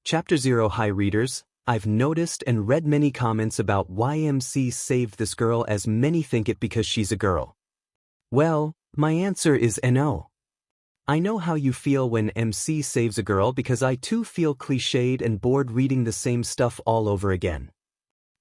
Chapter 0. Hi readers, I've noticed and read many comments about why MC saved this girl, as many think it because she's a girl. Well, my answer is no. I know how you feel when MC saves a girl, because I too feel cliched and bored reading the same stuff all over again.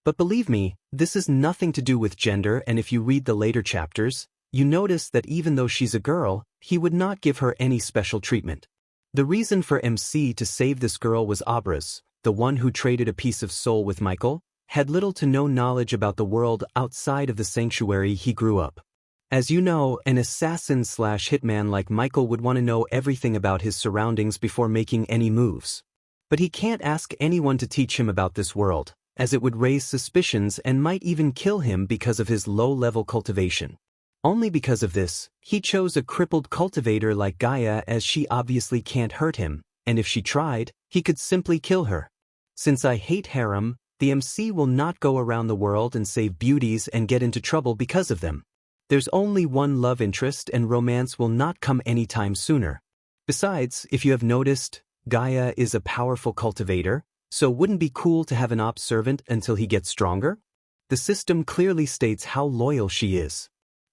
But believe me, this is nothing to do with gender, and if you read the later chapters, you notice that even though she's a girl, he would not give her any special treatment. The reason for MC to save this girl was Abras, the one who traded a piece of soul with Michael, had little to no knowledge about the world outside of the sanctuary he grew up. As you know, an assassin/hitman like Michael would want to know everything about his surroundings before making any moves. But he can't ask anyone to teach him about this world, as it would raise suspicions and might even kill him because of his low-level cultivation. Only because of this, he chose a crippled cultivator like Gaia, as she obviously can't hurt him, and if she tried, he could simply kill her. Since I hate harem, the MC will not go around the world and save beauties and get into trouble because of them. There's only one love interest, and romance will not come anytime sooner. Besides, if you have noticed, Gaia is a powerful cultivator, so wouldn't it be cool to have an op servant until he gets stronger? The system clearly states how loyal she is.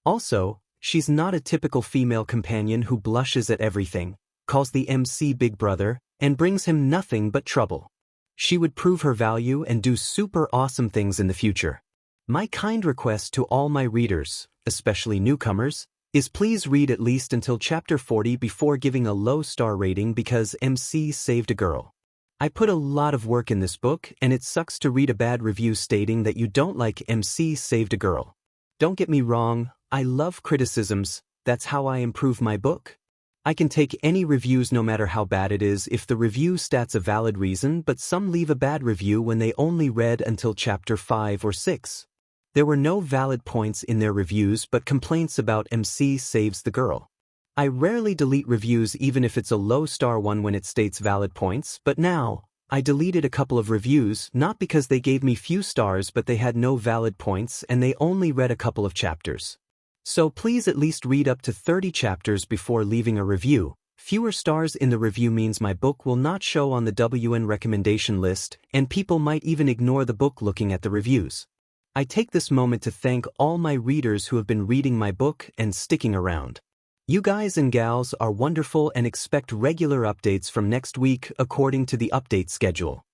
Also, she's not a typical female companion who blushes at everything, calls the MC big brother, and brings him nothing but trouble. She would prove her value and do super awesome things in the future. My kind request to all my readers, especially newcomers, is please read at least until chapter 40 before giving a low star rating because MC saved a girl. I put a lot of work in this book, and it sucks to read a bad review stating that you don't like MC saved a girl. Don't get me wrong, I love criticisms, that's how I improve my book. I can take any reviews no matter how bad it is if the review states a valid reason, but some leave a bad review when they only read until chapter 5 or 6. There were no valid points in their reviews but complaints about MC saves the girl. I rarely delete reviews even if it's a low-star one when it states valid points, but now, I deleted a couple of reviews not because they gave me few stars but they had no valid points and they only read a couple of chapters. So please at least read up to 30 chapters before leaving a review. Fewer stars in the review means my book will not show on the WN recommendation list, and people might even ignore the book looking at the reviews. I take this moment to thank all my readers who have been reading my book and sticking around. You guys and gals are wonderful and expect regular updates from next week according to the update schedule.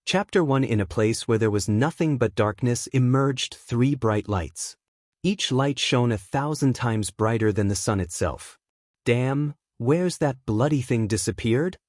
Chapter 1. In a place where there was nothing but darkness emerged 3 bright lights. Each light shone 1,000 times brighter than the sun itself. Damn, where's that bloody thing disappeared?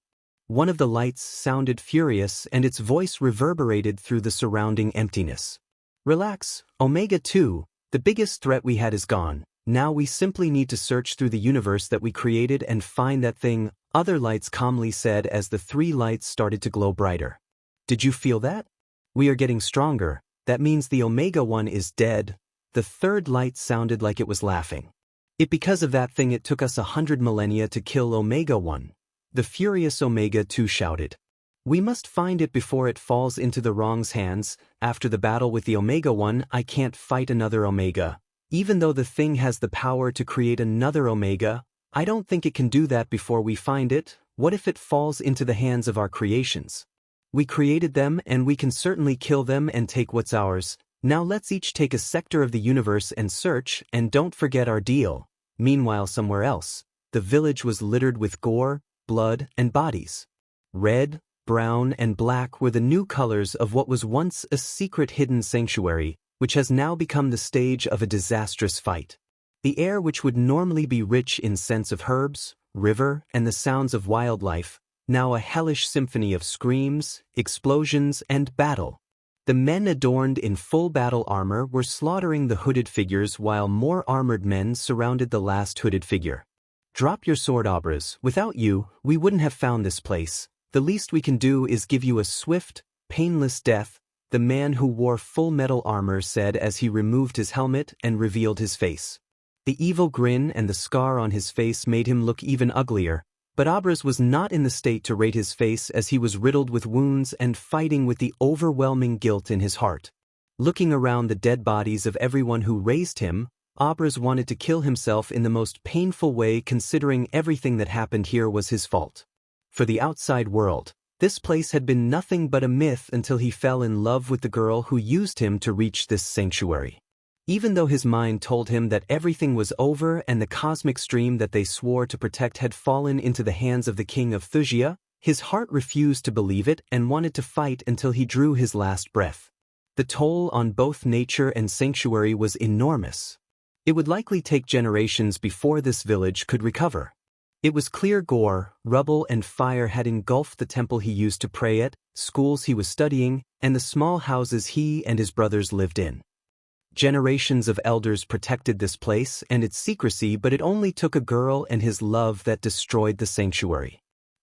One of the lights sounded furious and its voice reverberated through the surrounding emptiness. Relax, Omega 2, the biggest threat we had is gone. Now we simply need to search through the universe that we created and find that thing, other lights calmly said as the 3 lights started to glow brighter. Did you feel that? We are getting stronger, that means the Omega 1 is dead. The 3rd light sounded like it was laughing. Because of that thing it took us 100 millennia to kill Omega 1. The furious Omega 2 shouted. We must find it before it falls into the wrong's hands. After the battle with the Omega 1, I can't fight another Omega. Even though the thing has the power to create another Omega, I don't think it can do that before we find it. What if it falls into the hands of our creations? We created them and we can certainly kill them and take what's ours. Now let's each take a sector of the universe and search, and don't forget our deal. Meanwhile, somewhere else, the village was littered with gore, blood, and bodies. Red, brown, and black were the new colors of what was once a secret hidden sanctuary, which has now become the stage of a disastrous fight. The air, which would normally be rich in scents of herbs, river, and the sounds of wildlife, now a hellish symphony of screams, explosions, and battle. The men adorned in full battle armor were slaughtering the hooded figures while more armored men surrounded the last hooded figure. Drop your sword, Abras. Without you, we wouldn't have found this place. The least we can do is give you a swift, painless death, the man who wore full metal armor said as he removed his helmet and revealed his face. The evil grin and the scar on his face made him look even uglier, but Abras was not in the state to rate his face as he was riddled with wounds and fighting with the overwhelming guilt in his heart. Looking around the dead bodies of everyone who raised him, Abras wanted to kill himself in the most painful way considering everything that happened here was his fault. For the outside world, This place had been nothing but a myth until he fell in love with the girl who used him to reach this sanctuary. Even though his mind told him that everything was over and the cosmic stream that they swore to protect had fallen into the hands of the king of Wuxia, his heart refused to believe it and wanted to fight until he drew his last breath. The toll on both nature and sanctuary was enormous. It would likely take generations before this village could recover. It was clear gore, rubble and fire had engulfed the temple he used to pray at, schools he was studying, and the small houses he and his brothers lived in. Generations of elders protected this place and its secrecy, but it only took a girl and his love that destroyed the sanctuary.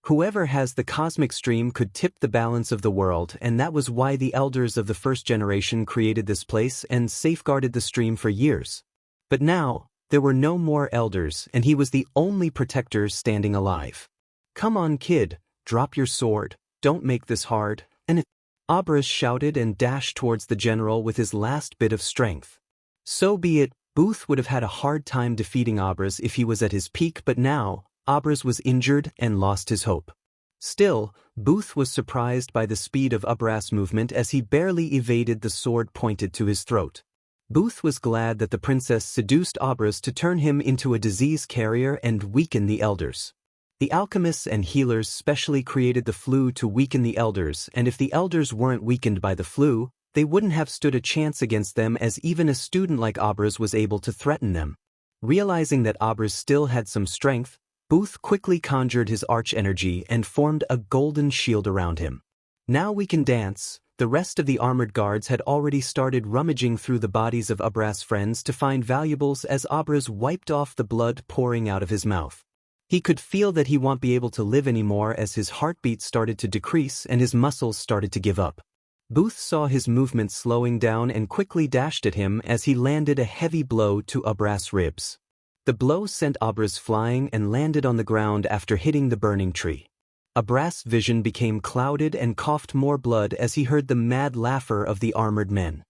Whoever has the cosmic stream could tip the balance of the world, and that was why the elders of the first generation created this place and safeguarded the stream for years. But now, there were no more elders, and he was the only protector standing alive. "Come on, kid, drop your sword, don't make this hard," and Abras shouted and dashed towards the general with his last bit of strength. So be it, Booth would have had a hard time defeating Abras if he was at his peak, but now, Abras was injured and lost his hope. Still, Booth was surprised by the speed of Abras' movement as he barely evaded the sword pointed to his throat. Booth was glad that the princess seduced Abras to turn him into a disease carrier and weaken the elders. The alchemists and healers specially created the flu to weaken the elders, and if the elders weren't weakened by the flu, they wouldn't have stood a chance against them, as even a student like Abras was able to threaten them. Realizing that Abras still had some strength, Booth quickly conjured his arch-energy and formed a golden shield around him. "Now we can dance." The rest of the armored guards had already started rummaging through the bodies of Abras' friends to find valuables as Abras wiped off the blood pouring out of his mouth. He could feel that he won't be able to live anymore as his heartbeat started to decrease and his muscles started to give up. Booth saw his movement slowing down and quickly dashed at him as he landed a heavy blow to Abras' ribs. The blow sent Abras flying and landed on the ground after hitting the burning tree. Abras' vision became clouded and coughed more blood as he heard the mad laughter of the armored men.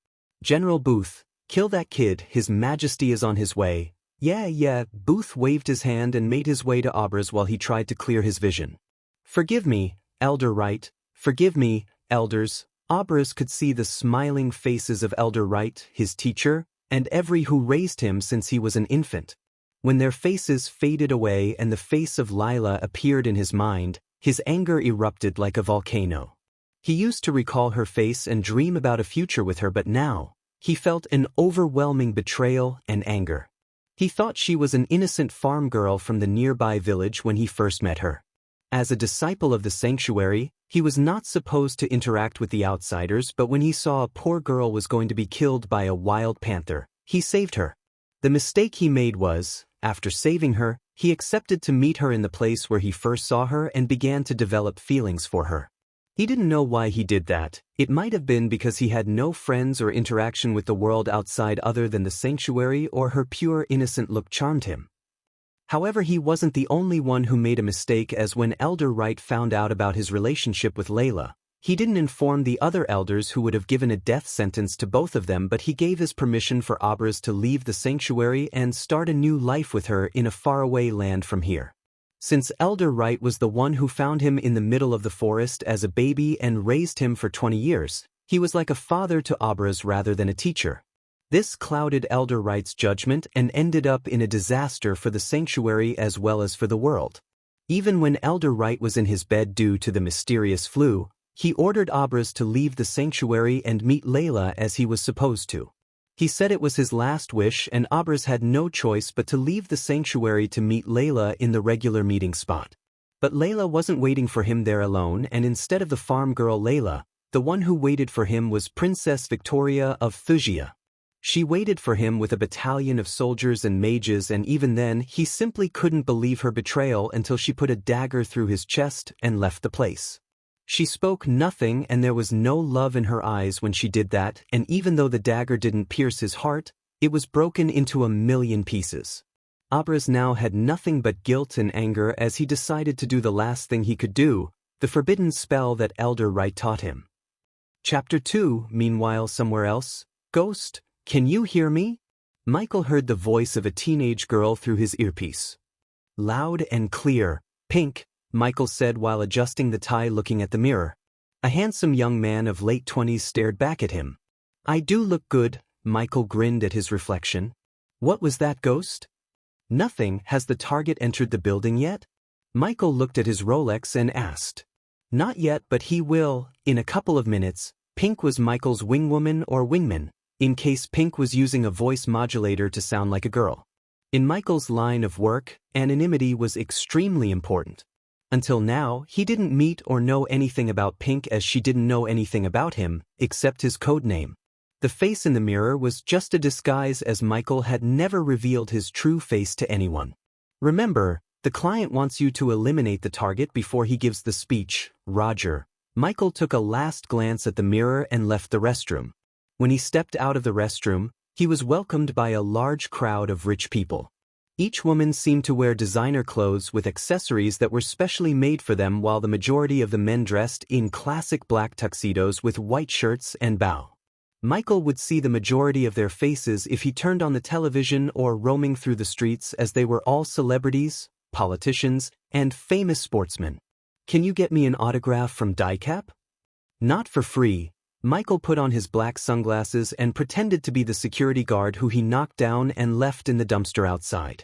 "General Booth, kill that kid, his majesty is on his way." Yeah, Booth waved his hand and made his way to Abras while he tried to clear his vision. "Forgive me, Elder Wright, forgive me, elders." Abras could see the smiling faces of Elder Wright, his teacher, and every who raised him since he was an infant. When their faces faded away and the face of Lila appeared in his mind, his anger erupted like a volcano. He used to recall her face and dream about a future with her, but now, he felt an overwhelming betrayal and anger. He thought she was an innocent farm girl from the nearby village when he first met her. As a disciple of the sanctuary, he was not supposed to interact with the outsiders, but when he saw a poor girl was going to be killed by a wild panther, he saved her. The mistake he made was, after saving her, he accepted to meet her in the place where he first saw her and began to develop feelings for her. He didn't know why he did that. It might have been because he had no friends or interaction with the world outside other than the sanctuary, or her pure innocent look charmed him. However, he wasn't the only one who made a mistake, as when Elder Wright found out about his relationship with Layla, he didn't inform the other elders who would have given a death sentence to both of them, but he gave his permission for Abras to leave the sanctuary and start a new life with her in a faraway land from here. Since Elder Wright was the one who found him in the middle of the forest as a baby and raised him for 20 years, he was like a father to Abras rather than a teacher. This clouded Elder Wright's judgment and ended up in a disaster for the sanctuary as well as for the world. Even when Elder Wright was in his bed due to the mysterious flu, he ordered Abras to leave the sanctuary and meet Layla as he was supposed to. He said it was his last wish, and Abras had no choice but to leave the sanctuary to meet Layla in the regular meeting spot. But Layla wasn't waiting for him there alone, and instead of the farm girl Layla, the one who waited for him was Princess Victoria of Wuxia. She waited for him with a battalion of soldiers and mages, and even then, he simply couldn't believe her betrayal until she put a dagger through his chest and left the place. She spoke nothing, and there was no love in her eyes when she did that, and even though the dagger didn't pierce his heart, it was broken into a million pieces. Abras now had nothing but guilt and anger as he decided to do the last thing he could do, the forbidden spell that Elder Wright taught him. Chapter 2, Meanwhile Somewhere Else. "Ghost, can you hear me?" Michael heard the voice of a teenage girl through his earpiece. Loud and clear, "Pink, Michael said while adjusting the tie, looking at the mirror. A handsome young man of late 20s stared back at him. I do look good, Michael grinned at his reflection. What was that, Ghost? Nothing. Has the target entered the building yet? Michael looked at his Rolex and asked. Not yet, but he will, in a couple of minutes. Pink was Michael's wingwoman or wingman, in case Pink was using a voice modulator to sound like a girl. In Michael's line of work, anonymity was extremely important. Until now, he didn't meet or know anything about Pink, as she didn't know anything about him, except his code name. The face in the mirror was just a disguise, as Michael had never revealed his true face to anyone. Remember, the client wants you to eliminate the target before he gives the speech, Roger. Michael took a last glance at the mirror and left the restroom. When he stepped out of the restroom, he was welcomed by a large crowd of rich people. Each woman seemed to wear designer clothes with accessories that were specially made for them, while the majority of the men dressed in classic black tuxedos with white shirts and bow. Michael would see the majority of their faces if he turned on the television or roaming through the streets, as they were all celebrities, politicians, and famous sportsmen. Can you get me an autograph from Diecap? Not for free. Michael put on his black sunglasses and pretended to be the security guard who he knocked down and left in the dumpster outside.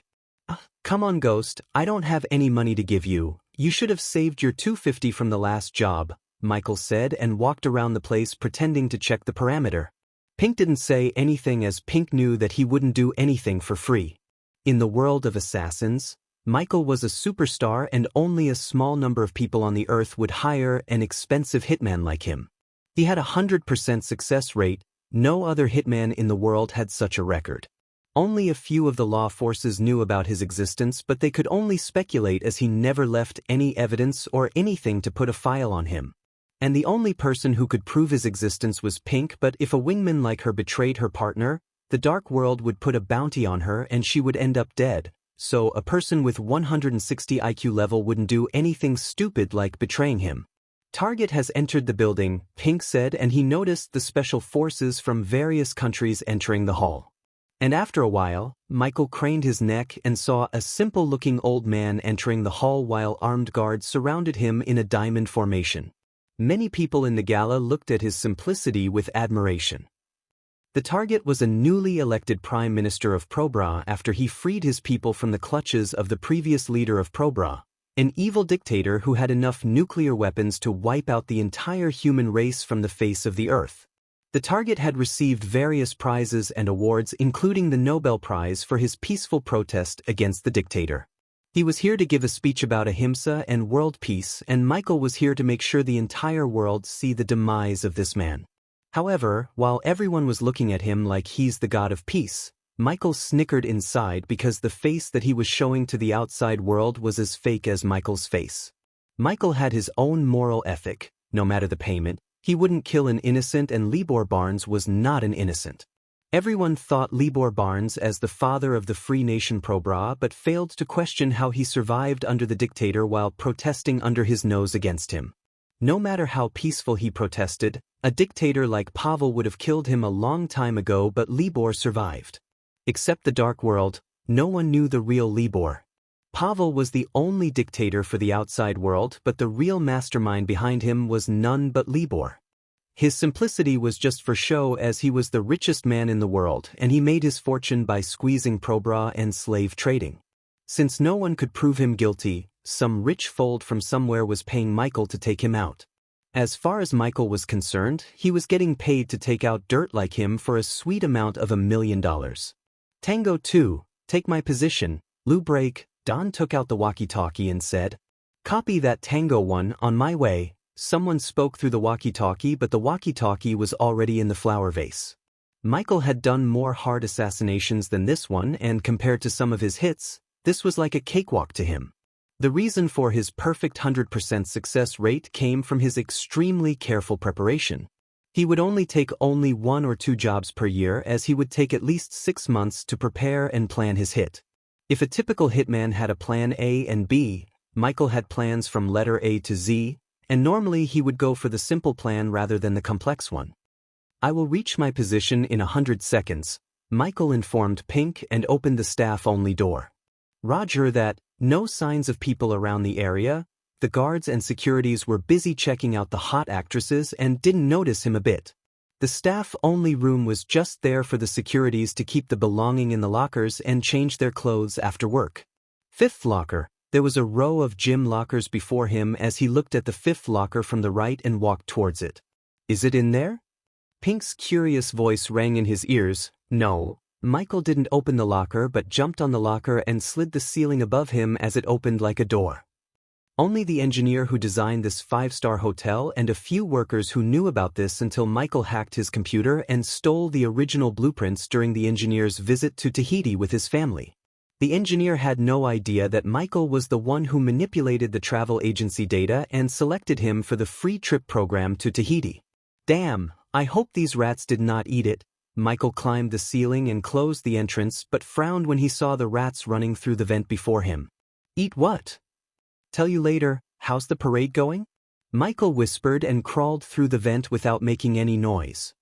Come on, Ghost, I don't have any money to give you. You should have saved your $250 from the last job, Michael said, and walked around the place pretending to check the perimeter. Pink didn't say anything, as Pink knew that he wouldn't do anything for free. In the world of assassins, Michael was a superstar, and only a small number of people on the earth would hire an expensive hitman like him. He had a 100% success rate. No other hitman in the world had such a record. Only a few of the law forces knew about his existence, but they could only speculate, as he never left any evidence or anything to put a file on him. And the only person who could prove his existence was Pink, but if a wingman like her betrayed her partner, the dark world would put a bounty on her and she would end up dead. So a person with 160 IQ level wouldn't do anything stupid like betraying him. Target has entered the building, Pink said, and he noticed the special forces from various countries entering the hall. And after a while, Michael craned his neck and saw a simple-looking old man entering the hall while armed guards surrounded him in a diamond formation. Many people in the gala looked at his simplicity with admiration. The target was a newly elected Prime Minister of Probra after he freed his people from the clutches of the previous leader of Probra, an evil dictator who had enough nuclear weapons to wipe out the entire human race from the face of the earth. The target had received various prizes and awards, including the Nobel Prize for his peaceful protest against the dictator. He was here to give a speech about ahimsa and world peace, and Michael was here to make sure the entire world see the demise of this man. However, while everyone was looking at him like he's the god of peace, Michael snickered inside because the face that he was showing to the outside world was as fake as Michael's face. Michael had his own moral ethic. No matter the payment, he wouldn't kill an innocent, and Libor Barnes was not an innocent. Everyone thought Libor Barnes as the father of the free nation Probra, but failed to question how he survived under the dictator while protesting under his nose against him. No matter how peaceful he protested, a dictator like Pavel would have killed him a long time ago, but Libor survived. Except the dark world, no one knew the real Libor. Pavel was the only dictator for the outside world, but the real mastermind behind him was none but Libor. His simplicity was just for show, as he was the richest man in the world, and he made his fortune by squeezing Probra and slave trading. Since no one could prove him guilty, some rich fold from somewhere was paying Michael to take him out. As far as Michael was concerned, he was getting paid to take out dirt like him for a sweet amount of $1 million. Tango 2, take my position. Lou break. Don took out the walkie-talkie and said, "Copy that, Tango 1, on my way." Someone spoke through the walkie-talkie, but the walkie-talkie was already in the flower vase. Michael had done more hard assassinations than this one, and compared to some of his hits, this was like a cakewalk to him. The reason for his perfect 100% success rate came from his extremely careful preparation. He would only take 1 or 2 jobs per year, as he would take at least 6 months to prepare and plan his hit. If a typical hitman had a plan A and B, Michael had plans from letter A to Z, and normally he would go for the simple plan rather than the complex one. "I will reach my position in 100 seconds, Michael informed Pink and opened the staff-only door. "Roger that. No signs of people around the area. The guards and securities were busy checking out the hot actresses and didn't notice him a bit. The staff-only room was just there for the securities to keep the belonging in the lockers and change their clothes after work. Fifth locker. There was a row of gym lockers before him as he looked at the fifth locker from the right and walked towards it. Is it in there? Pink's curious voice rang in his ears. No. Michael didn't open the locker but jumped on the locker and slid the ceiling above him as it opened like a door. Only the engineer who designed this 5-star hotel and a few workers who knew about this until Michael hacked his computer and stole the original blueprints during the engineer's visit to Tahiti with his family. The engineer had no idea that Michael was the one who manipulated the travel agency data and selected him for the free trip program to Tahiti. Damn, I hope these rats did not eat it. Michael climbed the ceiling and closed the entrance but frowned when he saw the rats running through the vent before him. Eat what? Tell you later. How's the parade going? Michael whispered and crawled through the vent without making any noise.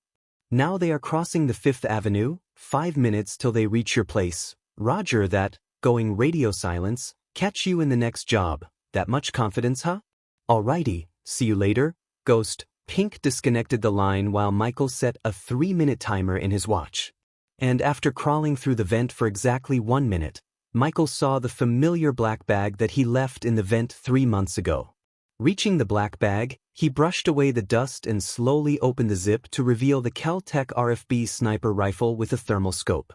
Now they are crossing the 5th Avenue, 5 minutes till they reach your place. Roger that. Going radio silence. Catch you in the next job. That much confidence, huh? Alrighty, see you later, Ghost. Pink disconnected the line while Michael set a 3-minute timer in his watch. And after crawling through the vent for exactly 1 minute, Michael saw the familiar black bag that he left in the vent 3 months ago. Reaching the black bag, he brushed away the dust and slowly opened the zip to reveal the Kel-Tec RFB sniper rifle with a thermal scope.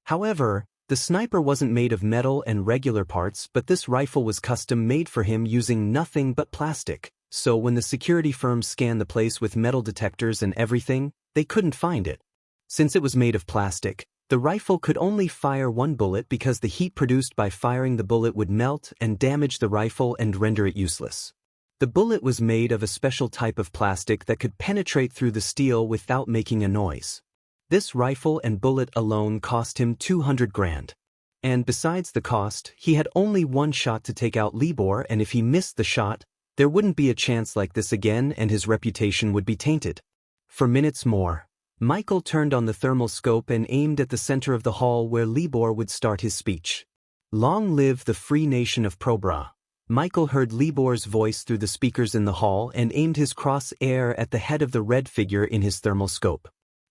However, the sniper wasn't made of metal and regular parts, but this rifle was custom made for him using nothing but plastic, so when the security firms scanned the place with metal detectors and everything, they couldn't find it. Since it was made of plastic, the rifle could only fire 1 bullet because the heat produced by firing the bullet would melt and damage the rifle and render it useless. The bullet was made of a special type of plastic that could penetrate through the steel without making a noise. This rifle and bullet alone cost him 200 grand. And besides the cost, he had only 1 shot to take out Libor, and if he missed the shot, there wouldn't be a chance like this again and his reputation would be tainted. For minutes more, Michael turned on the thermal scope and aimed at the center of the hall where Libor would start his speech. Long live the free nation of Probra. Michael heard Libor's voice through the speakers in the hall and aimed his cross-air at the head of the red figure in his thermal scope.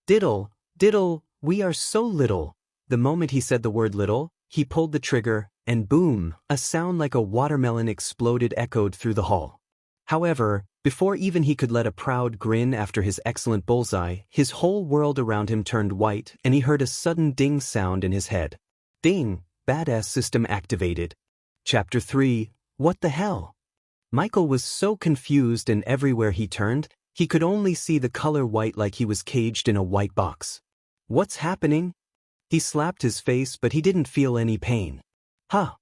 Diddle, diddle, we are so little. The moment he said the word little, he pulled the trigger, and boom, a sound like a watermelon exploded echoed through the hall. However, before even he could let a proud grin after his excellent bullseye, his whole world around him turned white and he heard a sudden ding sound in his head. Ding, badass system activated. Chapter 3, What the hell? Michael was so confused and everywhere he turned, he could only see the color white like he was caged in a white box. What's happening? He slapped his face but he didn't feel any pain. Huh.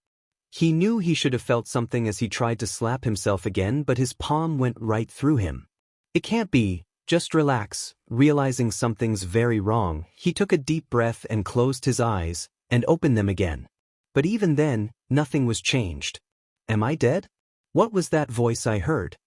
He knew he should have felt something as he tried to slap himself again, but his palm went right through him. It can't be, just relax. Realizing something's very wrong, he took a deep breath and closed his eyes, and opened them again. But even then, nothing was changed. Am I dead? What was that voice I heard?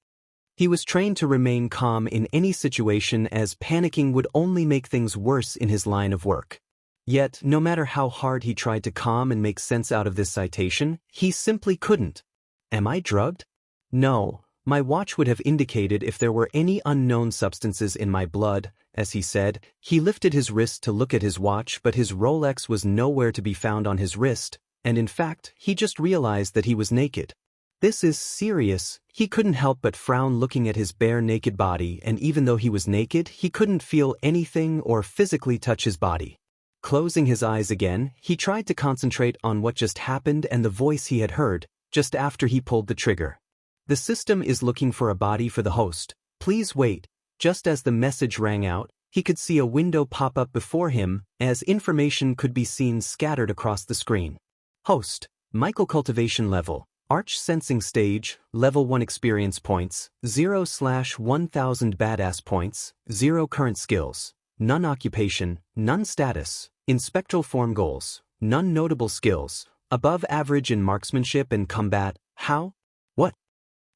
He was trained to remain calm in any situation as panicking would only make things worse in his line of work. Yet, no matter how hard he tried to calm and make sense out of this citation, he simply couldn't. Am I drugged? No, my watch would have indicated if there were any unknown substances in my blood, as he said. He lifted his wrist to look at his watch, but his Rolex was nowhere to be found on his wrist, and in fact, he just realized that he was naked. This is serious. He couldn't help but frown looking at his bare naked body, and even though he was naked, he couldn't feel anything or physically touch his body. Closing his eyes again, he tried to concentrate on what just happened and the voice he had heard, just after he pulled the trigger. The system is looking for a body for the host. Please wait. Just as the message rang out, he could see a window pop up before him, as information could be seen scattered across the screen. Host, Michael Cultivation Level, Arch Sensing Stage, Level 1 Experience Points, 0/1000 Badass Points, 0 Current Skills, none Occupation, none Status, in Spectral Form Goals, none Notable Skills, above average in marksmanship and combat. How? What?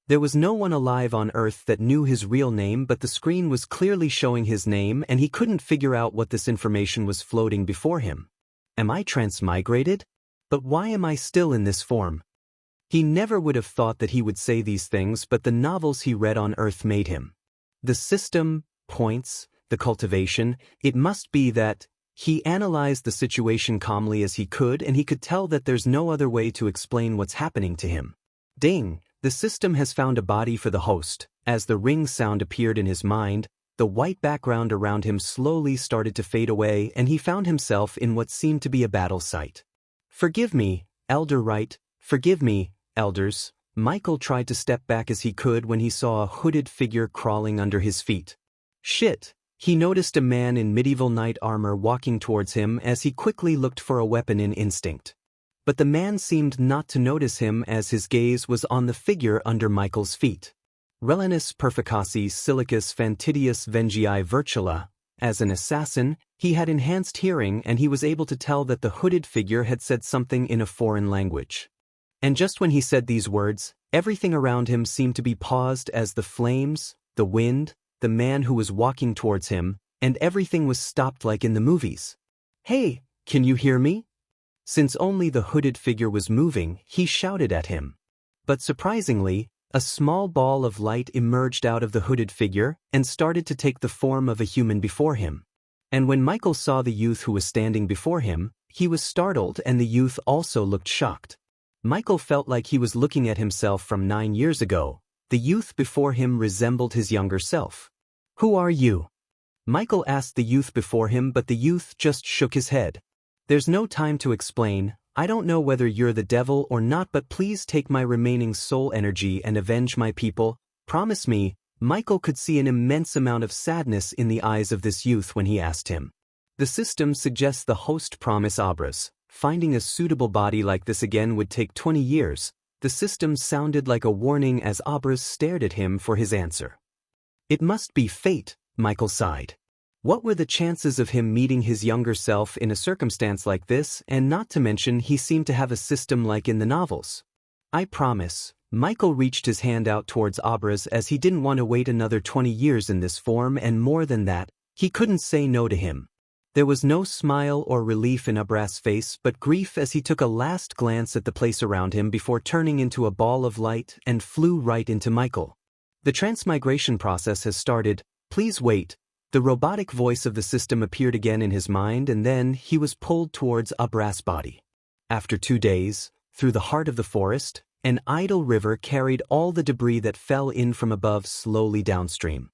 There was no one alive on Earth that knew his real name, but the screen was clearly showing his name and he couldn't figure out what this information was floating before him. Am I transmigrated? But why am I still in this form? He never would have thought that he would say these things, but the novels he read on Earth made him. The system, points, the cultivation, it must be that he analyzed the situation calmly as he could, and he could tell that there's no other way to explain what's happening to him. Ding! The system has found a body for the host. As the ring sound appeared in his mind, the white background around him slowly started to fade away, and he found himself in what seemed to be a battle site. "Forgive me, Elder Wright, forgive me, elders." Michael tried to step back as he could when he saw a hooded figure crawling under his feet. Shit! He noticed a man in medieval knight armor walking towards him as he quickly looked for a weapon in instinct. But the man seemed not to notice him as his gaze was on the figure under Michael's feet. Relenus perficacy silicus fantidius vengii virtula. As an assassin, he had enhanced hearing, and he was able to tell that the hooded figure had said something in a foreign language. And just when he said these words, everything around him seemed to be paused as the flames, the wind, the man who was walking towards him, and everything was stopped like in the movies. "Hey, can you hear me?" Since only the hooded figure was moving, he shouted at him. But surprisingly, a small ball of light emerged out of the hooded figure and started to take the form of a human before him. And when Michael saw the youth who was standing before him, he was startled, and the youth also looked shocked. Michael felt like he was looking at himself from 9 years ago. The youth before him resembled his younger self. "Who are you?" Michael asked the youth before him, but the youth just shook his head. "There's no time to explain. I don't know whether you're the devil or not, but please take my remaining soul energy and avenge my people. Promise me." Michael could see an immense amount of sadness in the eyes of this youth when he asked him. The system suggests the host promise Abras. Finding a suitable body like this again would take 20 years. The system sounded like a warning as Abras stared at him for his answer. "It must be fate," Michael sighed. What were the chances of him meeting his younger self in a circumstance like this, and not to mention he seemed to have a system like in the novels? "I promise." Michael reached his hand out towards Abras as he didn't want to wait another 20 years in this form, and more than that, he couldn't say no to him. There was no smile or relief in Abras' face, but grief as he took a last glance at the place around him before turning into a ball of light and flew right into Michael. "The transmigration process has started. Please wait." The robotic voice of the system appeared again in his mind, and then he was pulled towards Abras' body. After 2 days, through the heart of the forest, an idle river carried all the debris that fell in from above slowly downstream.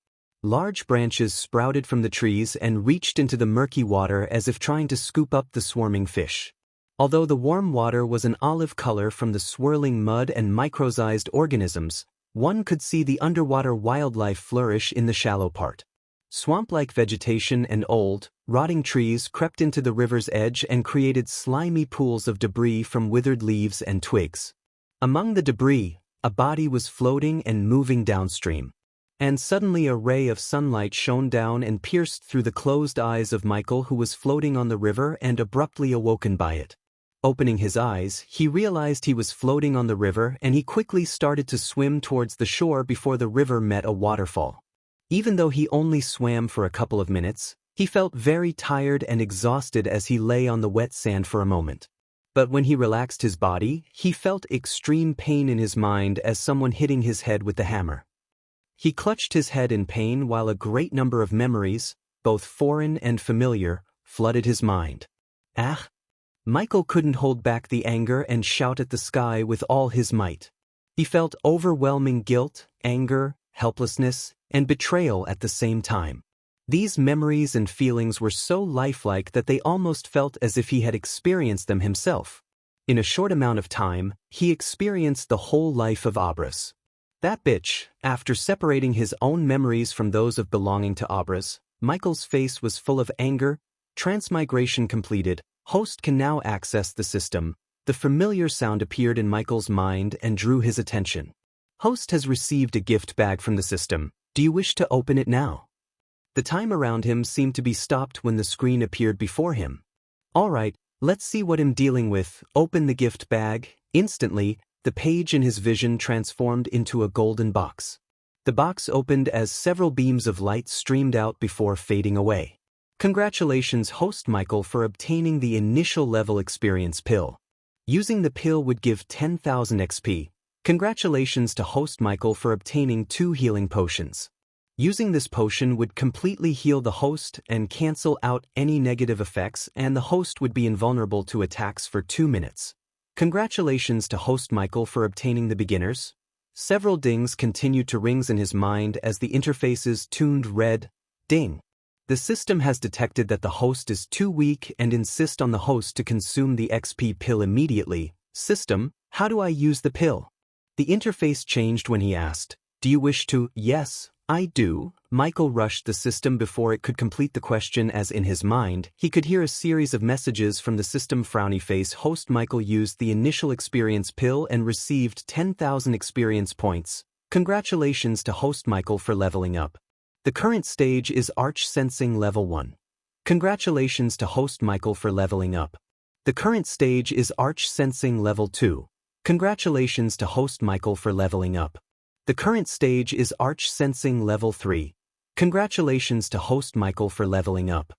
Large branches sprouted from the trees and reached into the murky water as if trying to scoop up the swarming fish. Although the warm water was an olive color from the swirling mud and microsized organisms, one could see the underwater wildlife flourish in the shallow part. Swamp-like vegetation and old, rotting trees crept into the river's edge and created slimy pools of debris from withered leaves and twigs. Among the debris, a body was floating and moving downstream. And suddenly a ray of sunlight shone down and pierced through the closed eyes of Michael, who was floating on the river and abruptly awoken by it. Opening his eyes, he realized he was floating on the river, and he quickly started to swim towards the shore before the river met a waterfall. Even though he only swam for a couple of minutes, he felt very tired and exhausted as he lay on the wet sand for a moment. But when he relaxed his body, he felt extreme pain in his mind as someone hitting his head with the hammer. He clutched his head in pain while a great number of memories, both foreign and familiar, flooded his mind. "Ah!" Michael couldn't hold back the anger and shout at the sky with all his might. He felt overwhelming guilt, anger, helplessness, and betrayal at the same time. These memories and feelings were so lifelike that they almost felt as if he had experienced them himself. In a short amount of time, he experienced the whole life of Abras. That bitch. After separating his own memories from those of belonging to Abras, Michael's face was full of anger. Transmigration completed. Host can now access the system. The familiar sound appeared in Michael's mind and drew his attention. Host has received a gift bag from the system. Do you wish to open it now? The time around him seemed to be stopped when the screen appeared before him. All right, let's see what I'm dealing with. Open the gift bag. Instantly, the page in his vision transformed into a golden box. The box opened as several beams of light streamed out before fading away. Congratulations, Host Michael, for obtaining the initial level experience pill. Using the pill would give 10,000 XP. Congratulations to host Michael for obtaining 2 healing potions. Using this potion would completely heal the host and cancel out any negative effects, and the host would be invulnerable to attacks for 2 minutes. Congratulations to host Michael for obtaining the beginners. Several dings continued to ring in his mind as the interfaces tuned red. Ding. The system has detected that the host is too weak and insist on the host to consume the XP pill immediately. System, how do I use the pill? The interface changed when he asked, do you wish to? Yes, I do. Michael rushed the system before it could complete the question, as in his mind, he could hear a series of messages from the system. Frowny face. Host Michael used the initial experience pill and received 10,000 experience points. Congratulations to host Michael for leveling up. The current stage is Arch Sensing Level 1. Congratulations to host Michael for leveling up. The current stage is Arch Sensing Level 2. Congratulations to host Michael for leveling up. The current stage is Arch Sensing Level 3. Congratulations to host Michael for leveling up.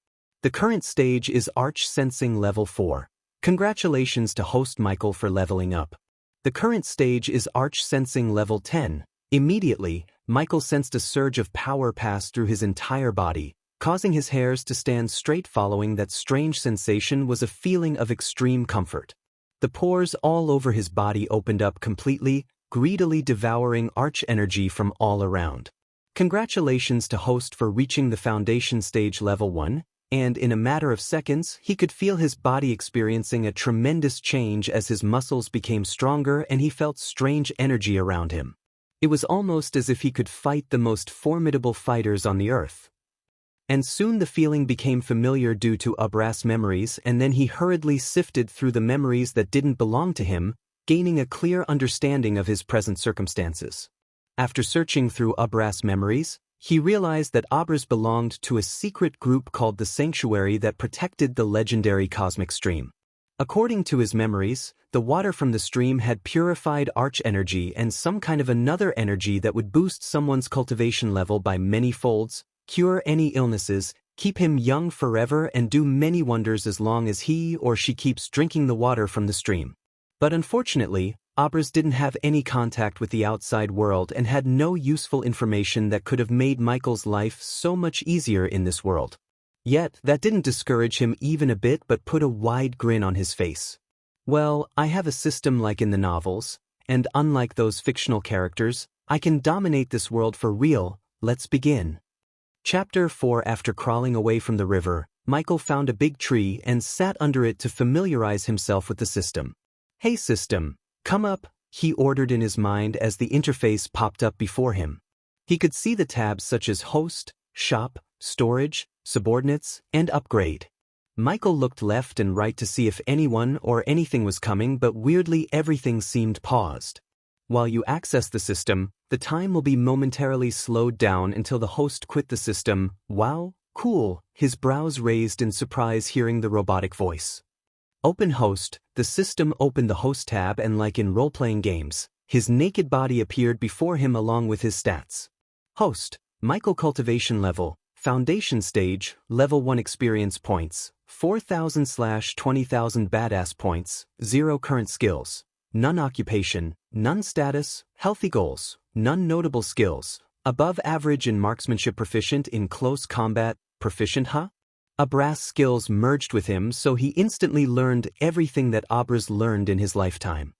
The current stage is Arch Sensing Level 4. Congratulations to host Michael for leveling up. The current stage is Arch Sensing Level 10. Immediately, Michael sensed a surge of power pass through his entire body, causing his hairs to stand straight. Following that strange sensation was a feeling of extreme comfort. The pores all over his body opened up completely, greedily devouring arch energy from all around. Congratulations to host for reaching the foundation stage level 1, and in a matter of seconds he could feel his body experiencing a tremendous change as his muscles became stronger and he felt strange energy around him. It was almost as if he could fight the most formidable fighters on the earth. And soon the feeling became familiar due to Abras memories, and then he hurriedly sifted through the memories that didn't belong to him, gaining a clear understanding of his present circumstances. After searching through Abras memories, he realized that Abras belonged to a secret group called the Sanctuary that protected the legendary cosmic stream. According to his memories, the water from the stream had purified arch energy and some kind of another energy that would boost someone's cultivation level by many folds, cure any illnesses, keep him young forever, and do many wonders as long as he or she keeps drinking the water from the stream. But unfortunately, Abras didn't have any contact with the outside world and had no useful information that could have made Michael's life so much easier in this world. Yet, that didn't discourage him even a bit, but put a wide grin on his face. Well, I have a system like in the novels, and unlike those fictional characters, I can dominate this world for real. Let's begin. Chapter 4. After crawling away from the river, Michael found a big tree and sat under it to familiarize himself with the system. Hey system, come up, he ordered in his mind as the interface popped up before him. He could see the tabs such as Host, Shop, Storage, Subordinates, and Upgrade. Michael looked left and right to see if anyone or anything was coming, but weirdly everything seemed paused. While you access the system, the time will be momentarily slowed down until the host quit the system. Wow, cool, his brows raised in surprise hearing the robotic voice. Open Host. The system opened the Host tab, and like in role-playing games, his naked body appeared before him along with his stats. Host, Michael cultivation level, Foundation stage, level 1 experience points, 4,000/20,000 badass points, 0 current skills, none occupation, none status, healthy goals, none notable skills, above average in marksmanship, proficient in close combat, proficient Abras skills merged with him, so he instantly learned everything that Abras learned in his lifetime.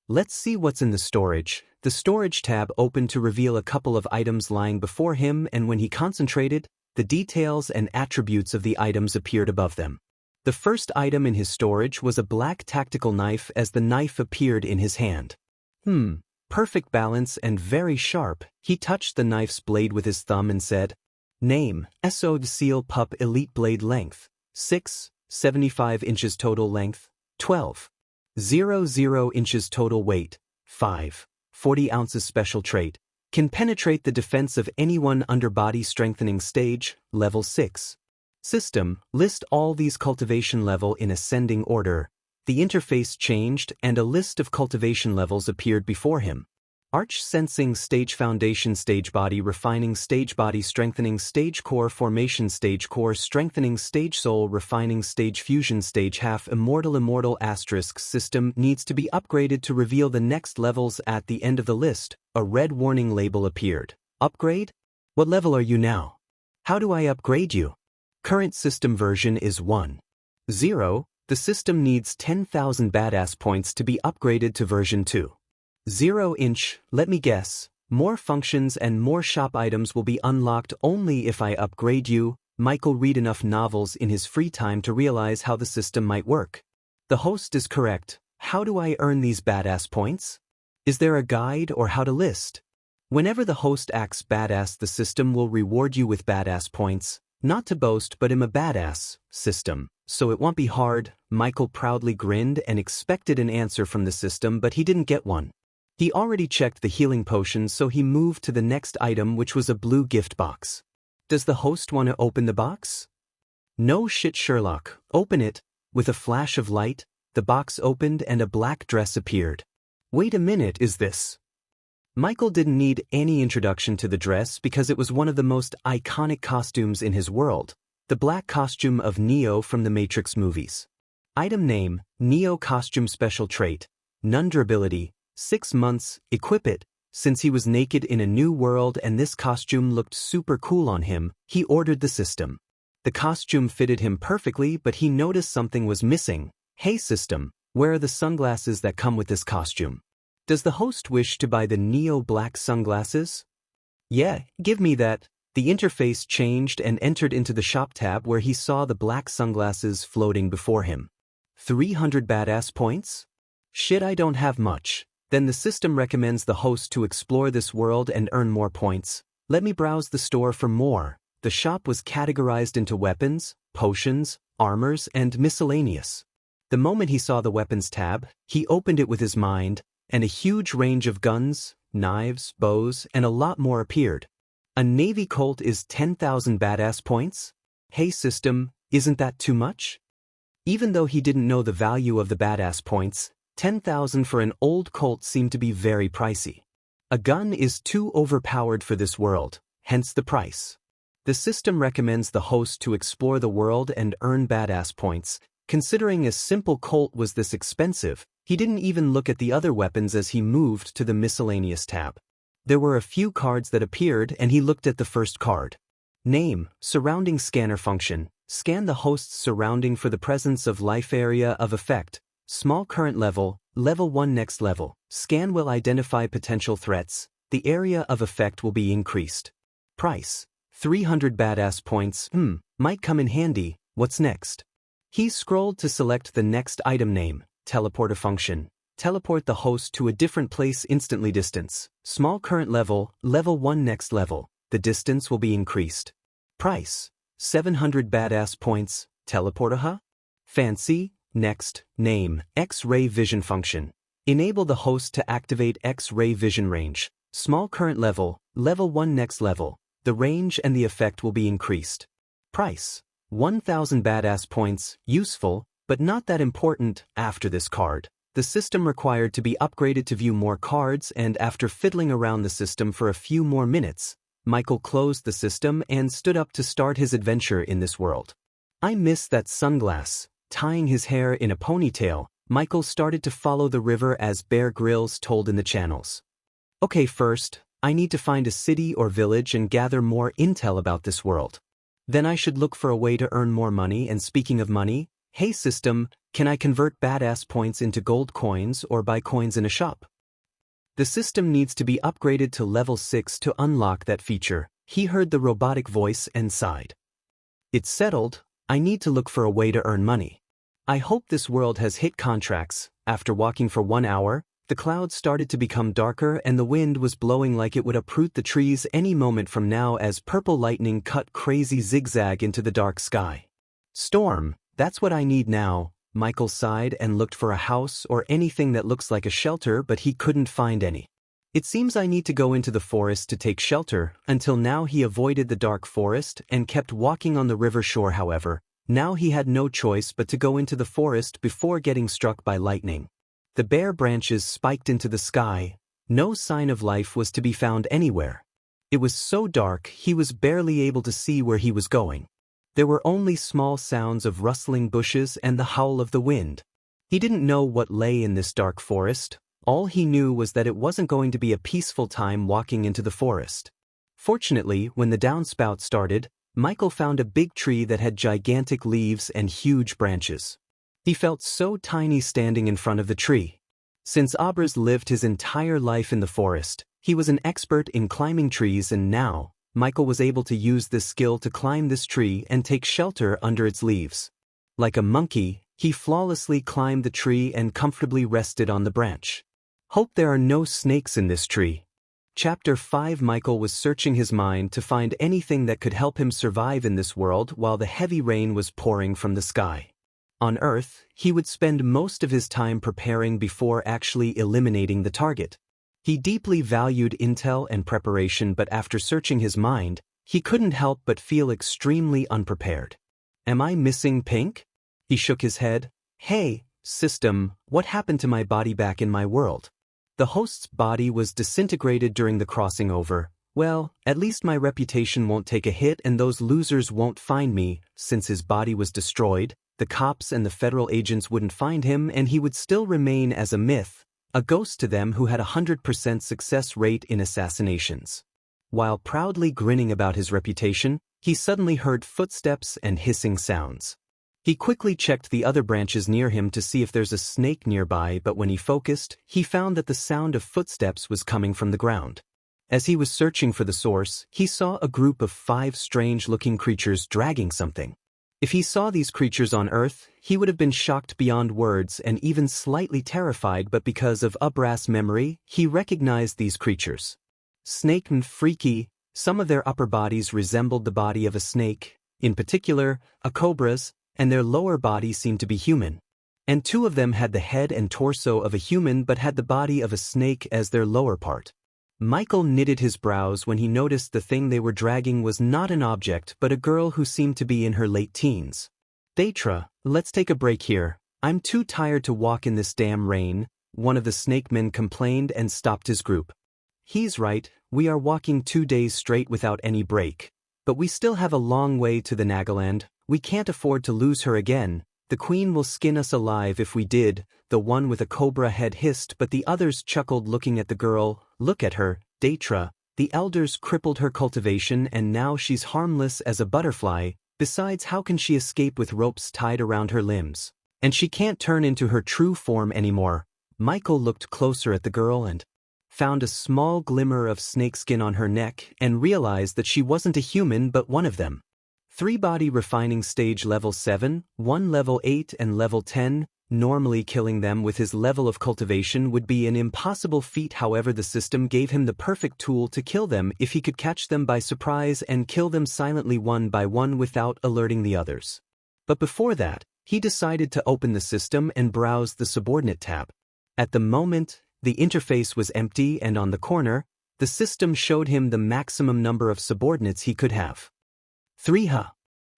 Let's see what's in the storage. The storage tab opened to reveal a couple of items lying before him, and when he concentrated, the details and attributes of the items appeared above them. The first item in his storage was a black tactical knife, as the knife appeared in his hand. Perfect balance and very sharp. He touched the knife's blade with his thumb and said, Name, Esod Seal Pup Elite Blade Length, 6, 75 inches total length, 12.00 inches total weight, 5, 40 ounces special trait, can penetrate the defense of anyone under body strengthening stage, level 6. System, list all these cultivation level in ascending order. The interface changed and a list of cultivation levels appeared before him. Arch sensing stage foundation stage body refining stage body strengthening stage core formation stage core strengthening stage soul refining stage fusion stage half immortal asterisk system needs to be upgraded to reveal the next levels at the end of the list. A red warning label appeared. Upgrade? What level are you now? How do I upgrade you? Current system version is 1.0. The system needs 10,000 badass points to be upgraded to version 2. 0-inch, let me guess, more functions and more shop items will be unlocked only if I upgrade you. Michael read enough novels in his free time to realize how the system might work. The host is correct. How do I earn these badass points? Is there a guide or how to list? Whenever the host acts badass, the system will reward you with badass points. Not to boast, but I'm a badass system, so it won't be hard. Michael proudly grinned and expected an answer from the system, but he didn't get one. He already checked the healing potions, so he moved to the next item, which was a blue gift box. Does the host want to open the box? No shit, Sherlock. Open it. With a flash of light, the box opened and a black dress appeared. Wait a minute, is this? Michael didn't need any introduction to the dress because it was one of the most iconic costumes in his world, the black costume of Neo from the Matrix movies. Item name, Neo costume special trait, none durability, 6 months, equip it. Since he was naked in a new world and this costume looked super cool on him, he ordered the system. The costume fitted him perfectly, but he noticed something was missing. Hey system, where are the sunglasses that come with this costume? Does the host wish to buy the Neo black sunglasses? Yeah, give me that. The interface changed and entered into the shop tab where he saw the black sunglasses floating before him. 300 badass points? Shit, I don't have much. Then the system recommends the host to explore this world and earn more points. Let me browse the store for more. The shop was categorized into weapons, potions, armors, and miscellaneous. The moment he saw the weapons tab, he opened it with his mind, and a huge range of guns, knives, bows, and a lot more appeared. A Navy Colt is 10,000 badass points? Hey system, isn't that too much? Even though he didn't know the value of the badass points, 10,000 for an old Colt seemed to be very pricey. A gun is too overpowered for this world, hence the price. The system recommends the host to explore the world and earn badass points. Considering a simple Colt was this expensive, he didn't even look at the other weapons as he moved to the miscellaneous tab. There were a few cards that appeared and he looked at the first card. Name, surrounding scanner function. Scan the host's surrounding for the presence of life area of effect. Small current level, level 1 next level. Scan will identify potential threats. The area of effect will be increased. Price, 300 badass points. Might come in handy. What's next? He scrolled to select the next item name, teleporter function. Teleport the host to a different place instantly. Distance, small current level, level 1 next level. The distance will be increased. Price, 700 badass points. Teleporter, huh? Fancy. Next, name, X-ray vision function. Enable the host to activate X-ray vision range. Small current level, level 1 next level. The range and the effect will be increased. Price, 1,000 badass points. Useful, but not that important. After this card, the system required to be upgraded to view more cards, and after fiddling around the system for a few more minutes, Michael closed the system and stood up to start his adventure in this world. I miss that sunglass. Tying his hair in a ponytail, Michael started to follow the river as Bear Grylls told in the channels. Okay, first, I need to find a city or village and gather more intel about this world. Then I should look for a way to earn more money, and speaking of money, hey system, can I convert badass points into gold coins or buy coins in a shop? The system needs to be upgraded to level 6 to unlock that feature. He heard the robotic voice and sighed. It's settled. I need to look for a way to earn money. I hope this world has hit contracts. After walking for 1 hour, the clouds started to become darker and the wind was blowing like it would uproot the trees any moment from now as purple lightning cut crazy zigzag into the dark sky. Storm, that's what I need now. Michael sighed and looked for a house or anything that looks like a shelter, but he couldn't find any. It seems I need to go into the forest to take shelter. Until now he avoided the dark forest and kept walking on the river shore. However, now he had no choice but to go into the forest before getting struck by lightning. The bare branches spiked into the sky. No sign of life was to be found anywhere. It was so dark he was barely able to see where he was going. There were only small sounds of rustling bushes and the howl of the wind. He didn't know what lay in this dark forest. All he knew was that it wasn't going to be a peaceful time walking into the forest. Fortunately, when the downspout started, Michael found a big tree that had gigantic leaves and huge branches. He felt so tiny standing in front of the tree. Since Abraz lived his entire life in the forest, he was an expert in climbing trees, and now, Michael was able to use this skill to climb this tree and take shelter under its leaves. Like a monkey, he flawlessly climbed the tree and comfortably rested on the branch. Hope there are no snakes in this tree. Chapter 5. Michael was searching his mind to find anything that could help him survive in this world while the heavy rain was pouring from the sky. On Earth, he would spend most of his time preparing before actually eliminating the target. He deeply valued intel and preparation, but after searching his mind, he couldn't help but feel extremely unprepared. Am I missing Pink? He shook his head. Hey, system, what happened to my body back in my world? The host's body was disintegrated during the crossing over. Well, at least my reputation won't take a hit and those losers won't find me. Since his body was destroyed, the cops and the federal agents wouldn't find him and he would still remain as a myth, a ghost to them who had a 100% success rate in assassinations. While proudly grinning about his reputation, he suddenly heard footsteps and hissing sounds. He quickly checked the other branches near him to see if there's a snake nearby, but when he focused, he found that the sound of footsteps was coming from the ground. As he was searching for the source, he saw a group of 5 strange-looking creatures dragging something. If he saw these creatures on Earth, he would have been shocked beyond words and even slightly terrified, but because of Abraz's memory, he recognized these creatures. Snake and freaky, some of their upper bodies resembled the body of a snake, in particular, a cobra's, and their lower body seemed to be human. And 2 of them had the head and torso of a human but had the body of a snake as their lower part. Michael knitted his brows when he noticed the thing they were dragging was not an object but a girl who seemed to be in her late teens. Deitra, let's take a break here. I'm too tired to walk in this damn rain, one of the snake men complained and stopped his group. He's right, we are walking 2 days straight without any break. But we still have a long way to the Nagaland. We can't afford to lose her again. The queen will skin us alive if we did, the one with a cobra head hissed, but the others chuckled looking at the girl. Look at her, Deitra. The elders crippled her cultivation and now she's harmless as a butterfly. Besides, how can she escape with ropes tied around her limbs? And she can't turn into her true form anymore. Michael looked closer at the girl and found a small glimmer of snakeskin on her neck and realized that she wasn't a human but one of them. 3 body refining stage level 7, 1 level 8 and level 10, normally killing them with his level of cultivation would be an impossible feat. However, the system gave him the perfect tool to kill them if he could catch them by surprise and kill them silently one by one without alerting the others. But before that, he decided to open the system and browse the subordinate tab. At the moment, the interface was empty and on the corner, the system showed him the maximum number of subordinates he could have. 3.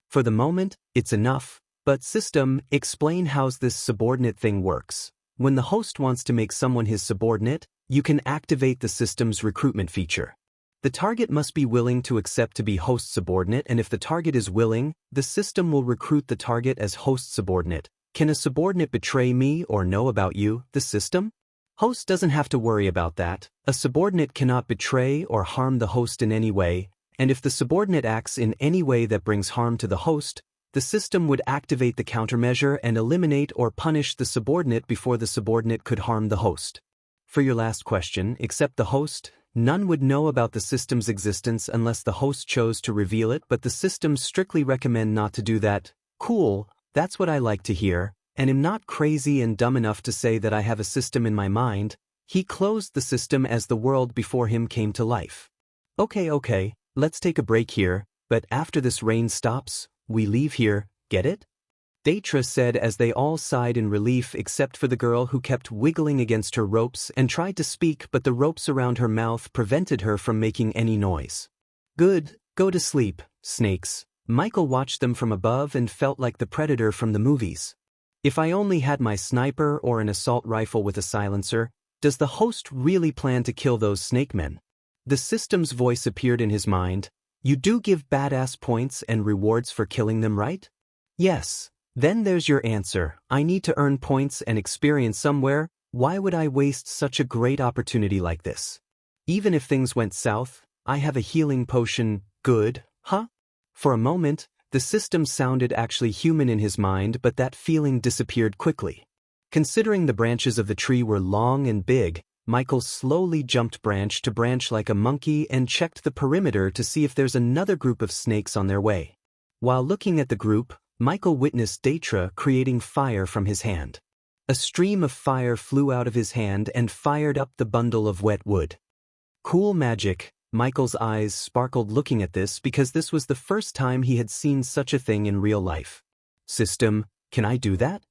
For the moment, it's enough, but system, explain how's this subordinate thing works. When the host wants to make someone his subordinate, you can activate the system's recruitment feature. The target must be willing to accept to be host subordinate, and if the target is willing, the system will recruit the target as host subordinate. Can a subordinate betray me or know about you, the system? Host doesn't have to worry about that. A subordinate cannot betray or harm the host in any way, and if the subordinate acts in any way that brings harm to the host, the system would activate the countermeasure and eliminate or punish the subordinate before the subordinate could harm the host. For your last question, except the host, none would know about the system's existence unless the host chose to reveal it, but the systems strictly recommend not to do that. Cool, that's what I like to hear, and am not crazy and dumb enough to say that I have a system in my mind. He closed the system as the world before him came to life. Okay, let's take a break here, but after this rain stops, we leave here, get it? Deitra said as they all sighed in relief except for the girl who kept wiggling against her ropes and tried to speak, but the ropes around her mouth prevented her from making any noise. Good, go to sleep, snakes. Michael watched them from above and felt like the predator from the movies. If I only had my sniper or an assault rifle with a silencer, Does the host really plan to kill those snake men? The system's voice appeared in his mind. You do give badass points and rewards for killing them, right? Yes. Then there's your answer. I need to earn points and experience somewhere. Why would I waste such a great opportunity like this? Even if things went south, I have a healing potion. Good, huh? For a moment, the system sounded actually human in his mind, but that feeling disappeared quickly. Considering the branches of the tree were long and big, Michael slowly jumped branch to branch like a monkey and checked the perimeter to see if there's another group of snakes on their way. While looking at the group, Michael witnessed Daetra creating fire from his hand. A stream of fire flew out of his hand and fired up the bundle of wet wood. Cool magic. Michael's eyes sparkled looking at this because this was the first time he had seen such a thing in real life. System, can I do that?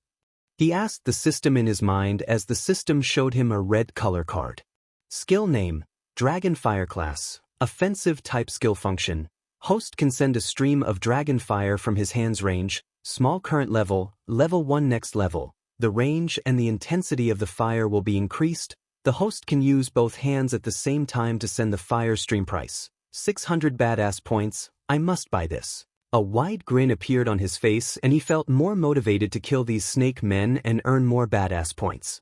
He asked the system in his mind as the system showed him a red color card. Skill name, Dragon Fire class, offensive type skill function. Host can send a stream of dragon fire from his hand's range, small current level, level 1 next level. The range and the intensity of the fire will be increased. The host can use both hands at the same time to send the fire stream price. 600 badass points. I must buy this. A wide grin appeared on his face and he felt more motivated to kill these snake men and earn more badass points.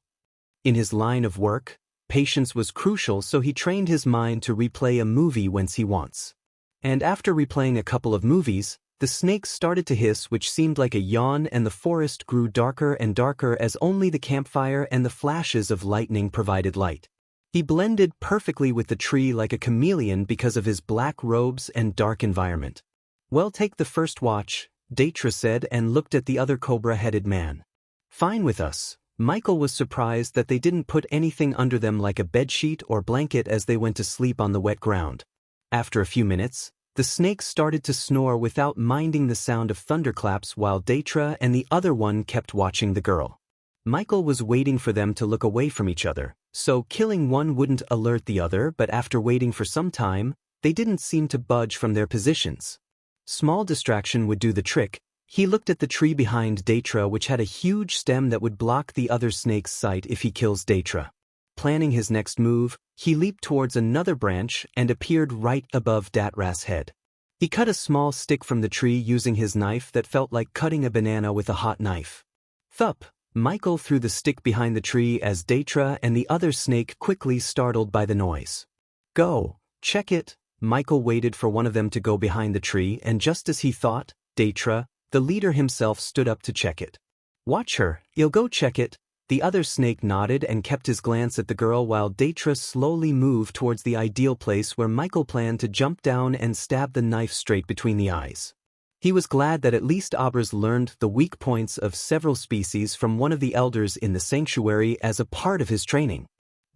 In his line of work, patience was crucial, so he trained his mind to replay a movie once he wants. And after replaying a couple of movies, the snakes started to hiss, which seemed like a yawn, and the forest grew darker and darker as only the campfire and the flashes of lightning provided light. He blended perfectly with the tree like a chameleon because of his black robes and dark environment. Well, take the first watch, Daetra said and looked at the other cobra-headed man. Fine with us. Michael was surprised that they didn't put anything under them like a bedsheet or blanket as they went to sleep on the wet ground. After a few minutes, the snakes started to snore without minding the sound of thunderclaps while Daetra and the other one kept watching the girl. Michael was waiting for them to look away from each other, so killing one wouldn't alert the other, but after waiting for some time, they didn't seem to budge from their positions. Small distraction would do the trick. He looked at the tree behind Daetra, which had a huge stem that would block the other snake's sight if he kills Daetra. Planning his next move, he leaped towards another branch and appeared right above Datra's head. He cut a small stick from the tree using his knife that felt like cutting a banana with a hot knife. Thup! Michael threw the stick behind the tree as Daetra and the other snake quickly startled by the noise. Go, check it. Michael waited for one of them to go behind the tree, and just as he thought, Daetra, the leader himself, stood up to check it. Watch her, you'll go check it. The other snake nodded and kept his glance at the girl while Daetra slowly moved towards the ideal place where Michael planned to jump down and stab the knife straight between the eyes. He was glad that at least Abraz learned the weak points of several species from one of the elders in the sanctuary as a part of his training.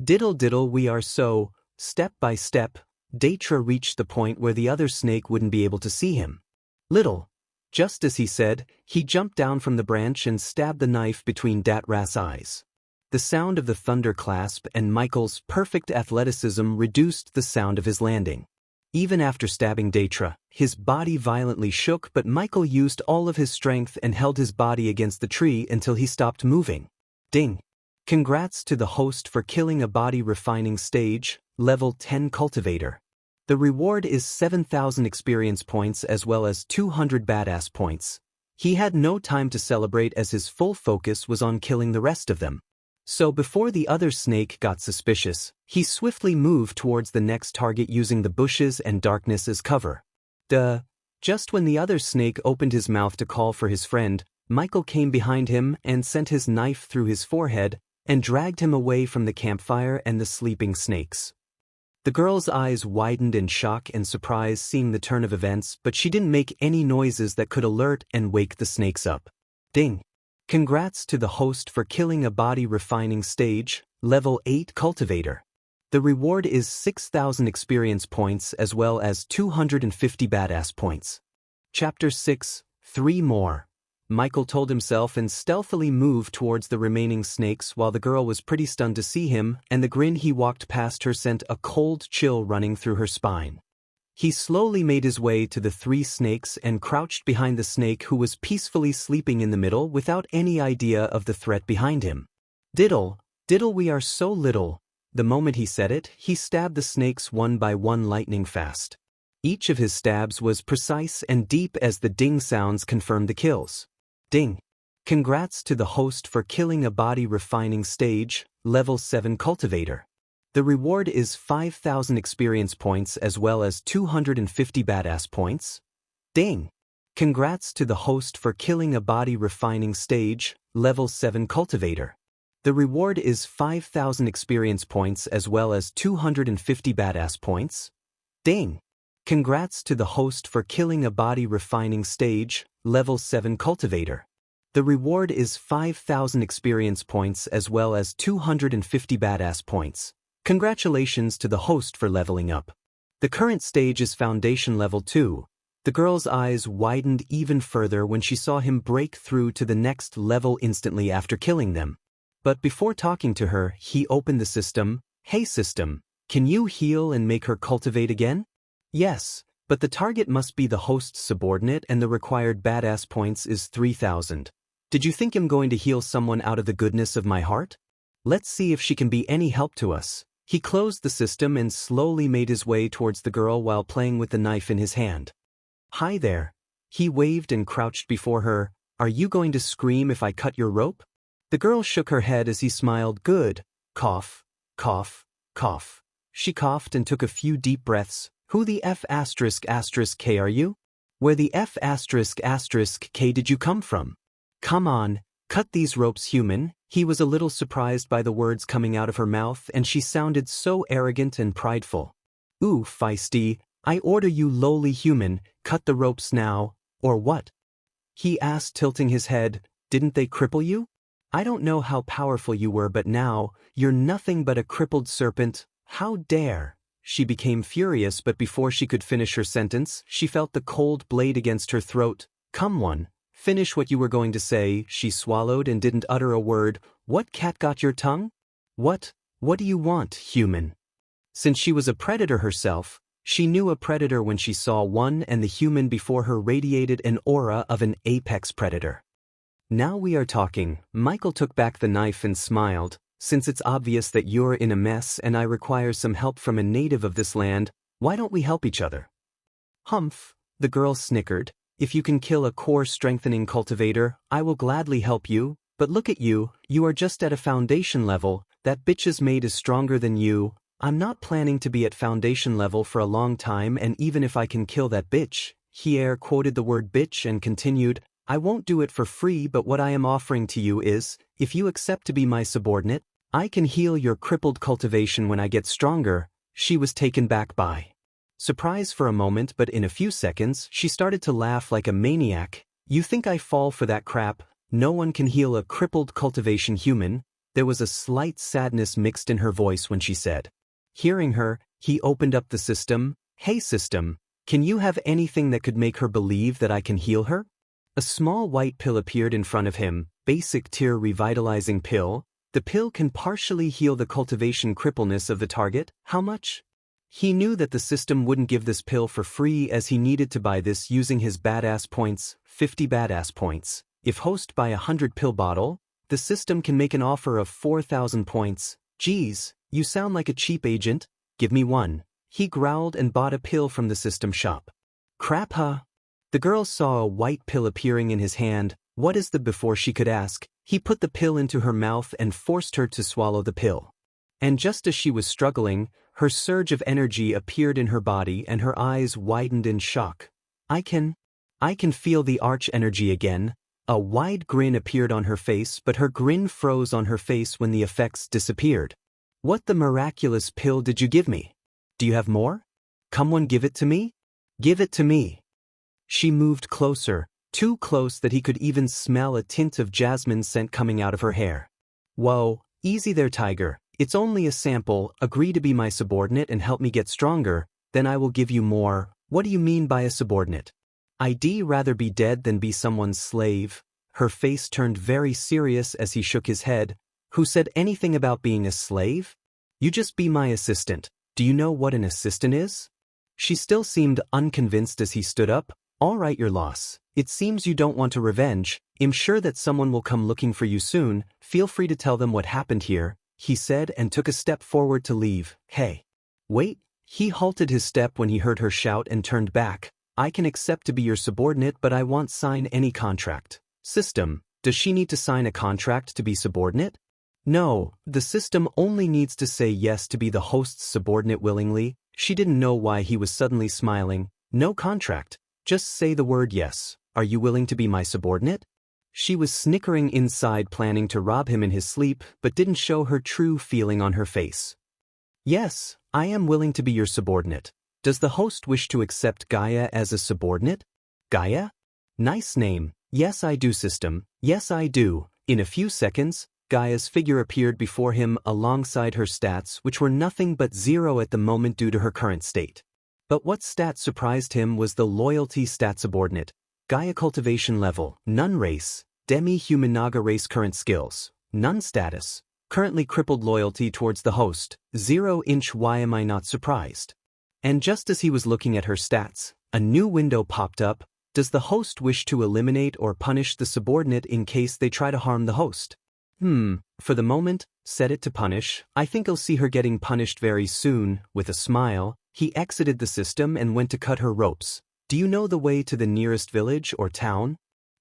Diddle diddle we are so, step by step, Daetra reached the point where the other snake wouldn't be able to see him. Little. Just as he said, he jumped down from the branch and stabbed the knife between Datra's eyes. The sound of the thunderclasp and Michael's perfect athleticism reduced the sound of his landing. Even after stabbing Daetra, his body violently shook, but Michael used all of his strength and held his body against the tree until he stopped moving. Ding! Congrats to the host for killing a body refining stage, level 10 cultivator. The reward is 7,000 experience points as well as 200 badass points. He had no time to celebrate as his full focus was on killing the rest of them. So before the other snake got suspicious, he swiftly moved towards the next target using the bushes and darkness as cover. Just when the other snake opened his mouth to call for his friend, Michael came behind him and sent his knife through his forehead and dragged him away from the campfire and the sleeping snakes. The girl's eyes widened in shock and surprise seeing the turn of events, but she didn't make any noises that could alert and wake the snakes up. Ding! Congrats to the host for killing a body refining stage, level 8 cultivator. The reward is 6,000 experience points as well as 250 badass points. Chapter 6, 3 more. Michael told himself and stealthily moved towards the remaining snakes while the girl was pretty stunned to see him, and the grin he walked past her sent a cold chill running through her spine. He slowly made his way to the 3 snakes and crouched behind the snake who was peacefully sleeping in the middle without any idea of the threat behind him. Diddle! Diddle, we are so little. The moment he said it, he stabbed the snakes one by one lightning fast. Each of his stabs was precise and deep as the ding sounds confirmed the kills. Ding. Congrats to the host for killing a body refining stage, level 7 cultivator. The reward is 5,000 experience points as well as 250 badass points. Ding. Congrats to the host for killing a body refining stage, level 7 cultivator. The reward is 5,000 experience points as well as 250 badass points. Ding. Congrats to the host for killing a body refining stage, level 7 cultivator. The reward is 5,000 experience points as well as 250 badass points. Congratulations to the host for leveling up. The current stage is Foundation Level 2. The girl's eyes widened even further when she saw him break through to the next level instantly after killing them. But before talking to her, he opened the system. Hey system, can you heal and make her cultivate again? Yes, but the target must be the host's subordinate and the required badass points is 3,000. Did you think I'm going to heal someone out of the goodness of my heart? Let's see if she can be any help to us. He closed the system and slowly made his way towards the girl while playing with the knife in his hand. Hi there. He waved and crouched before her. Are you going to scream if I cut your rope? The girl shook her head as he smiled. Good. Cough, cough, cough. She coughed and took a few deep breaths. Who the F***K are you? Where the F***K did you come from? Come on, cut these ropes, human. He was a little surprised by the words coming out of her mouth and she sounded so arrogant and prideful. Ooh, feisty, I order you lowly human, cut the ropes now, or what? He asked, tilting his head. Didn't they cripple you? I don't know how powerful you were, but now, you're nothing but a crippled serpent. How dare? She became furious, but before she could finish her sentence, she felt the cold blade against her throat. Come on. Finish what you were going to say. She swallowed and didn't utter a word. What cat got your tongue? What do you want, human? Since she was a predator herself, she knew a predator when she saw one, and the human before her radiated an aura of an apex predator. Now we are talking. Michael took back the knife and smiled. Since it's obvious that you're in a mess and I require some help from a native of this land, why don't we help each other? Humph, the girl snickered. If you can kill a core-strengthening cultivator, I will gladly help you, but look at you, you are just at a foundation level, that bitch's maid is stronger than you. I'm not planning to be at foundation level for a long time, and even if I can kill that bitch, he air quoted the word bitch and continued, I won't do it for free, but what I am offering to you is, if you accept to be my subordinate, I can heal your crippled cultivation when I get stronger. She was taken back by surprise for a moment, but in a few seconds, she started to laugh like a maniac. You think I fall for that crap? No one can heal a crippled cultivation human. There was a slight sadness mixed in her voice when she said. Hearing her, he opened up the system. Hey system, can you have anything that could make her believe that I can heal her? A small white pill appeared in front of him. Basic tier revitalizing pill. The pill can partially heal the cultivation crippleness of the target. How much? He knew that the system wouldn't give this pill for free as he needed to buy this using his badass points, 50 badass points. If host buy 100 pill bottle, the system can make an offer of 4,000 points. Geez, you sound like a cheap agent. Give me one. He growled and bought a pill from the system shop. Crap, huh? The girl saw a white pill appearing in his hand. What is the before she could ask? He put the pill into her mouth and forced her to swallow the pill. And just as she was struggling, her surge of energy appeared in her body and her eyes widened in shock. I can feel the arch energy again. A wide grin appeared on her face, but her grin froze on her face when the effects disappeared. What the miraculous pill did you give me? Do you have more? Come on, give it to me? Give it to me. She moved closer, too close that he could even smell a tint of jasmine scent coming out of her hair. Whoa, easy there, tiger. It's only a sample. Agree to be my subordinate and help me get stronger, then I will give you more. What do you mean by a subordinate? I'd rather be dead than be someone's slave. Her face turned very serious as he shook his head. Who said anything about being a slave? You just be my assistant. Do you know what an assistant is? She still seemed unconvinced as he stood up. All right, your loss. It seems you don't want a revenge. I'm sure that someone will come looking for you soon. Feel free to tell them what happened here. he said and took a step forward to leave. Hey. Wait. He halted his step when he heard her shout and turned back. I can accept to be your subordinate, but I won't sign any contract. System, does she need to sign a contract to be subordinate? No, the system only needs to say yes to be the host's subordinate willingly. She didn't know why he was suddenly smiling. No contract. Just say the word yes. Are you willing to be my subordinate? She was snickering inside, planning to rob him in his sleep, but didn't show her true feeling on her face. Yes, I am willing to be your subordinate. Does the host wish to accept Gaia as a subordinate? Gaia? Nice name. Yes, I do, system. Yes, I do. In a few seconds, Gaia's figure appeared before him alongside her stats, which were nothing but 0 at the moment due to her current state. But what stat surprised him was the loyalty stat subordinate. Gaia cultivation level, none race, demi-human Naga race current skills, none status, currently crippled loyalty towards the host, 0 inch. Why am I not surprised? And just as he was looking at her stats, a new window popped up. Does the host wish to eliminate or punish the subordinate in case they try to harm the host? For the moment, set it to punish. I think I'll see her getting punished very soon. With a smile, he exited the system and went to cut her ropes. Do you know the way to the nearest village or town?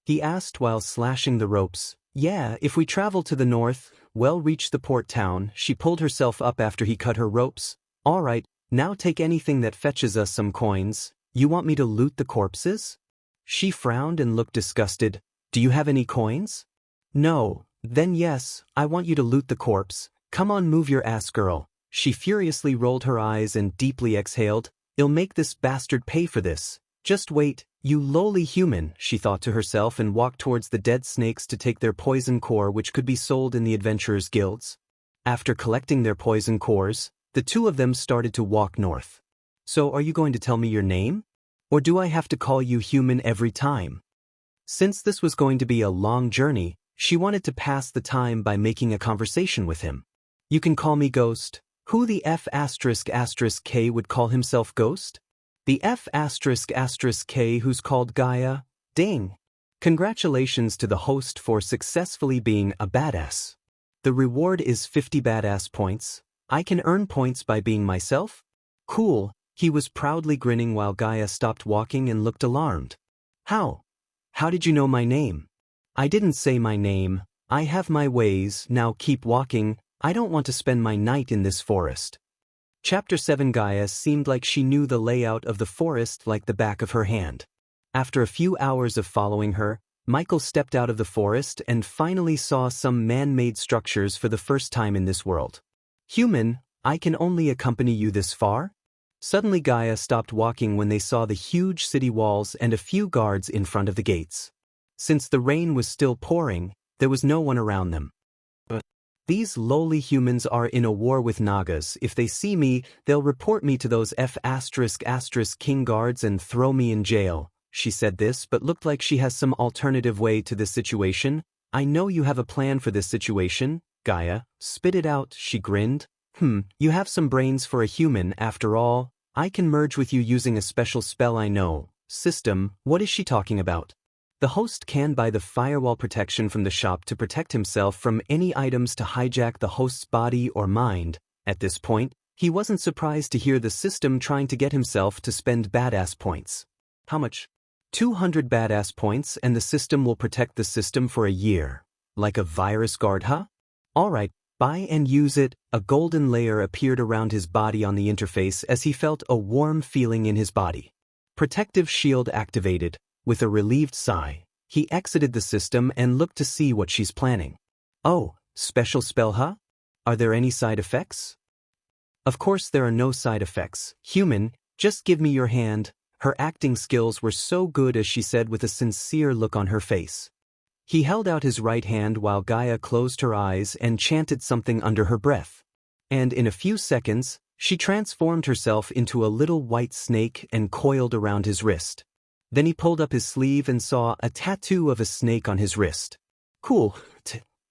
He asked while slashing the ropes. Yeah, if we travel to the north, we'll reach the port town. She pulled herself up after he cut her ropes. All right, now take anything that fetches us some coins. You want me to loot the corpses? She frowned and looked disgusted. Do you have any coins? No. Then yes, I want you to loot the corpse. Come on, move your ass, girl. She furiously rolled her eyes and deeply exhaled. I'll make this bastard pay for this. Just wait, you lowly human, she thought to herself, and walked towards the dead snakes to take their poison core, which could be sold in the adventurers' guilds. After collecting their poison cores, the two of them started to walk north. So are you going to tell me your name? Or do I have to call you human every time? Since this was going to be a long journey, she wanted to pass the time by making a conversation with him. You can call me Ghost. Who the F***K would call himself Ghost? The F***K who's called Gaia? Ding! Congratulations to the host for successfully being a badass. The reward is 50 badass points. I can earn points by being myself? Cool. He was proudly grinning while Gaia stopped walking and looked alarmed. How? How did you know my name? I didn't say my name. I have my ways. Now keep walking. I don't want to spend my night in this forest. Chapter 7. Gaia seemed like she knew the layout of the forest like the back of her hand. After a few hours of following her, Michael stepped out of the forest and finally saw some man-made structures for the first time in this world. Human, I can only accompany you this far? Suddenly Gaia stopped walking when they saw the huge city walls and a few guards in front of the gates. Since the rain was still pouring, there was no one around them. But these lowly humans are in a war with Nagas. If they see me, they'll report me to those F***king guards and throw me in jail. She said this but looked like she has some alternative way to this situation. I know you have a plan for this situation, Gaia. Spit it out, she grinned. You have some brains for a human after all. I can merge with you using a special spell I know. System, what is she talking about? The host can buy the firewall protection from the shop to protect himself from any items to hijack the host's body or mind. At this point, he wasn't surprised to hear the system trying to get himself to spend badass points. How much? 200 badass points, and the system will protect the system for a year. Like a virus guard, huh? Alright, buy and use it. A golden layer appeared around his body on the interface as he felt a warm feeling in his body. Protective shield activated. With a relieved sigh, he exited the system and looked to see what she's planning. Oh, special spell, huh? Are there any side effects? Of course there are no side effects. Human, just give me your hand. Her acting skills were so good, as she said with a sincere look on her face. He held out his right hand while Gaia closed her eyes and chanted something under her breath. And in a few seconds, she transformed herself into a little white snake and coiled around his wrist. Then he pulled up his sleeve and saw a tattoo of a snake on his wrist. Cool.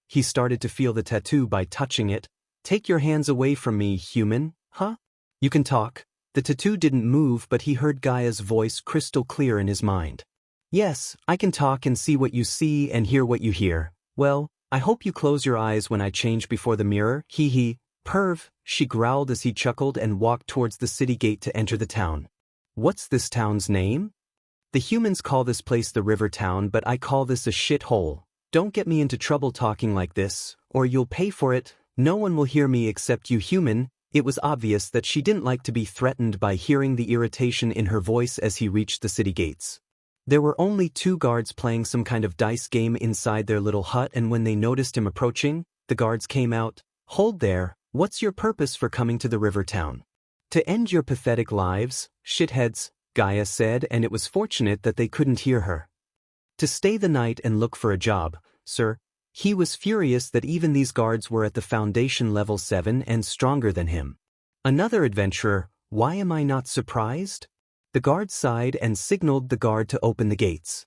He started to feel the tattoo by touching it. Take your hands away from me, human. Huh? You can talk. The tattoo didn't move, but he heard Gaia's voice crystal clear in his mind. Yes, I can talk and see what you see and hear what you hear. Well, I hope you close your eyes when I change before the mirror, hee hee. Perv, she growled as he chuckled and walked towards the city gate to enter the town. What's this town's name? The humans call this place the River Town, but I call this a shithole. Don't get me into trouble talking like this, or you'll pay for it. No one will hear me except you human. It was obvious that she didn't like to be threatened by hearing the irritation in her voice as he reached the city gates. There were only 2 guards playing some kind of dice game inside their little hut, and when they noticed him approaching, the guards came out. Hold there, what's your purpose for coming to the River Town? To end your pathetic lives, shitheads, Gaia said, and it was fortunate that they couldn't hear her. To stay the night and look for a job, sir. He was furious that even these guards were at the Foundation level 7 and stronger than him. Another adventurer, why am I not surprised? The guard sighed and signaled the guard to open the gates.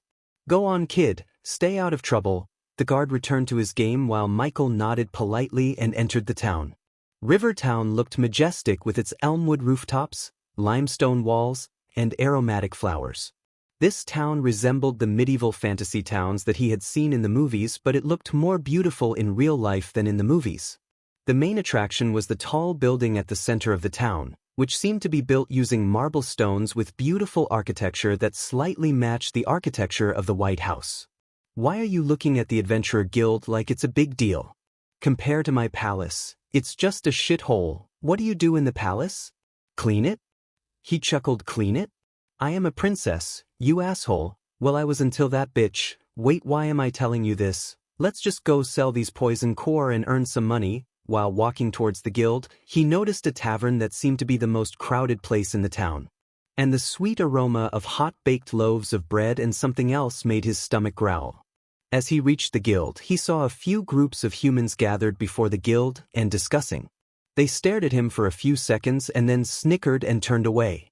Go on, kid, stay out of trouble. The guard returned to his game while Michael nodded politely and entered the town. River Town looked majestic with its elmwood rooftops, limestone walls, and aromatic flowers. This town resembled the medieval fantasy towns that he had seen in the movies, but it looked more beautiful in real life than in the movies. The main attraction was the tall building at the center of the town, which seemed to be built using marble stones with beautiful architecture that slightly matched the architecture of the White House. Why are you looking at the Adventurer Guild like it's a big deal? Compared to my palace, it's just a shithole. What do you do in the palace? Clean it? He chuckled. Clean it? I am a princess, you asshole. Well, I was until that bitch. Wait, why am I telling you this? Let's just go sell these poison core and earn some money. While walking towards the guild, he noticed a tavern that seemed to be the most crowded place in the town. And the sweet aroma of hot-baked loaves of bread and something else made his stomach growl. As he reached the guild, he saw a few groups of humans gathered before the guild and discussing. They stared at him for a few seconds and then snickered and turned away.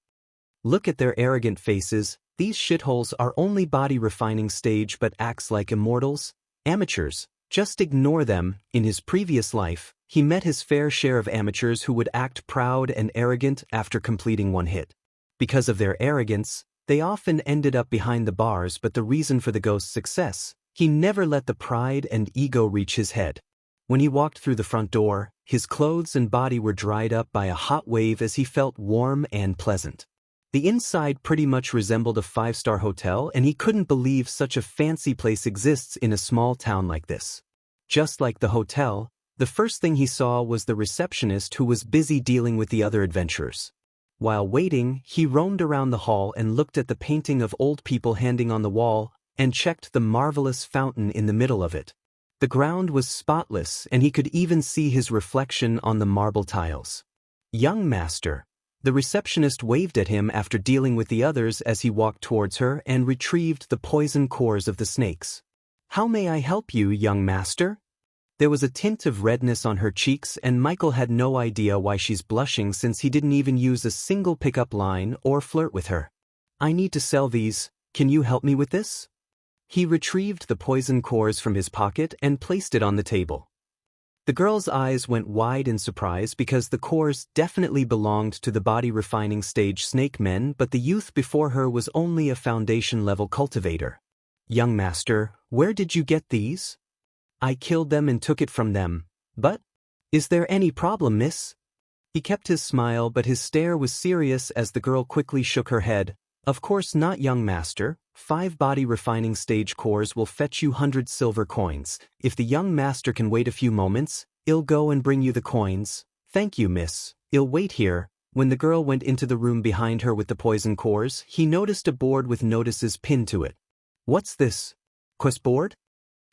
Look at their arrogant faces. These shitholes are only body refining stage but acts like immortals, amateurs. Just ignore them. In his previous life, he met his fair share of amateurs who would act proud and arrogant after completing one hit. Because of their arrogance, they often ended up behind the bars, but the reason for the ghost's success, he never let the pride and ego reach his head. When he walked through the front door, his clothes and body were dried up by a hot wave as he felt warm and pleasant. The inside pretty much resembled a 5-star hotel, and he couldn't believe such a fancy place exists in a small town like this. Just like the hotel, the first thing he saw was the receptionist who was busy dealing with the other adventurers. While waiting, he roamed around the hall and looked at the painting of old people hanging on the wall and checked the marvelous fountain in the middle of it. The ground was spotless, and he could even see his reflection on the marble tiles. Young master. The receptionist waved at him after dealing with the others as he walked towards her and retrieved the poison cores of the snakes. How may I help you, young master? There was a tint of redness on her cheeks, and Michael had no idea why she's blushing since he didn't even use a single pickup line or flirt with her. I need to sell these. Can you help me with this? He retrieved the poison cores from his pocket and placed it on the table. The girl's eyes went wide in surprise because the cores definitely belonged to the body-refining stage snake men, but the youth before her was only a foundation-level cultivator. Young master, where did you get these? I killed them and took it from them. But? Is there any problem, miss? He kept his smile, but his stare was serious as the girl quickly shook her head. Of course not, young master. 5 body-refining stage cores will fetch you 100 silver coins. If the young master can wait a few moments, I'll go and bring you the coins. Thank you, miss. I'll wait here. When the girl went into the room behind her with the poison cores, he noticed a board with notices pinned to it. What's this? Quest board?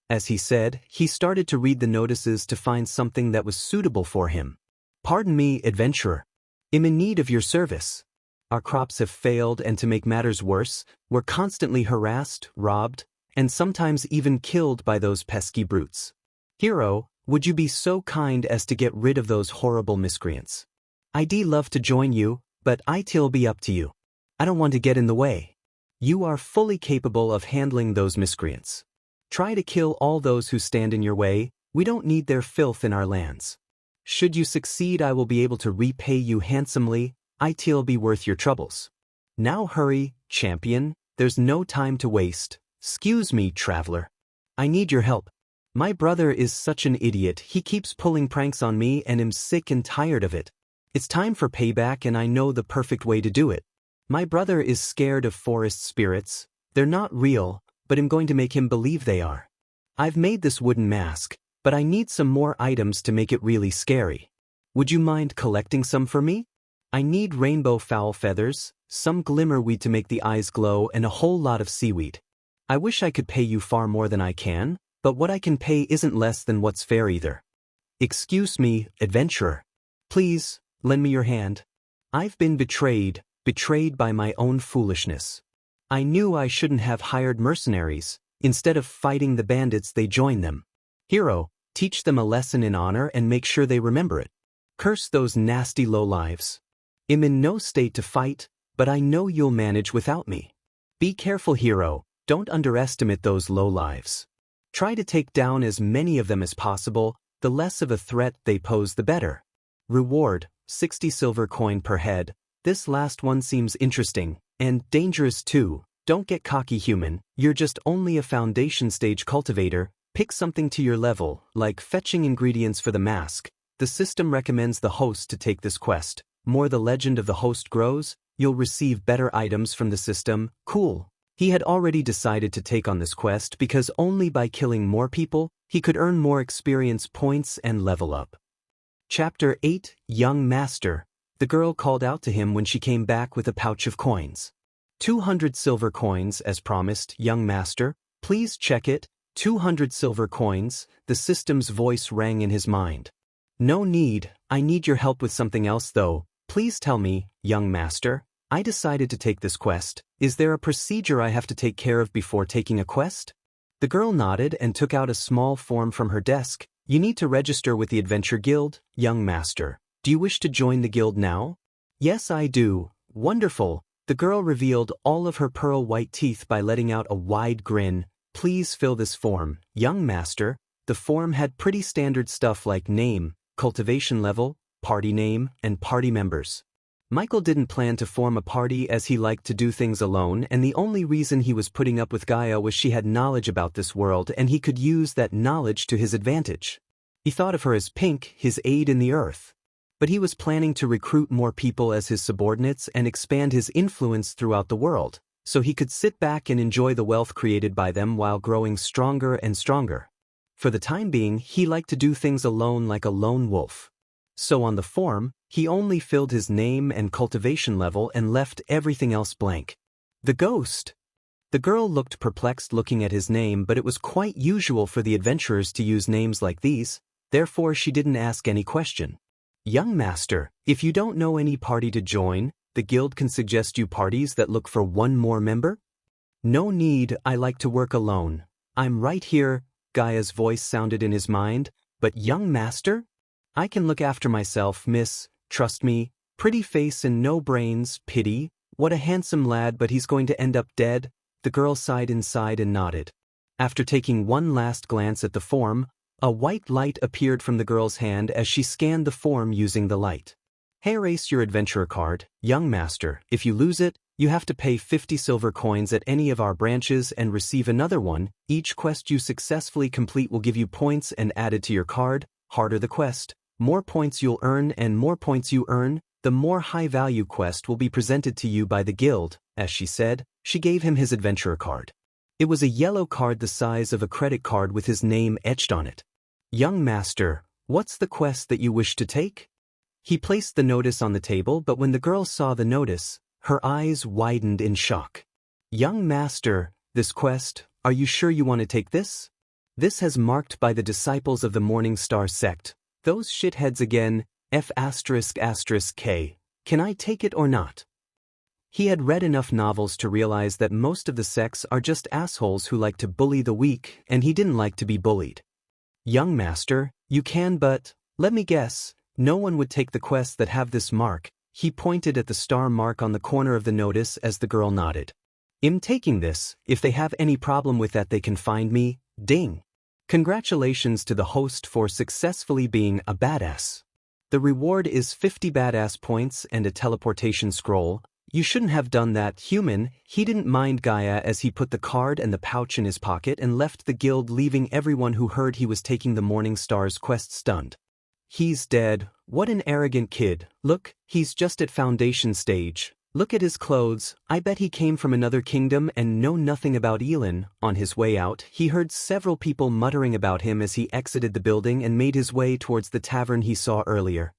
As he said, he started to read the notices to find something that was suitable for him. Pardon me, adventurer. I'm in need of your service. Our crops have failed, and to make matters worse, we're constantly harassed, robbed, and sometimes even killed by those pesky brutes. Hero, would you be so kind as to get rid of those horrible miscreants? I'd love to join you, but it'll be up to you. I don't want to get in the way. You are fully capable of handling those miscreants. Try to kill all those who stand in your way. We don't need their filth in our lands. Should you succeed, I will be able to repay you handsomely. It'll be worth your troubles. Now hurry, champion, there's no time to waste. Excuse me, traveler. I need your help. My brother is such an idiot, he keeps pulling pranks on me and am sick and tired of it. It's time for payback and I know the perfect way to do it. My brother is scared of forest spirits. They're not real, but I'm going to make him believe they are. I've made this wooden mask, but I need some more items to make it really scary. Would you mind collecting some for me? I need rainbow fowl feathers, some glimmerweed to make the eyes glow, and a whole lot of seaweed. I wish I could pay you far more than I can, but what I can pay isn't less than what's fair either. Excuse me, adventurer. Please, lend me your hand. I've been betrayed by my own foolishness. I knew I shouldn't have hired mercenaries. Instead of fighting the bandits, they joined them. Hero, teach them a lesson in honor and make sure they remember it. Curse those nasty lowlives. I'm in no state to fight, but I know you'll manage without me. Be careful, hero, don't underestimate those lowlives. Try to take down as many of them as possible, the less of a threat they pose the better. Reward, 60 silver coin per head. This last one seems interesting, and dangerous too. Don't get cocky, human, you're just only a foundation stage cultivator. Pick something to your level, like fetching ingredients for the mask. The system recommends the host to take this quest. More the legend of the host grows, you'll receive better items from the system. Cool. He had already decided to take on this quest because only by killing more people, he could earn more experience points and level up. Chapter 8, Young Master. The girl called out to him when she came back with a pouch of coins. 200 silver coins, as promised, young master. Please check it. 200 silver coins, the system's voice rang in his mind. No need, I need your help with something else though. Please tell me, young master. I decided to take this quest. Is there a procedure I have to take care of before taking a quest? The girl nodded and took out a small form from her desk. You need to register with the Adventure Guild, young master. Do you wish to join the guild now? Yes, I do. Wonderful. The girl revealed all of her pearl white teeth by letting out a wide grin. Please fill this form, young master. The form had pretty standard stuff like name, cultivation level, party name, and party members. Michael didn't plan to form a party as he liked to do things alone, and the only reason he was putting up with Gaia was she had knowledge about this world and he could use that knowledge to his advantage. He thought of her as Pink, his aide in the earth. But he was planning to recruit more people as his subordinates and expand his influence throughout the world, so he could sit back and enjoy the wealth created by them while growing stronger and stronger. For the time being, he liked to do things alone like a lone wolf. So on the form, he only filled his name and cultivation level and left everything else blank. The ghost. The girl looked perplexed looking at his name, but it was quite usual for the adventurers to use names like these, therefore she didn't ask any question. Young master, if you don't know any party to join, the guild can suggest you parties that look for one more member? No need, I like to work alone. I'm right here, Gaia's voice sounded in his mind, but young master? I can look after myself, miss, trust me, pretty face and no brains, pity, what a handsome lad, but he's going to end up dead. The girl sighed inside and nodded. After taking one last glance at the form, a white light appeared from the girl's hand as she scanned the form using the light. Hey, erase your adventurer card, young master. If you lose it, you have to pay 50 silver coins at any of our branches and receive another one. Each quest you successfully complete will give you points and added to your card. Harder the quest, more points you'll earn, and more points you earn, the more high-value quest will be presented to you by the guild. As she said, she gave him his adventurer card. It was a yellow card the size of a credit card with his name etched on it. Young master, what's the quest that you wish to take? He placed the notice on the table, but when the girl saw the notice, her eyes widened in shock. Young master, this quest, are you sure you want to take this? This has marked by the disciples of the Morning Star sect. Those shitheads again, F***K. Can I take it or not? He had read enough novels to realize that most of the sects are just assholes who like to bully the weak, and he didn't like to be bullied. Young master, you can, but, let me guess, no one would take the quests that have this mark. He pointed at the star mark on the corner of the notice as the girl nodded. I'm taking this. If they have any problem with that, they can find me. Ding. Congratulations to the host for successfully being a badass. The reward is 50 badass points and a teleportation scroll. You shouldn't have done that, human. He didn't mind Gaia as he put the card and the pouch in his pocket and left the guild, leaving everyone who heard he was taking the Morning Star's quest stunned. He's dead. What an arrogant kid. Look, he's just at foundation stage. Look at his clothes. I bet he came from another kingdom and know nothing about Elin. On his way out, he heard several people muttering about him as he exited the building and made his way towards the tavern he saw earlier.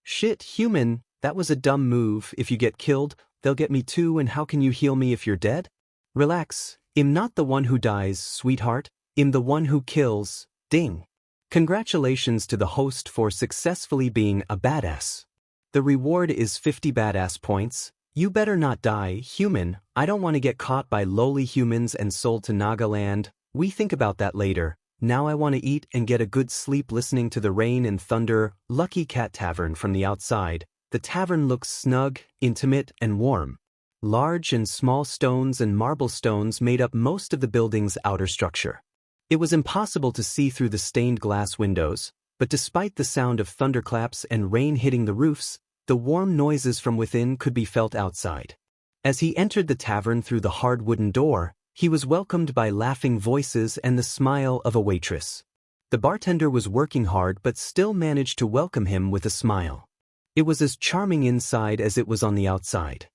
Shit, human, that was a dumb move. If you get killed, they'll get me too, and how can you heal me if you're dead? Relax. I'm not the one who dies, sweetheart. I'm the one who kills. Ding. Congratulations to the host for successfully being a badass. The reward is 50 badass points. You better not die, human. I don't want to get caught by lowly humans and sold to Nagaland. We think about that later. Now I want to eat and get a good sleep listening to the rain and thunder. Lucky Cat Tavern. From the outside, the tavern looks snug, intimate, and warm. Large and small stones and marble stones made up most of the building's outer structure. It was impossible to see through the stained glass windows, but despite the sound of thunderclaps and rain hitting the roofs, the warm noises from within could be felt outside. As he entered the tavern through the hard wooden door, he was welcomed by laughing voices and the smile of a waitress. The bartender was working hard but still managed to welcome him with a smile. It was as charming inside as it was on the outside.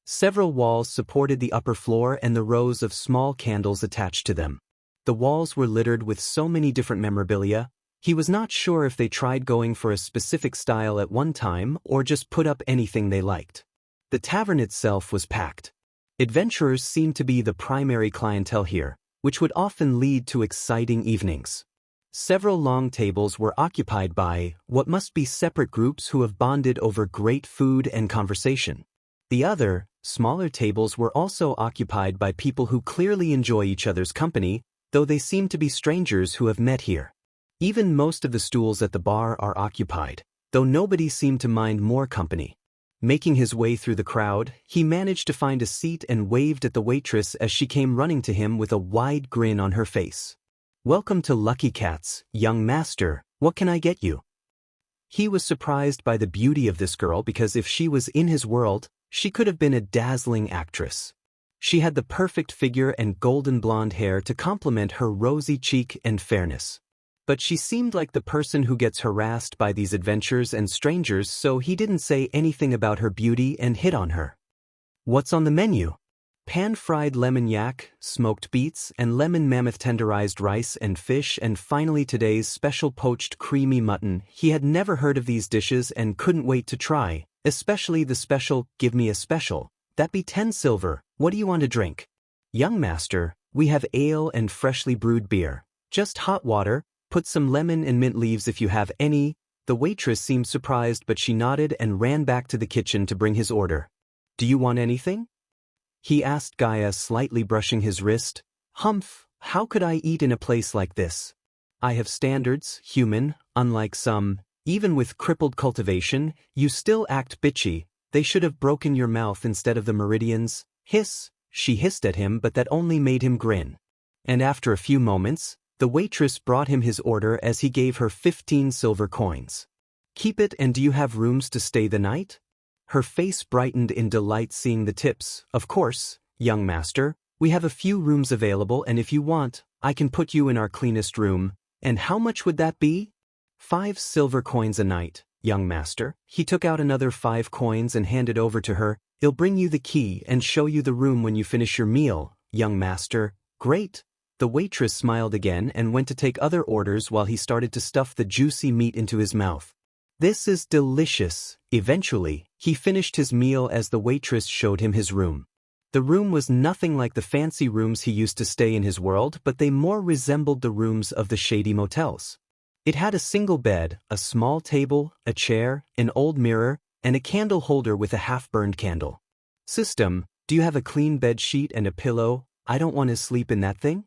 Several walls supported the upper floor and the rows of small candles attached to them. The walls were littered with so many different memorabilia. He was not sure if they tried going for a specific style at one time or just put up anything they liked. The tavern itself was packed. Adventurers seemed to be the primary clientele here, which would often lead to exciting evenings. Several long tables were occupied by what must be separate groups who have bonded over great food and conversation. The other, smaller tables were also occupied by people who clearly enjoy each other's company, though they seem to be strangers who have met here. Even most of the stools at the bar are occupied, though nobody seemed to mind more company. Making his way through the crowd, he managed to find a seat and waved at the waitress as she came running to him with a wide grin on her face. "Welcome to Lucky Cat's, young master. What can I get you?" He was surprised by the beauty of this girl because if she was in his world, she could have been a dazzling actress. She had the perfect figure and golden blonde hair to complement her rosy cheek and fairness. But she seemed like the person who gets harassed by these adventures and strangers, so he didn't say anything about her beauty and hit on her. "What's on the menu?" Pan-fried lemon yak, smoked beets, and lemon mammoth tenderized rice and fish, and finally today's special poached creamy mutton. He had never heard of these dishes and couldn't wait to try, especially the special. "Give me a special. That be 10 silver. What do you want to drink?" "Young master, we have ale and freshly brewed beer. Just hot water. Put some lemon and mint leaves if you have any." The waitress seemed surprised, but she nodded and ran back to the kitchen to bring his order. "Do you want anything?" he asked Gaia, slightly brushing his wrist. "Humph, how could I eat in a place like this? I have standards, human, unlike some. Even with crippled cultivation, you still act bitchy. They should have broken your mouth instead of the meridians." "Hiss," she hissed at him, but that only made him grin. And after a few moments, the waitress brought him his order as he gave her 15 silver coins. "Keep it, and do you have rooms to stay the night?" Her face brightened in delight seeing the tips. "Of course, young master. We have a few rooms available, and if you want, I can put you in our cleanest room." "And how much would that be?" 5 silver coins a night, young master." He took out another 5 coins and handed over to her. "I'll bring you the key and show you the room when you finish your meal, young master." "Great." The waitress smiled again and went to take other orders while he started to stuff the juicy meat into his mouth. "This is delicious." Eventually, he finished his meal as the waitress showed him his room. The room was nothing like the fancy rooms he used to stay in his world, but they more resembled the rooms of the shady motels. It had a single bed, a small table, a chair, an old mirror, and a candle holder with a half-burned candle. "System, do you have a clean bed sheet and a pillow? I don't want to sleep in that thing."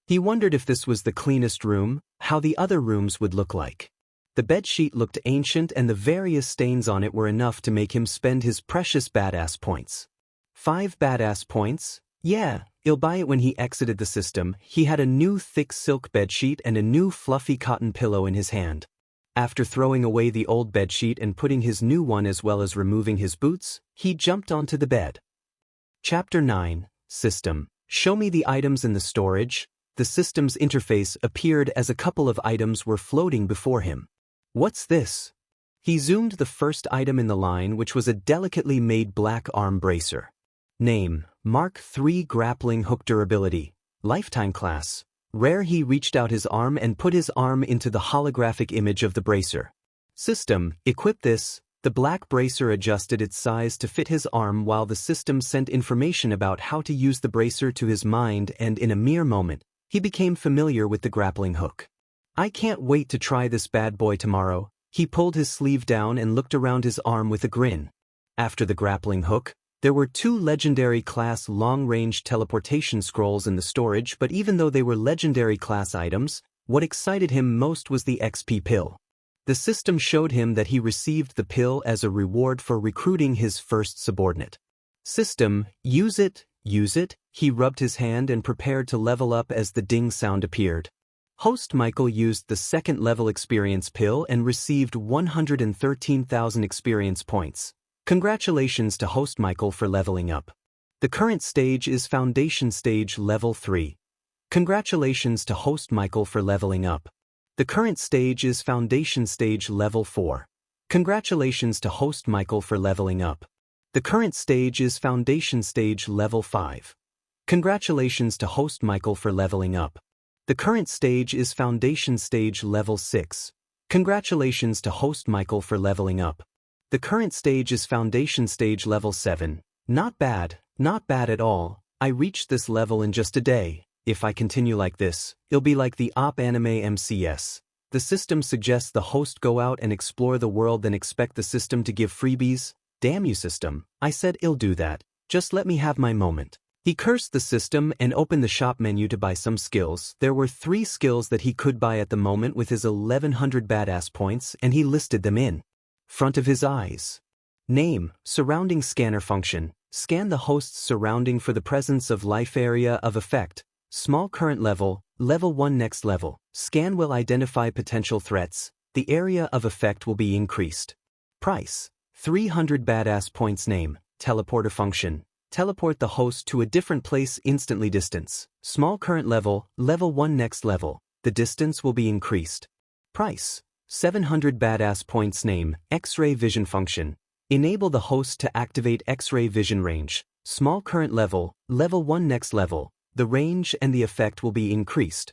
He wondered if this was the cleanest room, how the other rooms would look like. The bedsheet looked ancient and the various stains on it were enough to make him spend his precious badass points. 5 badass points? Yeah, he'll buy it. When he exited the system, he had a new thick silk bedsheet and a new fluffy cotton pillow in his hand. After throwing away the old bedsheet and putting his new one as well as removing his boots, he jumped onto the bed. Chapter 9, System. Show me the items in the storage. The system's interface appeared as a couple of items were floating before him. What's this? He zoomed the first item in the line, which was a delicately made black arm bracer. Name, Mark III Grappling Hook Durability. Lifetime class. Rare. He reached out his arm and put his arm into the holographic image of the bracer. System, equip this. The black bracer adjusted its size to fit his arm while the system sent information about how to use the bracer to his mind, and in a mere moment, he became familiar with the grappling hook. I can't wait to try this bad boy tomorrow. He pulled his sleeve down and looked around his arm with a grin. After the grappling hook, there were 2 legendary class long-range teleportation scrolls in the storage, but even though they were legendary class items, what excited him most was the XP pill. The system showed him that he received the pill as a reward for recruiting his first subordinate. System, use it, use it. He rubbed his hand and prepared to level up as the ding sound appeared. Host Michael used the second level experience pill and received 113,000 experience points. Congratulations to Host Michael for leveling up. The current stage is Foundation Stage Level 3. Congratulations to Host Michael for leveling up. The current stage is Foundation Stage Level 4. Congratulations to Host Michael for leveling up. The current stage is Foundation Stage Level 5. Congratulations to Host Michael for leveling up. The current stage is Foundation Stage Level 6. Congratulations to Host Michael for leveling up. The current stage is Foundation Stage Level 7. Not bad at all. I reached this level in just a day. If I continue like this, it'll be like the OP anime MCS. The system suggests the host go out and explore the world, then expect the system to give freebies. Damn you, system. I said I'll do that. Just let me have my moment. He cursed the system and opened the shop menu to buy some skills. There were 3 skills that he could buy at the moment with his 1100 badass points, and he listed them in front of his eyes. Name, surrounding scanner function. Scan the host's surrounding for the presence of life. Area of effect. Small current level, level 1 next level. Scan will identify potential threats. The area of effect will be increased. Price, 300 badass points. Name, teleporter function. Teleport the host to a different place instantly. Distance, small current level, level 1 next level. The distance will be increased. Price, 700 badass points. Name, X-ray vision function. Enable the host to activate X-ray vision range. Small current level, level 1 next level. The range and the effect will be increased.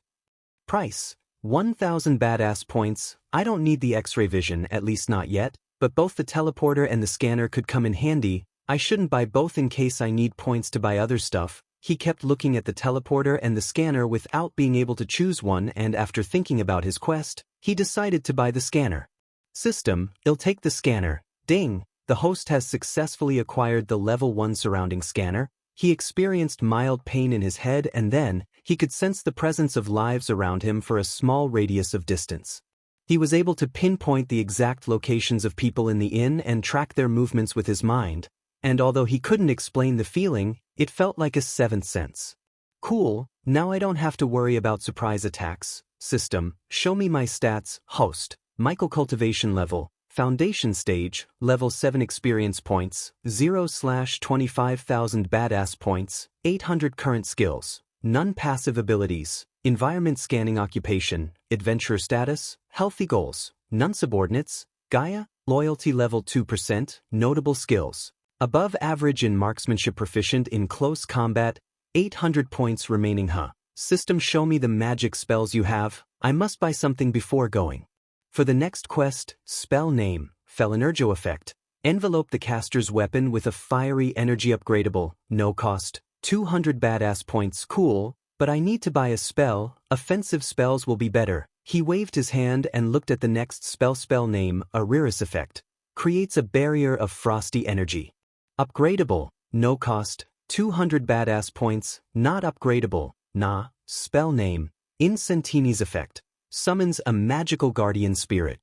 Price, 1,000 badass points. I don't need the X-ray vision, at least not yet, but both the teleporter and the scanner could come in handy. I shouldn't buy both in case I need points to buy other stuff. He kept looking at the teleporter and the scanner without being able to choose one, and after thinking about his quest, he decided to buy the scanner. System, I'll take the scanner. Ding! The host has successfully acquired the level 1 surrounding scanner. He experienced mild pain in his head, and then he could sense the presence of lives around him for a small radius of distance. He was able to pinpoint the exact locations of people in the inn and track their movements with his mind, and although he couldn't explain the feeling, it felt like a 7th sense. Cool, now I don't have to worry about surprise attacks. System, show me my stats. Host, Michael cultivation level. Foundation stage, level 7 experience points, 0/25,000 badass points, 800 current skills, none passive abilities, environment scanning occupation, adventure status, healthy goals, none subordinates, Gaia, loyalty level 2%, notable skills, above average in marksmanship, proficient in close combat, 800 points remaining. System, show me the magic spells you have. I must buy something before going. For the next quest, spell name, Felenergo effect. Envelope the caster's weapon with a fiery energy upgradable, no cost, 200 badass points. Cool, but I need to buy a spell. Offensive spells will be better. He waved his hand and looked at the next spell. Spell name, Ariris effect. Creates a barrier of frosty energy. Upgradable, no cost, 200 badass points. Not upgradable, nah. Spell name, Incentinis effect. Summons a magical guardian spirit.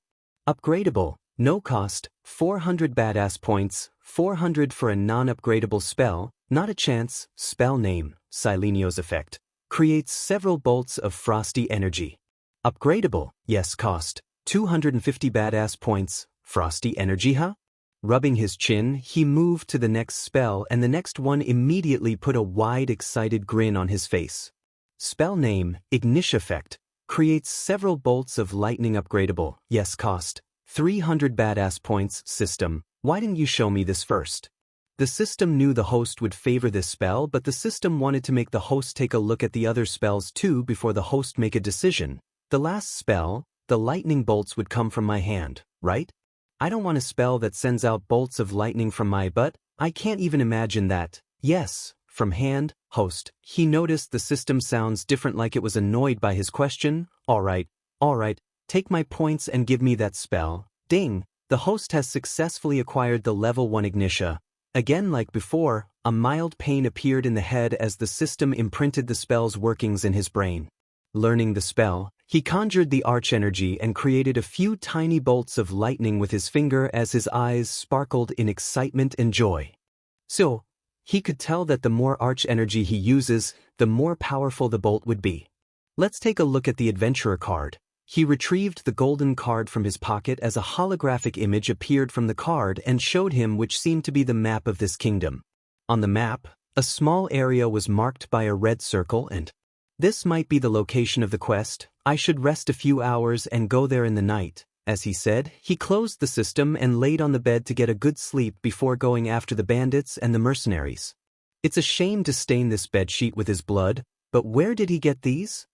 Upgradable, no cost, 400 badass points, 400 for a non-upgradable spell, not a chance. Spell name, Silenio's effect. Creates several bolts of frosty energy. Upgradable, yes, cost, 250 badass points. Frosty energy. Rubbing his chin, he moved to the next spell and the next one immediately put a wide, excited grin on his face. Spell name, Ignition Effect, creates several bolts of lightning upgradable, yes cost, 300 badass points system. Why didn't you show me this first? The system knew the host would favor this spell, but the system wanted to make the host take a look at the other spells too before the host make a decision. The last spell, the lightning bolts would come from my hand, right? I don't want a spell that sends out bolts of lightning from my butt. I can't even imagine that. Yes, from hand, host. He noticed the system sounds different, like it was annoyed by his question. Alright, take my points and give me that spell. Ding, the host has successfully acquired the level 1 Ignition. Again, like before, a mild pain appeared in the head as the system imprinted the spell's workings in his brain. Learning the spell, he conjured the arch energy and created a few tiny bolts of lightning with his finger as his eyes sparkled in excitement and joy. So, he could tell that the more arch energy he uses, the more powerful the bolt would be. Let's take a look at the adventurer card. He retrieved the golden card from his pocket as a holographic image appeared from the card and showed him which seemed to be the map of this kingdom. On the map, a small area was marked by a red circle and this might be the location of the quest. I should rest a few hours and go there in the night. As he said, he closed the system and laid on the bed to get a good sleep before going after the bandits and the mercenaries. It's a shame to stain this bedsheet with his blood, but where did he get these?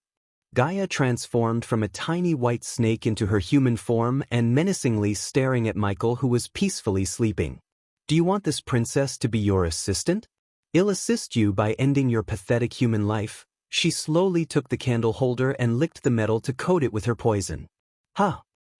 Gaia transformed from a tiny white snake into her human form and menacingly staring at Michael, who was peacefully sleeping. Do you want this princess to be your assistant? I'll assist you by ending your pathetic human life. She slowly took the candle holder and licked the metal to coat it with her poison. Huh.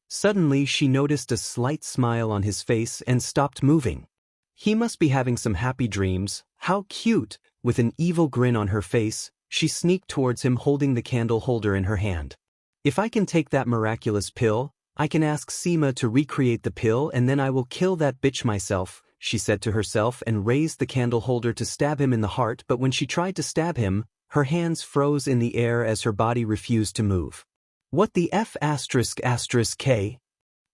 Suddenly she noticed a slight smile on his face and stopped moving. He must be having some happy dreams. How cute! With an evil grin on her face, she sneaked towards him holding the candle holder in her hand. If I can take that miraculous pill, I can ask Seema to recreate the pill and then I will kill that bitch myself, she said to herself and raised the candle holder to stab him in the heart, but when she tried to stab him, her hands froze in the air as her body refused to move. What the F*** K?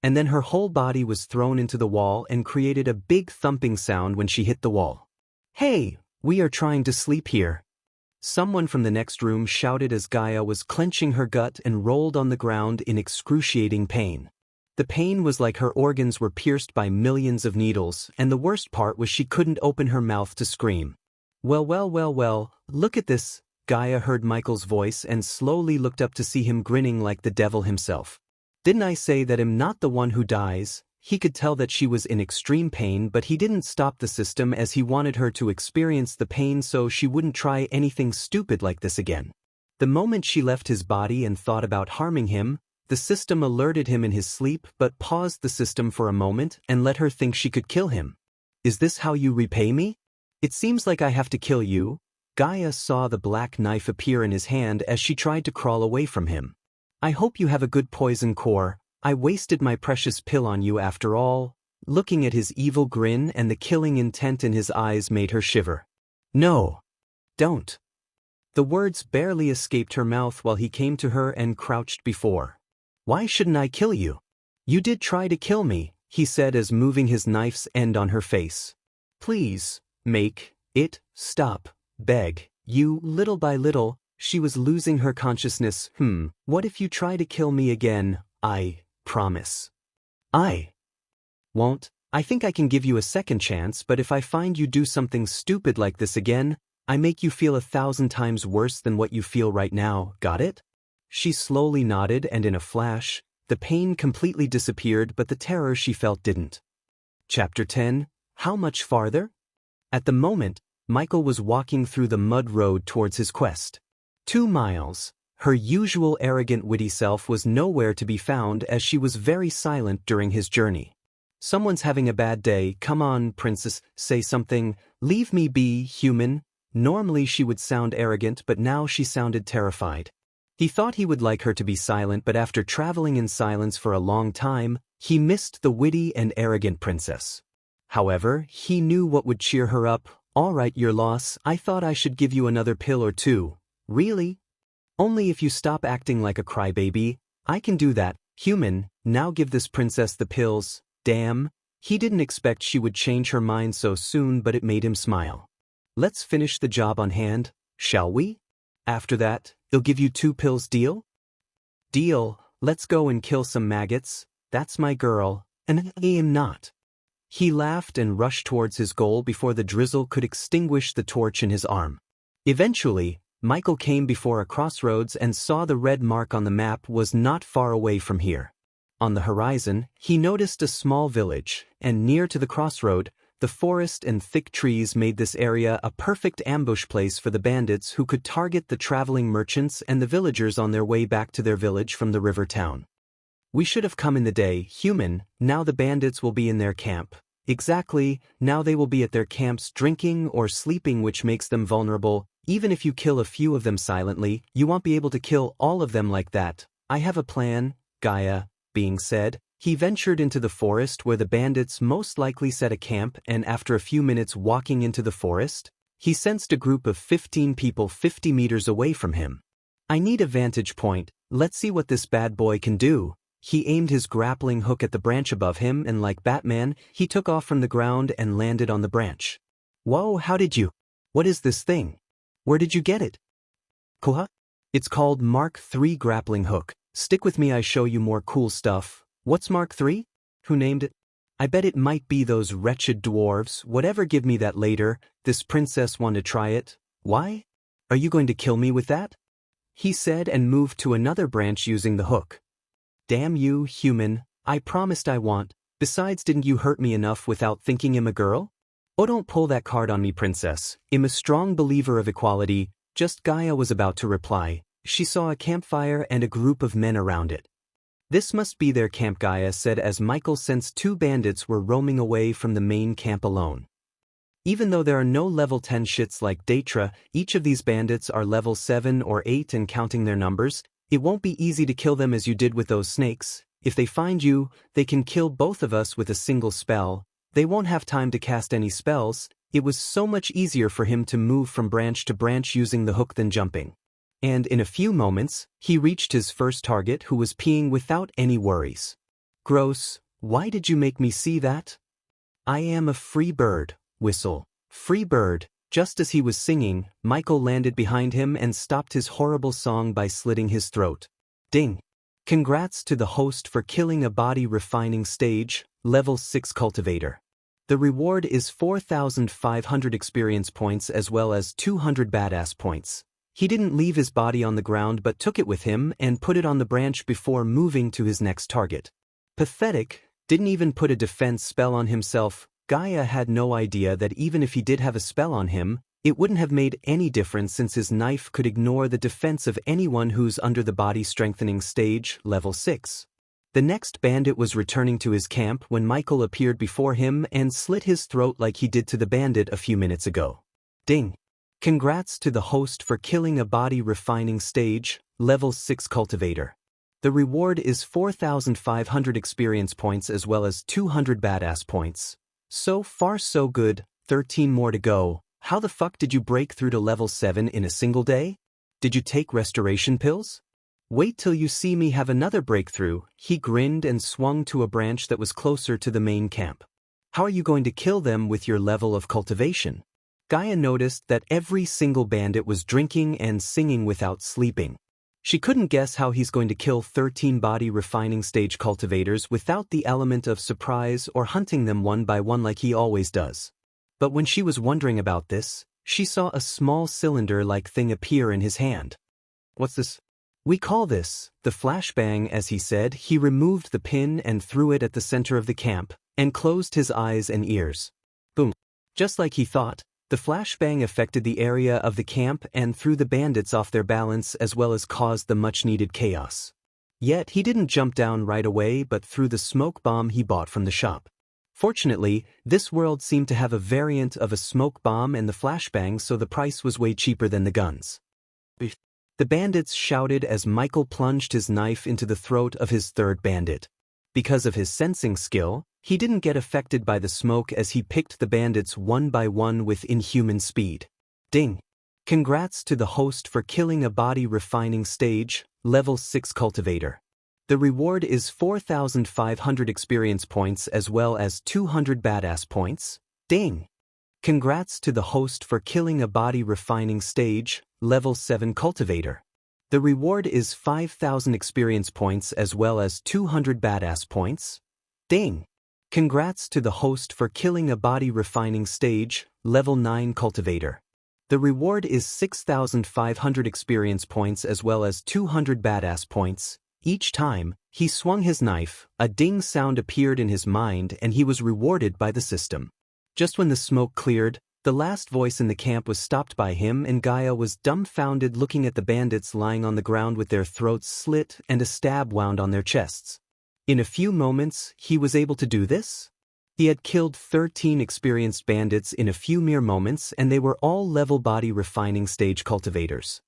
And then her whole body was thrown into the wall and created a big thumping sound when she hit the wall. Hey, we are trying to sleep here. Someone from the next room shouted as Gaia was clenching her gut and rolled on the ground in excruciating pain. The pain was like her organs were pierced by millions of needles, and the worst part was she couldn't open her mouth to scream. Well, look at this. Gaia heard Michael's voice and slowly looked up to see him grinning like the devil himself. Didn't I say that I'm not the one who dies? He could tell that she was in extreme pain, but he didn't stop the system as he wanted her to experience the pain so she wouldn't try anything stupid like this again. The moment she left his body and thought about harming him, the system alerted him in his sleep but paused the system for a moment and let her think she could kill him. Is this how you repay me? It seems like I have to kill you. Gaia saw the black knife appear in his hand as she tried to crawl away from him. I hope you have a good poison core. I wasted my precious pill on you after all. Looking at his evil grin and the killing intent in his eyes made her shiver. No. Don't. The words barely escaped her mouth while he came to her and crouched before. Why shouldn't I kill you? You did try to kill me, he said as moving his knife's end on her face. Please, make it stop. Beg you. Little by little, she was losing her consciousness. What if you try to kill me again? I promise. I won't. I think I can give you a second chance, but if I find you do something stupid like this again, I make you feel 1,000 times worse than what you feel right now. Got it? She slowly nodded, and in a flash, the pain completely disappeared, but the terror she felt didn't. Chapter 10. How much farther? At the moment, Michael was walking through the mud road towards his quest. 2 miles. Her usual arrogant witty self was nowhere to be found as she was very silent during his journey. Someone's having a bad day. Come on, princess, say something. Leave me be, human. Normally she would sound arrogant, but now she sounded terrified. He thought he would like her to be silent, but after traveling in silence for a long time, he missed the witty and arrogant princess. However, he knew what would cheer her up. All right, your loss. I thought I should give you another pill or two. Really? Only if you stop acting like a crybaby. I can do that. Human, now give this princess the pills. Damn. He didn't expect she would change her mind so soon, but it made him smile. Let's finish the job on hand, shall we? After that, they'll give you 2 pills, deal? Deal, let's go and kill some maggots. That's my girl, and I am not. He laughed and rushed towards his goal before the drizzle could extinguish the torch in his arm. Eventually, Michael came before a crossroads and saw the red mark on the map was not far away from here. On the horizon, he noticed a small village, and near to the crossroad, the forest and thick trees made this area a perfect ambush place for the bandits who could target the traveling merchants and the villagers on their way back to their village from the river town. We should have come in the day, human. Now the bandits will be in their camp. Exactly, now they will be at their camps drinking or sleeping, which makes them vulnerable. Even if you kill a few of them silently, you won't be able to kill all of them like that. I have a plan, Gaia. Being said, he ventured into the forest where the bandits most likely set a camp, and after a few minutes walking into the forest, he sensed a group of 15 people 50 meters away from him. I need a vantage point. Let's see what this bad boy can do. He aimed his grappling hook at the branch above him, and like Batman, he took off from the ground and landed on the branch. Whoa, how did you? What is this thing? Where did you get it? Koha? It's called Mark III grappling hook. Stick with me, I show you more cool stuff. What's Mark III? Who named it? I bet it might be those wretched dwarves. Whatever, give me that later. This princess wanted to try it. Why? Are you going to kill me with that? He said and moved to another branch using the hook. Damn you, human. I promised I won't. Besides, didn't you hurt me enough without thinking I'm a girl? Oh, don't pull that card on me, princess. I'm a strong believer of equality. Just Gaia was about to reply. She saw a campfire and a group of men around it. This must be their camp, Gaia said as Michael sensed 2 bandits were roaming away from the main camp alone. Even though there are no level 10 shits like Daitra, each of these bandits are level 7 or 8, and counting their numbers, it won't be easy to kill them as you did with those snakes. If they find you, they can kill both of us with a single spell. They won't have time to cast any spells. It was so much easier for him to move from branch to branch using the hook than jumping. And in a few moments, he reached his first target, who was peeing without any worries. Gross, why did you make me see that? I am a free bird. Whistle. Free bird. Just as he was singing, Michael landed behind him and stopped his horrible song by slitting his throat. Ding. Congrats to the host for killing a body refining stage, level 6 cultivator. The reward is 4,500 experience points as well as 200 badass points. He didn't leave his body on the ground but took it with him and put it on the branch before moving to his next target. Pathetic, didn't even put a defense spell on himself. Gaia had no idea that even if he did have a spell on him, it wouldn't have made any difference since his knife could ignore the defense of anyone who's under the body strengthening stage, level 6. The next bandit was returning to his camp when Michael appeared before him and slit his throat like he did to the bandit a few minutes ago. Ding. Congrats to the host for killing a body refining stage, level 6 cultivator. The reward is 4,500 experience points as well as 200 badass points. So far so good, 13 more to go. How the fuck did you break through to level 7 in a single day? Did you take restoration pills? Wait till you see me have another breakthrough. He grinned and swung to a branch that was closer to the main camp. How are you going to kill them with your level of cultivation? Gaia noticed that every single bandit was drinking and singing without sleeping. She couldn't guess how he's going to kill 13 body refining stage cultivators without the element of surprise or hunting them one by one like he always does. But when she was wondering about this, she saw a small cylinder-like thing appear in his hand. What's this? We call this the flashbang, as he said. He removed the pin and threw it at the center of the camp, and closed his eyes and ears. Boom. Just like he thought, the flashbang affected the area of the camp and threw the bandits off their balance as well as caused the much-needed chaos. Yet he didn't jump down right away but threw the smoke bomb he bought from the shop. Fortunately, this world seemed to have a variant of a smoke bomb and the flashbang, so the price was way cheaper than the guns. The bandits shouted as Michael plunged his knife into the throat of his third bandit. Because of his sensing skill, he didn't get affected by the smoke as he picked the bandits one by one with inhuman speed. Ding! Congrats to the host for killing a body refining stage, level 6 cultivator. The reward is 4,500 experience points as well as 200 badass points. Ding! Congrats to the host for killing a body refining stage, level 7 cultivator. The reward is 5,000 experience points as well as 200 badass points. Ding! Congrats to the host for killing a body refining stage, level 9 cultivator. The reward is 6,500 experience points as well as 200 badass points. Each time he swung his knife, a ding sound appeared in his mind and he was rewarded by the system. Just when the smoke cleared, the last voice in the camp was stopped by him and Gaia was dumbfounded looking at the bandits lying on the ground with their throats slit and a stab wound on their chests. In a few moments, he was able to do this? He had killed 13 experienced bandits in a few mere moments and they were all level body refining stage cultivators.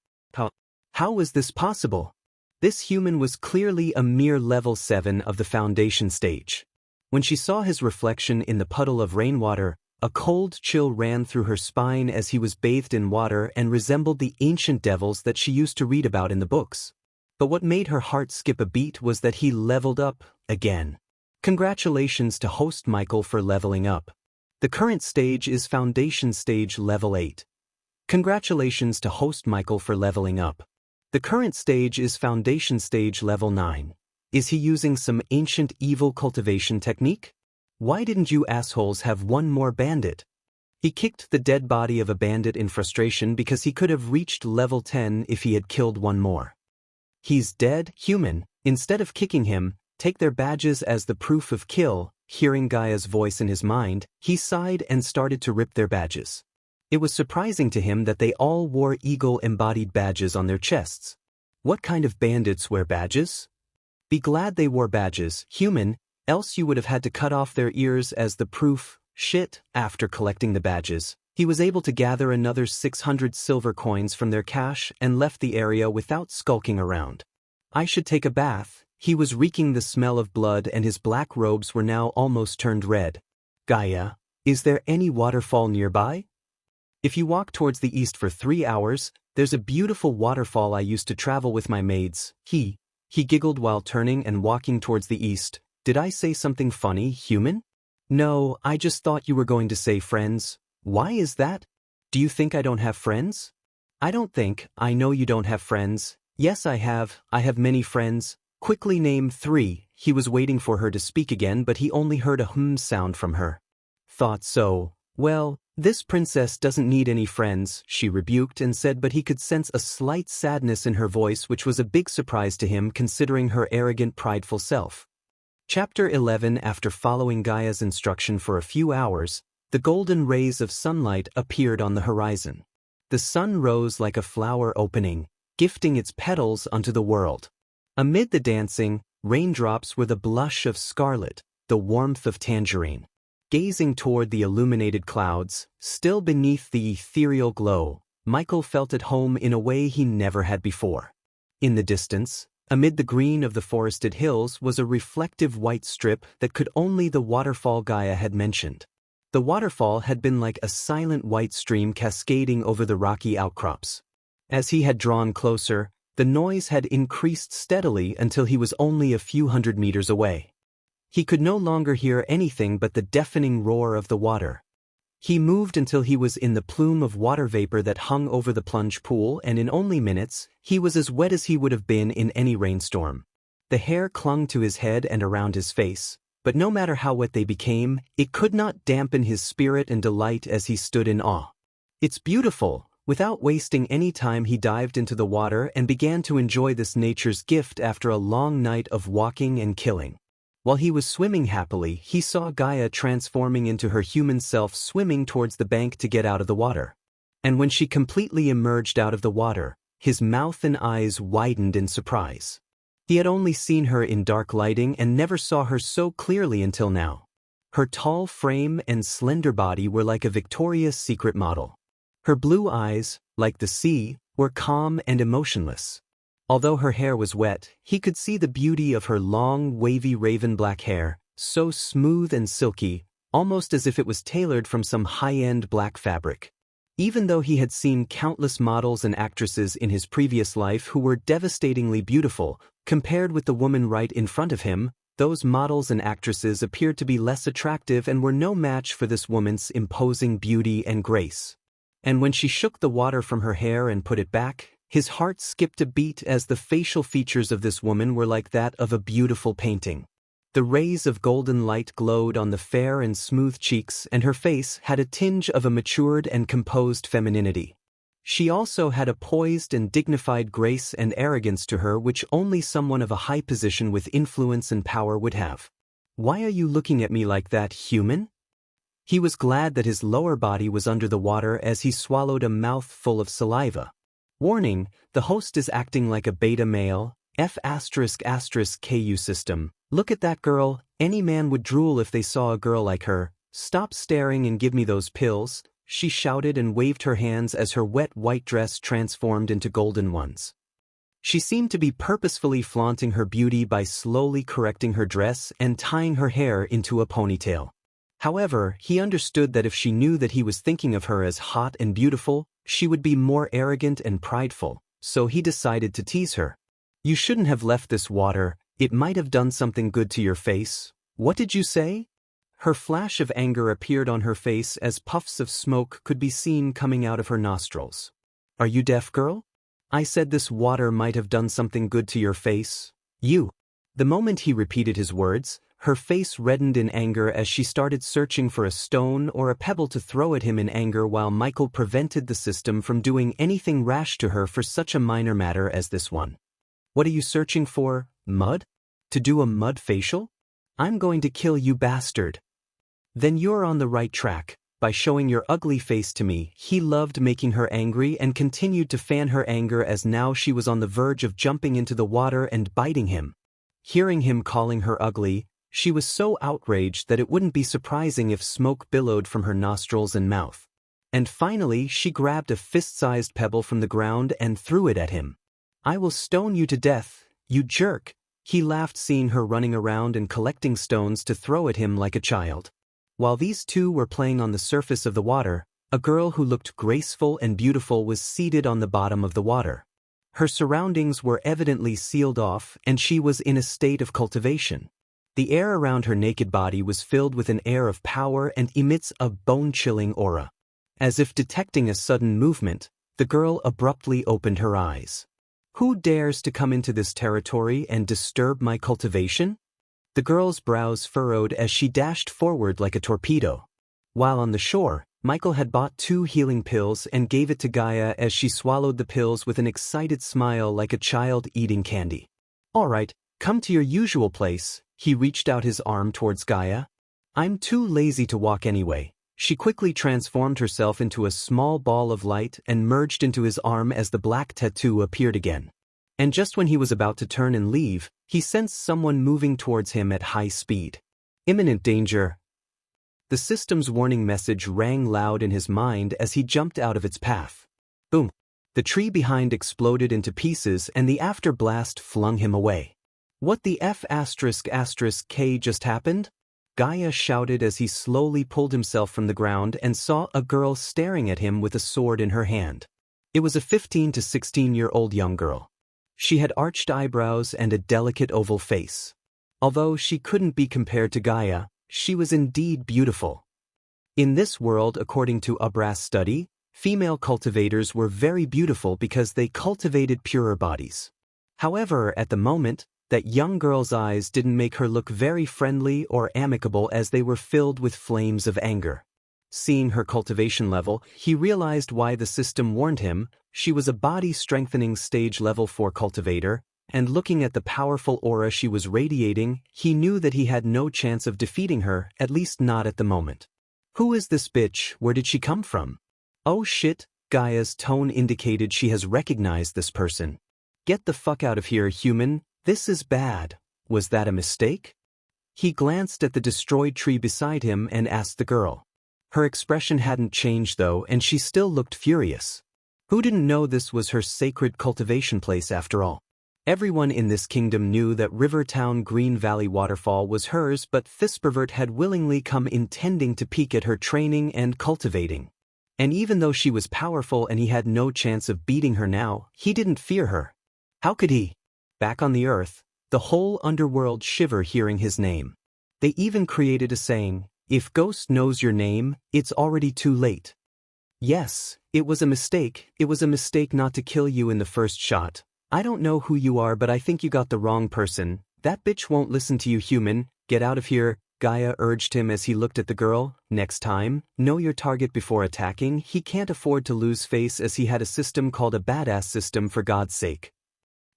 How was this possible? This human was clearly a mere level 7 of the foundation stage. When she saw his reflection in the puddle of rainwater, a cold chill ran through her spine as he was bathed in water and resembled the ancient devils that she used to read about in the books. But what made her heart skip a beat was that he leveled up, again. Congratulations to host Michael for leveling up. The current stage is Foundation Stage Level 8. Congratulations to host Michael for leveling up. The current stage is Foundation Stage Level 9. Is he using some ancient evil cultivation technique? Why didn't you assholes have one more bandit? He kicked the dead body of a bandit in frustration because he could have reached level 10 if he had killed one more. He's dead, human. Instead of kicking him, take their badges as the proof of kill. Hearing Gaia's voice in his mind, he sighed and started to rip their badges. It was surprising to him that they all wore eagle-embodied badges on their chests. What kind of bandits wear badges? Be glad they wore badges, human, else you would have had to cut off their ears as the proof. Shit. After collecting the badges, he was able to gather another 600 silver coins from their cache and left the area without skulking around. I should take a bath. He was reeking the smell of blood and his black robes were now almost turned red. Gaia, is there any waterfall nearby? If you walk towards the east for 3 hours, there's a beautiful waterfall I used to travel with my maids. He giggled while turning and walking towards the east. Did I say something funny, human? No, I just thought you were going to say friends. Why is that? Do you think I don't have friends? I don't think. I know you don't have friends. Yes, I have many friends. Quickly name 3. He was waiting for her to speak again, but he only heard a sound from her. Thought so. Well, this princess doesn't need any friends, she rebuked and said, but he could sense a slight sadness in her voice, which was a big surprise to him considering her arrogant, prideful self. Chapter 11. After following Gaia's instruction for a few hours, the golden rays of sunlight appeared on the horizon. The sun rose like a flower opening, gifting its petals unto the world. Amid the dancing, raindrops were the blush of scarlet, the warmth of tangerine. Gazing toward the illuminated clouds, still beneath the ethereal glow, Michael felt at home in a way he never had before. In the distance, amid the green of the forested hills was a reflective white strip that could only the waterfall Gaia had mentioned. The waterfall had been like a silent white stream cascading over the rocky outcrops. As he had drawn closer, the noise had increased steadily until he was only a few hundred meters away. He could no longer hear anything but the deafening roar of the water. He moved until he was in the plume of water vapor that hung over the plunge pool, and in only minutes, he was as wet as he would have been in any rainstorm. The hair clung to his head and around his face, but no matter how wet they became, it could not dampen his spirit and delight as he stood in awe. It's beautiful. Without wasting any time, he dived into the water and began to enjoy this nature's gift after a long night of walking and killing. While he was swimming happily, he saw Gaia transforming into her human self, swimming towards the bank to get out of the water. And when she completely emerged out of the water, his mouth and eyes widened in surprise. He had only seen her in dark lighting and never saw her so clearly until now. Her tall frame and slender body were like a Victoria's Secret model. Her blue eyes, like the sea, were calm and emotionless. Although her hair was wet, he could see the beauty of her long, wavy raven black hair, so smooth and silky, almost as if it was tailored from some high-end black fabric. Even though he had seen countless models and actresses in his previous life who were devastatingly beautiful, Compared with the woman right in front of him, those models and actresses appeared to be less attractive and were no match for this woman's imposing beauty and grace. And when she shook the water from her hair and put it back, his heart skipped a beat as the facial features of this woman were like that of a beautiful painting. The rays of golden light glowed on the fair and smooth cheeks, and her face had a tinge of a matured and composed femininity. She also had a poised and dignified grace and arrogance to her which only someone of a high position with influence and power would have. "Why are you looking at me like that, human?" He was glad that his lower body was under the water as he swallowed a mouthful of saliva. Warning, the host is acting like a beta male, F***KU system. "Look at that girl, any man would drool if they saw a girl like her. Stop staring and give me those pills," she shouted and waved her hands as her wet white dress transformed into golden ones. She seemed to be purposefully flaunting her beauty by slowly correcting her dress and tying her hair into a ponytail. However, he understood that if she knew that he was thinking of her as hot and beautiful, she would be more arrogant and prideful, so he decided to tease her. "You shouldn't have left this water, it might have done something good to your face." "What did you say?" Her flash of anger appeared on her face as puffs of smoke could be seen coming out of her nostrils. "Are you deaf, girl? I said this water might have done something good to your face. You." The moment he repeated his words, her face reddened in anger as she started searching for a stone or a pebble to throw at him in anger while Michael prevented the system from doing anything rash to her for such a minor matter as this one. "What are you searching for, mud? To do a mud facial? I'm going to kill you, bastard." "Then you're on the right track. By showing your ugly face to me." He loved making her angry and continued to fan her anger as now she was on the verge of jumping into the water and biting him. Hearing him calling her ugly, she was so outraged that it wouldn't be surprising if smoke billowed from her nostrils and mouth. And finally she grabbed a fist-sized pebble from the ground and threw it at him. "I will stone you to death, you jerk." He laughed seeing her running around and collecting stones to throw at him like a child. While these two were playing on the surface of the water, a girl who looked graceful and beautiful was seated on the bottom of the water. Her surroundings were evidently sealed off and she was in a state of cultivation. The air around her naked body was filled with an air of power and emits a bone-chilling aura. As if detecting a sudden movement, the girl abruptly opened her eyes. "Who dares to come into this territory and disturb my cultivation?" The girl's brows furrowed as she dashed forward like a torpedo. While on the shore, Michael had bought 2 healing pills and gave it to Gaia as she swallowed the pills with an excited smile like a child eating candy. "All right, come to your usual place." He reached out his arm towards Gaia. "I'm too lazy to walk anyway." She quickly transformed herself into a small ball of light and merged into his arm as the black tattoo appeared again. And just when he was about to turn and leave, he sensed someone moving towards him at high speed. "Imminent danger." The system's warning message rang loud in his mind as he jumped out of its path. Boom! The tree behind exploded into pieces and the afterblast flung him away. "What the F***K just happened?" Gaia shouted as he slowly pulled himself from the ground and saw a girl staring at him with a sword in her hand. It was a 15 to 16-year-old young girl. She had arched eyebrows and a delicate oval face. Although she couldn't be compared to Gaia, she was indeed beautiful. In this world, according to a brass study, female cultivators were very beautiful because they cultivated purer bodies. However, at the moment, that young girl's eyes didn't make her look very friendly or amicable as they were filled with flames of anger. Seeing her cultivation level, he realized why the system warned him. She was a body-strengthening stage level 4 cultivator, and looking at the powerful aura she was radiating, he knew that he had no chance of defeating her, at least not at the moment. "Who is this bitch? Where did she come from?" "Oh shit," Gaia's tone indicated she has recognized this person. "Get the fuck out of here, human. This is bad. Was that a mistake?" He glanced at the destroyed tree beside him and asked the girl. Her expression hadn't changed though, and she still looked furious. Who didn't know this was her sacred cultivation place after all? Everyone in this kingdom knew that Rivertown Green Valley Waterfall was hers, but this pervert had willingly come intending to peek at her training and cultivating. And even though she was powerful and he had no chance of beating her now, he didn't fear her. How could he? back on the earth, the whole underworld shiver hearing his name. They even created a saying, "If Ghost knows your name, it's already too late." Yes, it was a mistake not to kill you in the first shot. I don't know who you are, but I think you got the wrong person. That bitch won't listen to you, human. Get out of here, Gaia urged him as he looked at the girl. Next time, know your target before attacking. He can't afford to lose face as he had a system called a badass system, for God's sake.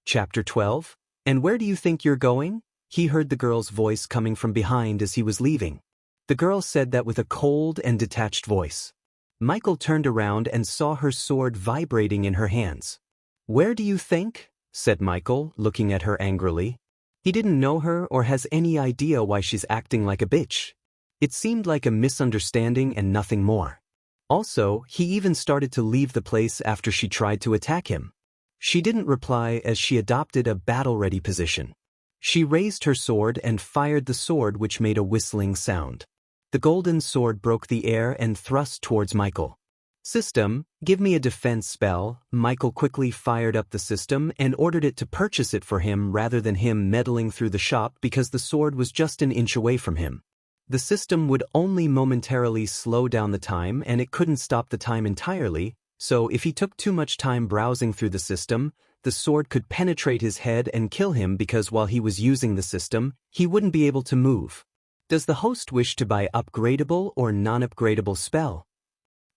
Chapter 12. And where do you think you're going? He heard the girl's voice coming from behind as he was leaving. The girl said that with a cold and detached voice. Michael turned around and saw her sword vibrating in her hands. Where do you think? Said Michael, looking at her angrily. He didn't know her or has any idea why she's acting like a bitch. It seemed like a misunderstanding and nothing more. Also, he even started to leave the place after she tried to attack him. She didn't reply as she adopted a battle-ready position. She raised her sword and fired the sword, which made a whistling sound. The golden sword broke the air and thrust towards Michael. System, give me a defense spell. Michael quickly fired up the system and ordered it to purchase it for him rather than him meddling through the shop because the sword was just an inch away from him. The system would only momentarily slow down the time and it couldn't stop the time entirely, so if he took too much time browsing through the system, the sword could penetrate his head and kill him because while he was using the system, he wouldn't be able to move. Does the host wish to buy upgradable or non-upgradable spell?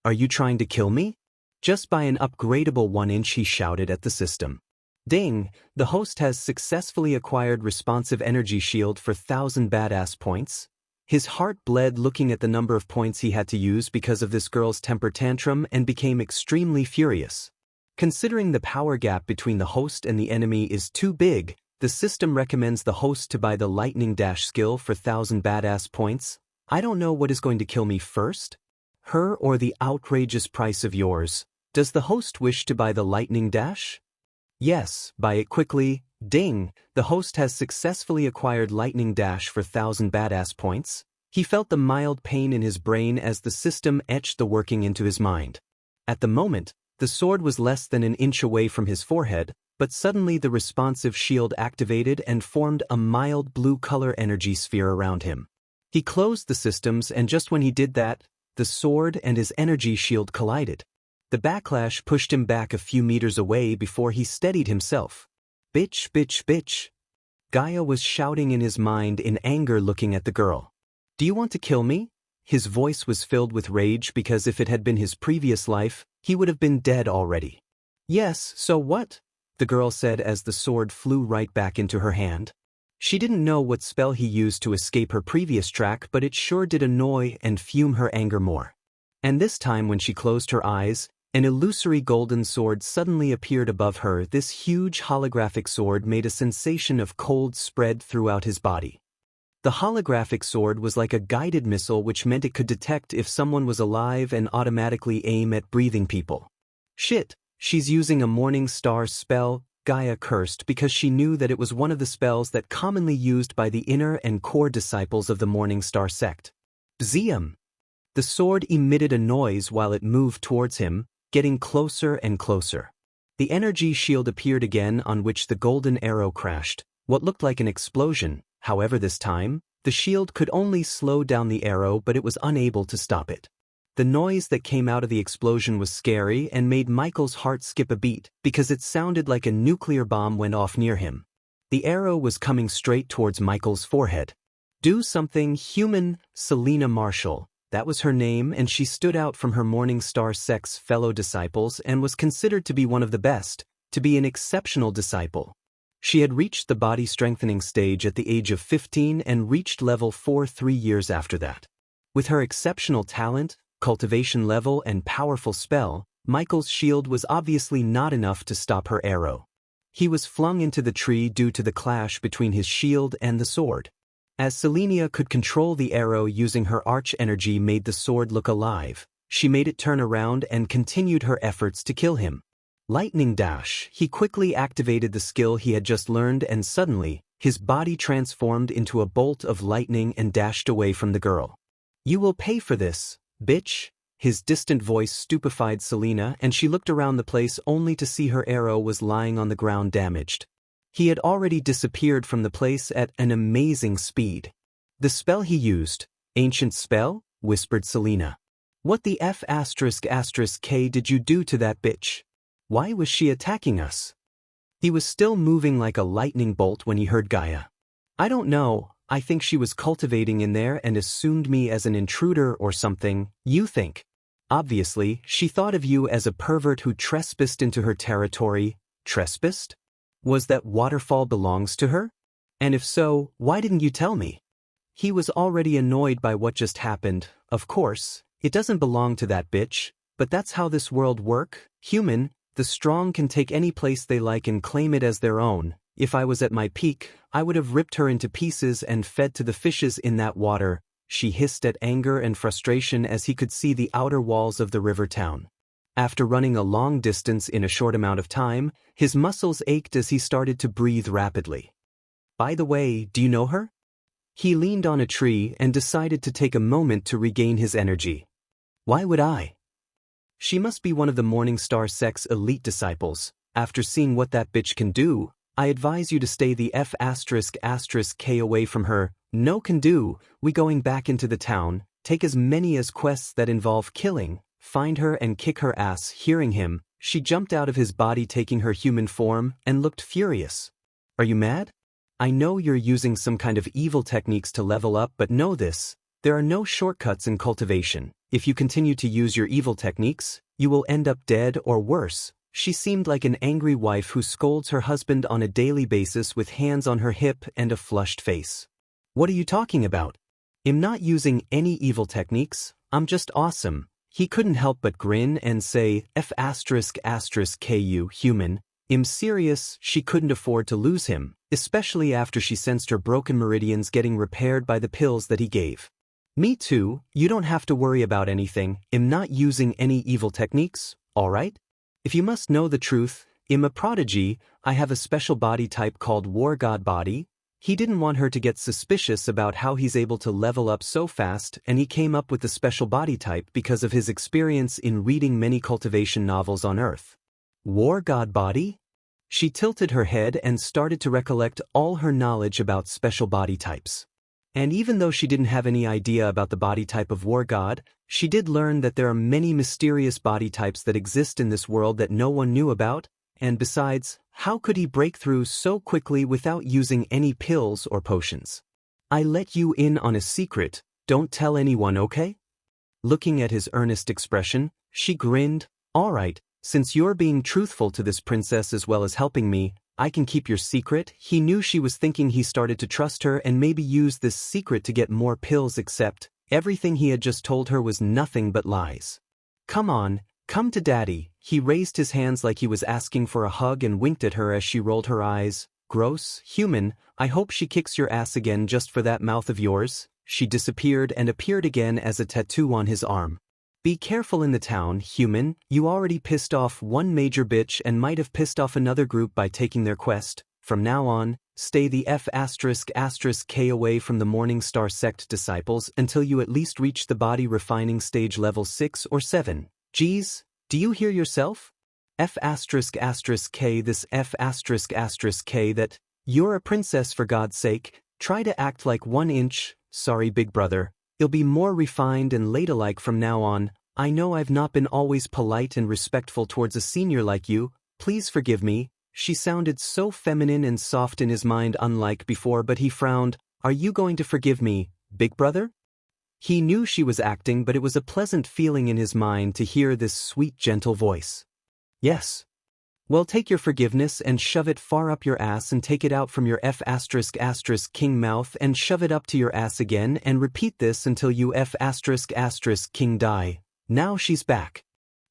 Are you trying to kill me? Just buy an upgradable 1-inch, he shouted at the system. Ding, the host has successfully acquired responsive energy shield for 1,000 badass points. His heart bled looking at the number of points he had to use because of this girl's temper tantrum and became extremely furious. Considering the power gap between the host and the enemy is too big, the system recommends the host to buy the lightning dash skill for 1,000 badass points. I don't know what is going to kill me first. Her or the outrageous price of yours. Does the host wish to buy the lightning dash? Yes, buy it quickly. Ding, the host has successfully acquired lightning dash for 1,000 badass points. He felt the mild pain in his brain as the system etched the working into his mind. At the moment, the sword was less than an inch away from his forehead, but suddenly the responsive shield activated and formed a mild blue color energy sphere around him. He closed the systems, and just when he did that, the sword and his energy shield collided. The backlash pushed him back a few meters away before he steadied himself. Bitch, bitch, bitch. Gaia was shouting in his mind in anger, looking at the girl. Do you want to kill me? His voice was filled with rage because if it had been his previous life, he would have been dead already. Yes, so what? The girl said as the sword flew right back into her hand. She didn't know what spell he used to escape her previous track, but it sure did annoy and fume her anger more. And this time when she closed her eyes, an illusory golden sword suddenly appeared above her. This huge holographic sword made a sensation of cold spread throughout his body. The holographic sword was like a guided missile, which meant it could detect if someone was alive and automatically aim at breathing people. Shit, she's using a morning star spell, Gaia cursed because she knew that it was one of the spells that commonly used by the inner and core disciples of the Morning Star sect. Bzium! The sword emitted a noise while it moved towards him, getting closer and closer. The energy shield appeared again, on which the golden arrow crashed, what looked like an explosion. However, this time, the shield could only slow down the arrow, but it was unable to stop it. The noise that came out of the explosion was scary and made Michael's heart skip a beat because it sounded like a nuclear bomb went off near him. The arrow was coming straight towards Michael's forehead. Do something, human. Selena Marshall, that was her name, and she stood out from her Morning Star sect's fellow disciples and was considered to be one of the best, to be an exceptional disciple. She had reached the body strengthening stage at the age of 15 and reached level 4 3 years after that. With her exceptional talent, cultivation level, and powerful spell, Michael's shield was obviously not enough to stop her arrow. He was flung into the tree due to the clash between his shield and the sword. As Selenia could control the arrow using her arch energy made the sword look alive, she made it turn around and continued her efforts to kill him. Lightning dash, he quickly activated the skill he had just learned, and suddenly, his body transformed into a bolt of lightning and dashed away from the girl. You will pay for this, bitch. His distant voice stupefied Selena, and she looked around the place only to see her arrow was lying on the ground damaged. He had already disappeared from the place at an amazing speed. The spell he used, ancient spell, whispered Selena. What the F***K did you do to that bitch? Why was she attacking us? He was still moving like a lightning bolt when he heard Gaia. I don't know, I think she was cultivating in there and assumed me as an intruder or something, you think. Obviously, she thought of you as a pervert who trespassed into her territory. Trespassed? Was that waterfall belongs to her? And if so, why didn't you tell me? He was already annoyed by what just happened. Of course, it doesn't belong to that bitch, but that's how this world work. Human, the strong can take any place they like and claim it as their own. If I was at my peak, I would have ripped her into pieces and fed to the fishes in that water. She hissed at anger and frustration as he could see the outer walls of the river town. After running a long distance in a short amount of time, his muscles ached as he started to breathe rapidly. By the way, do you know her? He leaned on a tree and decided to take a moment to regain his energy. Why would I? She must be one of the Morningstar sect's elite disciples. After seeing what that bitch can do, I advise you to stay the F***K away from her. No can do. We going back into the town, take as many as quests that involve killing, find her and kick her ass. Hearing him, she jumped out of his body taking her human form and looked furious. Are you mad? I know you're using some kind of evil techniques to level up, but know this, there are no shortcuts in cultivation. If you continue to use your evil techniques, you will end up dead or worse. She seemed like an angry wife who scolds her husband on a daily basis with hands on her hip and a flushed face. What are you talking about? I'm not using any evil techniques, I'm just awesome. He couldn't help but grin and say, F***ku human. I'm serious, she couldn't afford to lose him, especially after she sensed her broken meridians getting repaired by the pills that he gave. Me too, you don't have to worry about anything. I'm not using any evil techniques, alright? If you must know the truth, I'm a prodigy. I have a special body type called War God Body. He didn't want her to get suspicious about how he's able to level up so fast, and he came up with the special body type because of his experience in reading many cultivation novels on Earth. War God Body? She tilted her head and started to recollect all her knowledge about special body types. And even though she didn't have any idea about the body type of War God, she did learn that there are many mysterious body types that exist in this world that no one knew about, and besides, how could he break through so quickly without using any pills or potions? I let you in on a secret, don't tell anyone, okay? Looking at his earnest expression, she grinned. Alright, since you're being truthful to this princess as well as helping me, I can keep your secret. He knew she was thinking. He started to trust her and maybe use this secret to get more pills, except everything he had just told her was nothing but lies. Come on, come to daddy. He raised his hands like he was asking for a hug and winked at her as she rolled her eyes. Gross, human, I hope she kicks your ass again just for that mouth of yours. She disappeared and appeared again as a tattoo on his arm. Be careful in the town, human. You already pissed off one major bitch and might have pissed off another group by taking their quest. From now on, stay the F***K away from the Morningstar sect disciples until you at least reach the body refining stage level 6 or 7. Geez, do you hear yourself? F***K this F***K that. You're a princess for God's sake. Try to act like 1 inch. Sorry, big brother. You'll be more refined and ladylike from now on. I know I've not been always polite and respectful towards a senior like you. Please forgive me. She sounded so feminine and soft in his mind, unlike before, but he frowned. Are you going to forgive me, big brother? He knew she was acting, but it was a pleasant feeling in his mind to hear this sweet, gentle voice. Yes. Well, take your forgiveness and shove it far up your ass and take it out from your F***king mouth and shove it up to your ass again and repeat this until you F***king die. Now she's back.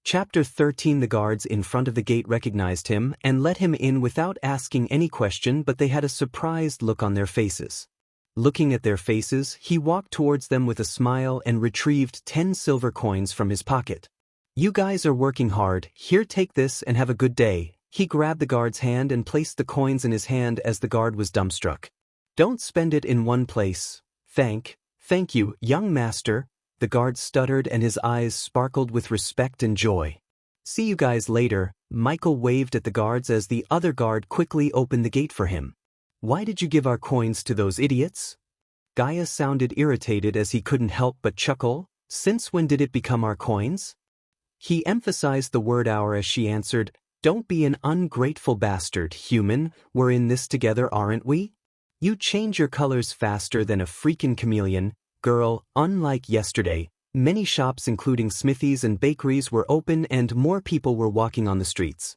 Chapter 13. The guards in front of the gate recognized him and let him in without asking any question, but they had a surprised look on their faces. Looking at their faces, he walked towards them with a smile and retrieved 10 silver coins from his pocket. You guys are working hard. Here, take this and have a good day. He grabbed the guard's hand and placed the coins in his hand as the guard was dumbstruck. Don't spend it in one place. Thank you, young master. The guard stuttered and his eyes sparkled with respect and joy. See you guys later. Michael waved at the guards as the other guard quickly opened the gate for him. Why did you give our coins to those idiots? Gaia sounded irritated as he couldn't help but chuckle. Since when did it become our coins? He emphasized the word our as she answered, Don't be an ungrateful bastard, human, we're in this together, aren't we? You change your colors faster than a freaking chameleon, girl. Unlike yesterday, many shops including smithies and bakeries were open and more people were walking on the streets.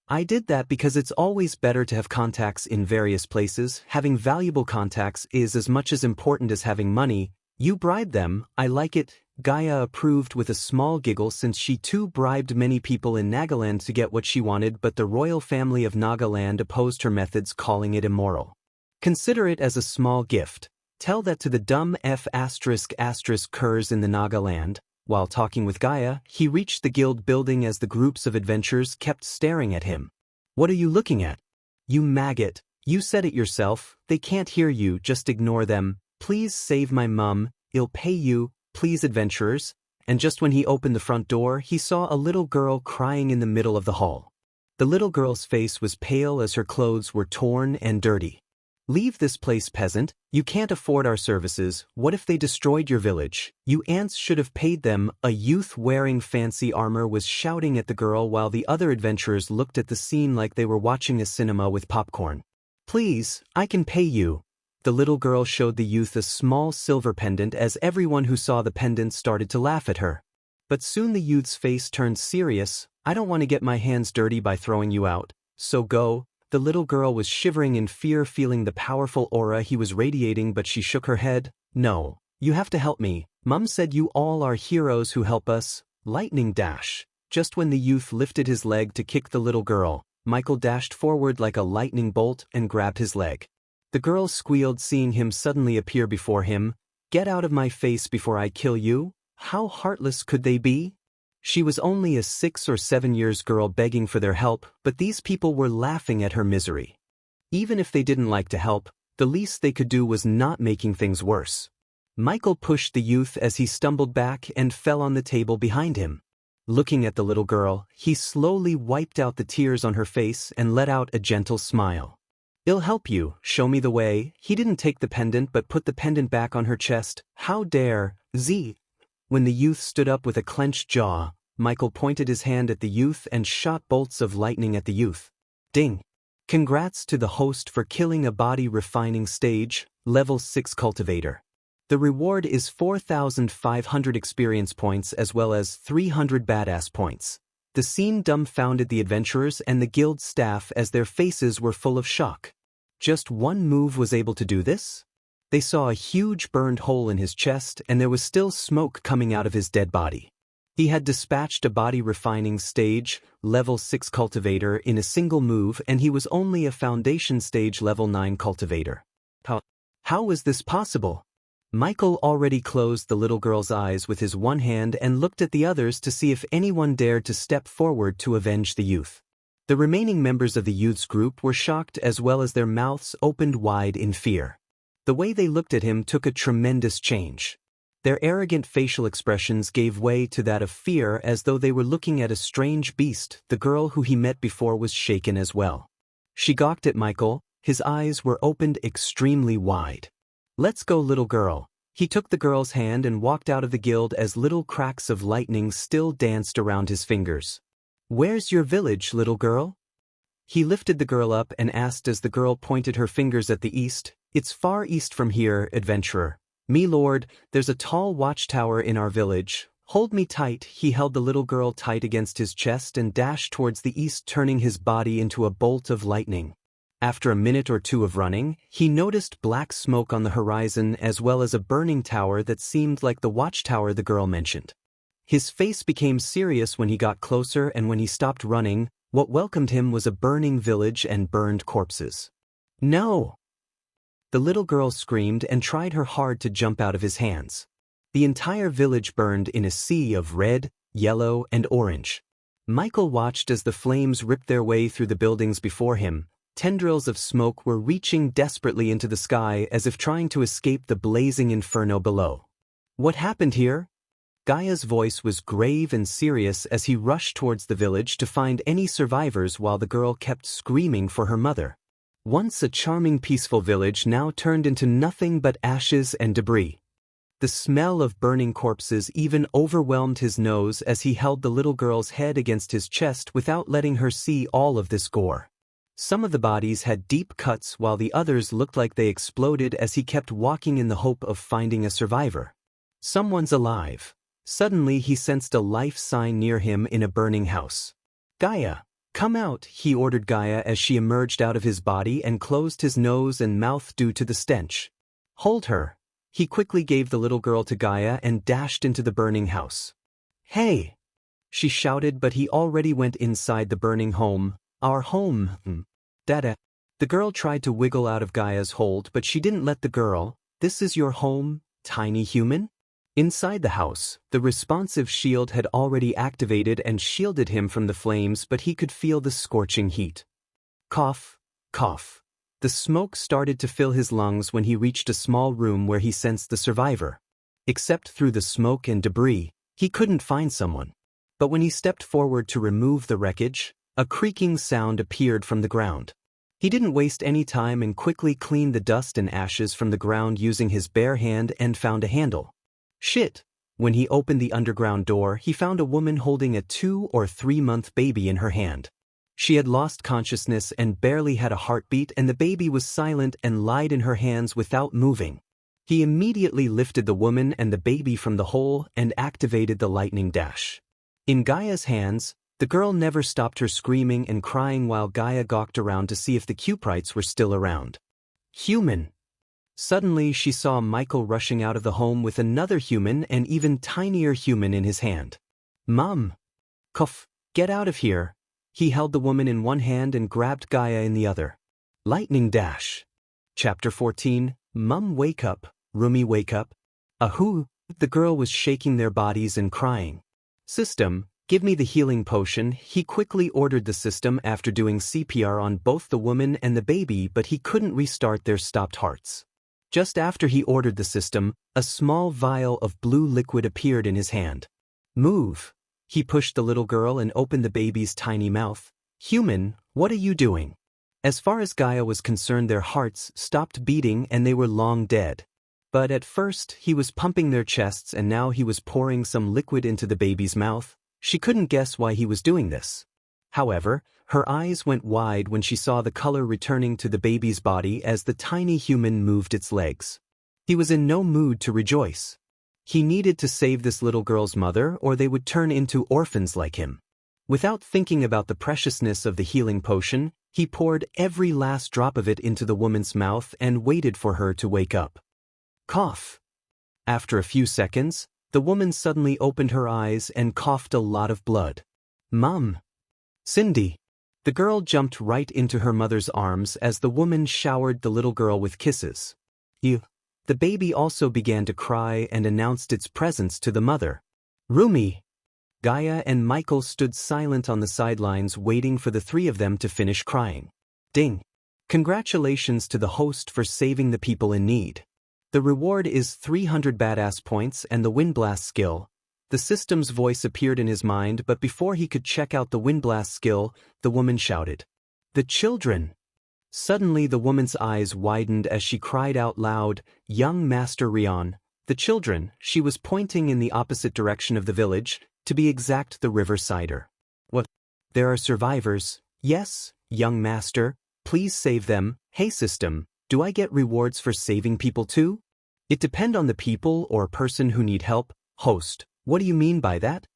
I did that because it's always better to have contacts in various places. Having valuable contacts is as much as important as having money. You bribed them, I like it. Gaia approved with a small giggle since she too bribed many people in Nagaland to get what she wanted, but the royal family of Nagaland opposed her methods, calling it immoral. Consider it as a small gift. Tell that to the dumb F*** curs in the Nagaland. While talking with Gaia, he reached the guild building as the groups of adventurers kept staring at him. What are you looking at? You maggot. You said it yourself. They can't hear you, just ignore them. Please save my mum. I'll pay you. Please, adventurers. And just when he opened the front door, he saw a little girl crying in the middle of the hall. The little girl's face was pale as her clothes were torn and dirty. Leave this place, peasant. You can't afford our services. What if they destroyed your village? You ants should have paid them. A youth wearing fancy armor was shouting at the girl while the other adventurers looked at the scene like they were watching a cinema with popcorn. Please, I can pay you. The little girl showed the youth a small silver pendant as everyone who saw the pendant started to laugh at her. But soon the youth's face turned serious. I don't want to get my hands dirty by throwing you out. So go. The little girl was shivering in fear, feeling the powerful aura he was radiating, but she shook her head. No, you have to help me. Mum said you all are heroes who help us. Lightning dash. Just when the youth lifted his leg to kick the little girl, Michael dashed forward like a lightning bolt and grabbed his leg. The girl squealed, seeing him suddenly appear before him. Get out of my face before I kill you. How heartless could they be? She was only a 6 or 7 years girl begging for their help, but these people were laughing at her misery. Even if they didn't like to help, the least they could do was not making things worse. Michael pushed the youth as he stumbled back and fell on the table behind him. Looking at the little girl, he slowly wiped out the tears on her face and let out a gentle smile. I'll help you, show me the way. He didn't take the pendant but put the pendant back on her chest. How dare, Z? When the youth stood up with a clenched jaw, Michael pointed his hand at the youth and shot bolts of lightning at the youth. Ding! Congrats to the host for killing a body refining stage, level 6 cultivator. The reward is 4,500 experience points as well as 300 badass points. The scene dumbfounded the adventurers and the guild staff as their faces were full of shock. Just one move was able to do this? They saw a huge burned hole in his chest and there was still smoke coming out of his dead body. He had dispatched a body refining stage, level 6 cultivator in a single move, and he was only a foundation stage level 9 cultivator. How was this possible? Michael already closed the little girl's eyes with his one hand and looked at the others to see if anyone dared to step forward to avenge the youth. The remaining members of the youth's group were shocked as well as their mouths opened wide in fear. The way they looked at him took a tremendous change. Their arrogant facial expressions gave way to that of fear as though they were looking at a strange beast. The girl who he met before was shaken as well. She gawked at Michael. His eyes were opened extremely wide. Let's go, little girl. He took the girl's hand and walked out of the guild as little cracks of lightning still danced around his fingers. Where's your village, little girl? He lifted the girl up and asked as the girl pointed her fingers at the east. It's far east from here, adventurer. Me lord, there's a tall watchtower in our village. Hold me tight. He held the little girl tight against his chest and dashed towards the east, turning his body into a bolt of lightning. After a minute or two of running, he noticed black smoke on the horizon as well as a burning tower that seemed like the watchtower the girl mentioned. His face became serious when he got closer, and when he stopped running, what welcomed him was a burning village and burned corpses. No! The little girl screamed and tried her hard to jump out of his hands. The entire village burned in a sea of red, yellow, and orange. Michael watched as the flames ripped their way through the buildings before him. Tendrils of smoke were reaching desperately into the sky as if trying to escape the blazing inferno below. What happened here? Gaia's voice was grave and serious as he rushed towards the village to find any survivors while the girl kept screaming for her mother. Once a charming peaceful village now turned into nothing but ashes and debris. The smell of burning corpses even overwhelmed his nose as he held the little girl's head against his chest without letting her see all of this gore. Some of the bodies had deep cuts while the others looked like they exploded as he kept walking in the hope of finding a survivor. Someone's alive. Suddenly he sensed a life sign near him in a burning house. Gaia, come out, he ordered Gaia as she emerged out of his body and closed his nose and mouth due to the stench. Hold her. He quickly gave the little girl to Gaia and dashed into the burning house. Hey! She shouted, but he already went inside the burning home. Our home. Dada. The girl tried to wiggle out of Gaia's hold, but she didn't let the girl. This is your home, tiny human? Inside the house, the responsive shield had already activated and shielded him from the flames, but he could feel the scorching heat. Cough, cough. The smoke started to fill his lungs when he reached a small room where he sensed the survivor. Except through the smoke and debris, he couldn't find someone. But when he stepped forward to remove the wreckage, a creaking sound appeared from the ground. He didn't waste any time and quickly cleaned the dust and ashes from the ground using his bare hand and found a handle. Shit! When he opened the underground door, he found a woman holding a 2 or 3 month baby in her hand. She had lost consciousness and barely had a heartbeat, and the baby was silent and lied in her hands without moving. He immediately lifted the woman and the baby from the hole and activated the lightning dash. In Gaia's hands, the girl never stopped her screaming and crying while Gaia gawked around to see if the cuprites were still around. Human! Suddenly she saw Michael rushing out of the home with another human and even tinier human in his hand. Mom! Cough! Get out of here! He held the woman in one hand and grabbed Gaia in the other. Lightning dash. Chapter 14, Mum wake up, Rumi wake up. Ahoo! The girl was shaking their bodies and crying. System, give me the healing potion. He quickly ordered the system after doing CPR on both the woman and the baby, but he couldn't restart their stopped hearts. Just after he ordered the system, a small vial of blue liquid appeared in his hand. Move! He pushed the little girl and opened the baby's tiny mouth. Human, what are you doing? As far as Gaia was concerned, their hearts stopped beating and they were long dead. But at first, he was pumping their chests and now he was pouring some liquid into the baby's mouth. She couldn't guess why he was doing this. However, her eyes went wide when she saw the color returning to the baby's body as the tiny human moved its legs. He was in no mood to rejoice. He needed to save this little girl's mother or they would turn into orphans like him. Without thinking about the preciousness of the healing potion, he poured every last drop of it into the woman's mouth and waited for her to wake up. Cough. After a few seconds, the woman suddenly opened her eyes and coughed a lot of blood. Mom. Cindy. The girl jumped right into her mother's arms as the woman showered the little girl with kisses. You. The baby also began to cry and announced its presence to the mother. Rumi. Gaia and Michael stood silent on the sidelines waiting for the three of them to finish crying. Ding. Congratulations to the host for saving the people in need. The reward is 300 badass points and the Windblast skill. The system's voice appeared in his mind, but before he could check out the Windblast skill, the woman shouted. The children! Suddenly the woman's eyes widened as she cried out loud, Young Master Rion. The children, she was pointing in the opposite direction of the village, to be exact the River Cider. What? There are survivors. Yes, young master, please save them. Hey system, do I get rewards for saving people too? It depends on the people or person who need help. Host, what do you mean by that?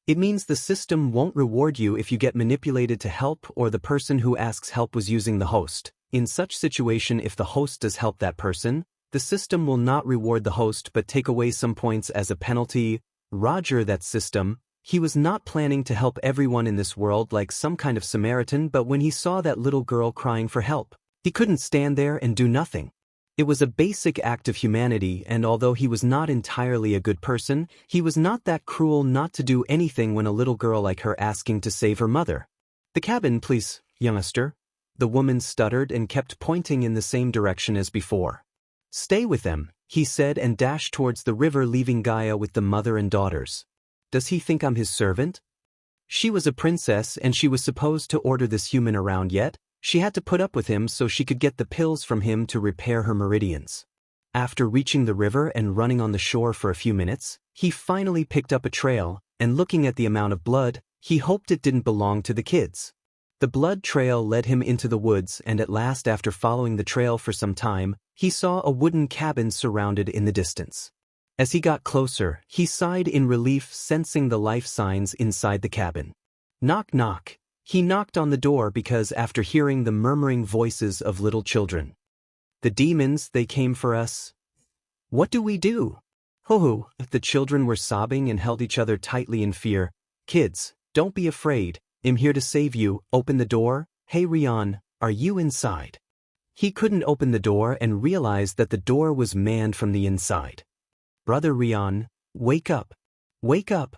It means the system won't reward you if you get manipulated to help or the person who asks help was using the host. In such situation, if the host does help that person, the system will not reward the host but take away some points as a penalty. Roger that system. He was not planning to help everyone in this world like some kind of Samaritan, but when he saw that little girl crying for help, he couldn't stand there and do nothing. It was a basic act of humanity, and although he was not entirely a good person, he was not that cruel not to do anything when a little girl like her asking to save her mother. The cabin, please, youngster. The woman stuttered and kept pointing in the same direction as before. Stay with them, he said and dashed towards the river, leaving Gaia with the mother and daughters. Does he think I'm his servant? She was a princess and she was supposed to order this human around, yet she had to put up with him so she could get the pills from him to repair her meridians. After reaching the river and running on the shore for a few minutes, he finally picked up a trail, and looking at the amount of blood, he hoped it didn't belong to the kids. The blood trail led him into the woods, and at last, after following the trail for some time, he saw a wooden cabin surrounded in the distance. As he got closer, he sighed in relief, sensing the life signs inside the cabin. Knock, knock. He knocked on the door because after hearing the murmuring voices of little children. The demons, they came for us. What do we do? Ho-ho, the children were sobbing and held each other tightly in fear. Kids, don't be afraid. I'm here to save you. Open the door. Hey Rian, are you inside? He couldn't open the door and realized that the door was manned from the inside. Brother Rian, wake up. Wake up.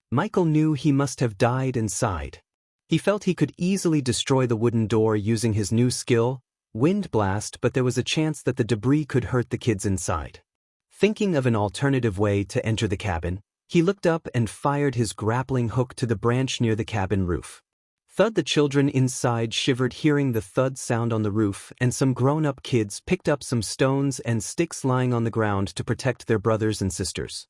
Michael knew he must have died and sighed. He felt he could easily destroy the wooden door using his new skill, Wind Blast, but there was a chance that the debris could hurt the kids inside. Thinking of an alternative way to enter the cabin, he looked up and fired his grappling hook to the branch near the cabin roof. Thud! The children inside shivered hearing the thud sound on the roof, and some grown-up kids picked up some stones and sticks lying on the ground to protect their brothers and sisters.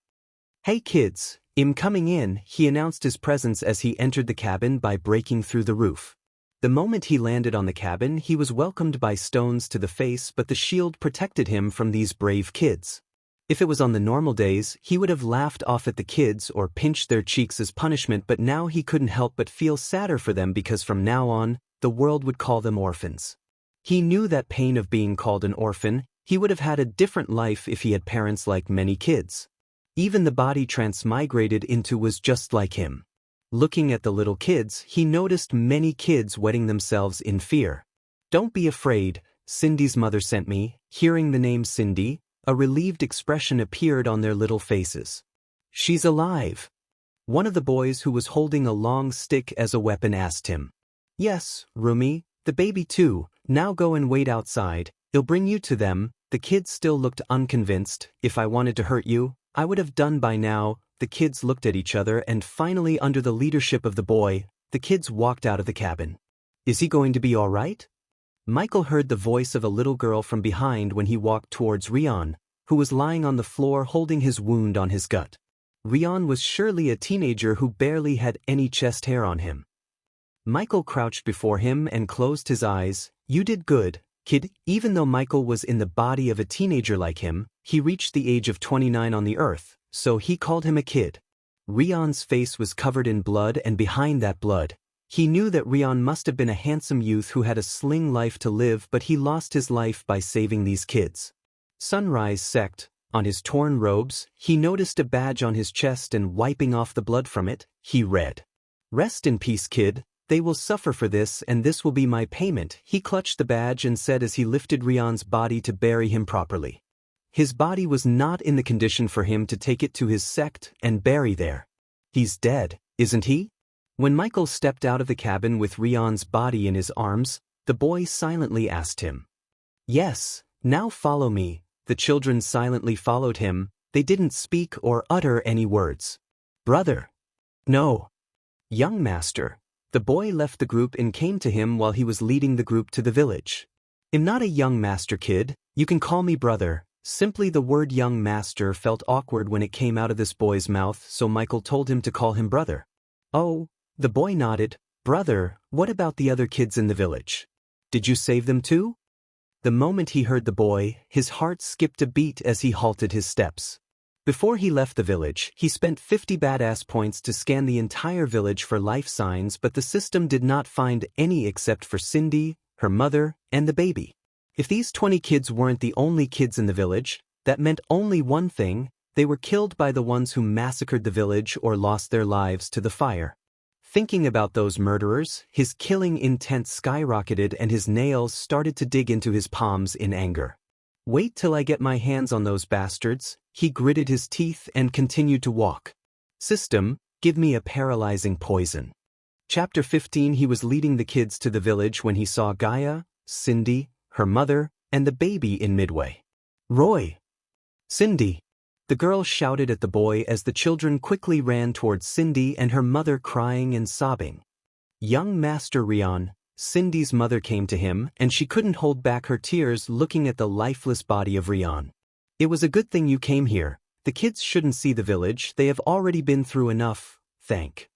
Hey kids, I'm coming in, he announced his presence as he entered the cabin by breaking through the roof. The moment he landed on the cabin, he was welcomed by stones to the face, but the shield protected him from these brave kids. If it was on the normal days, he would have laughed off at the kids or pinched their cheeks as punishment, but now he couldn't help but feel sadder for them because from now on, the world would call them orphans. He knew that pain of being called an orphan. He would have had a different life if he had parents like many kids. Even the body transmigrated into was just like him. Looking at the little kids, he noticed many kids wetting themselves in fear. Don't be afraid, Cindy's mother sent me. Hearing the name Cindy, a relieved expression appeared on their little faces. She's alive. One of the boys who was holding a long stick as a weapon asked him. Yes, Rumi, the baby too. Now go and wait outside. He'll bring you to them. The kids still looked unconvinced. If I wanted to hurt you, I would have done by now. The kids looked at each other and finally, under the leadership of the boy, the kids walked out of the cabin. Is he going to be all right? Michael heard the voice of a little girl from behind when he walked towards Rian, who was lying on the floor holding his wound on his gut. Rian was surely a teenager who barely had any chest hair on him. Michael crouched before him and closed his eyes. You did good, kid. Even though Michael was in the body of a teenager like him, he reached the age of 29 on the earth, so he called him a kid. Rian's face was covered in blood, and behind that blood, he knew that Rian must have been a handsome youth who had a sling life to live, but he lost his life by saving these kids. Sunrise Sect. On his torn robes, he noticed a badge on his chest, and wiping off the blood from it, he read, Rest in peace, kid. They will suffer for this, and this will be my payment. He clutched the badge and said as he lifted Rian's body to bury him properly. His body was not in the condition for him to take it to his sect and bury there. He's dead, isn't he? When Michael stepped out of the cabin with Rian's body in his arms, the boy silently asked him. Yes, now follow me. The children silently followed him. They didn't speak or utter any words. Brother. No. Young master. The boy left the group and came to him while he was leading the group to the village. I'm not a young master, kid. You can call me brother. Simply the word young master felt awkward when it came out of this boy's mouth, so Michael told him to call him brother. Oh, the boy nodded. Brother, what about the other kids in the village? Did you save them too? The moment he heard the boy, his heart skipped a beat as he halted his steps. Before he left the village, he spent 50 badass points to scan the entire village for life signs, but the system did not find any except for Cindy, her mother, and the baby. If these 20 kids weren't the only kids in the village, that meant only one thing: they were killed by the ones who massacred the village or lost their lives to the fire. Thinking about those murderers, his killing intent skyrocketed and his nails started to dig into his palms in anger. Wait till I get my hands on those bastards. He gritted his teeth and continued to walk. System, give me a paralyzing poison. Chapter 15. He was leading the kids to the village when he saw Gaia, Cindy, her mother, and the baby in midway. Roy. Cindy! The girl shouted at the boy as the children quickly ran towards Cindy and her mother crying and sobbing. Young Master Rion, Cindy's mother came to him and she couldn't hold back her tears looking at the lifeless body of Rion. It was a good thing you came here. The kids shouldn't see the village, they have already been through enough. Thank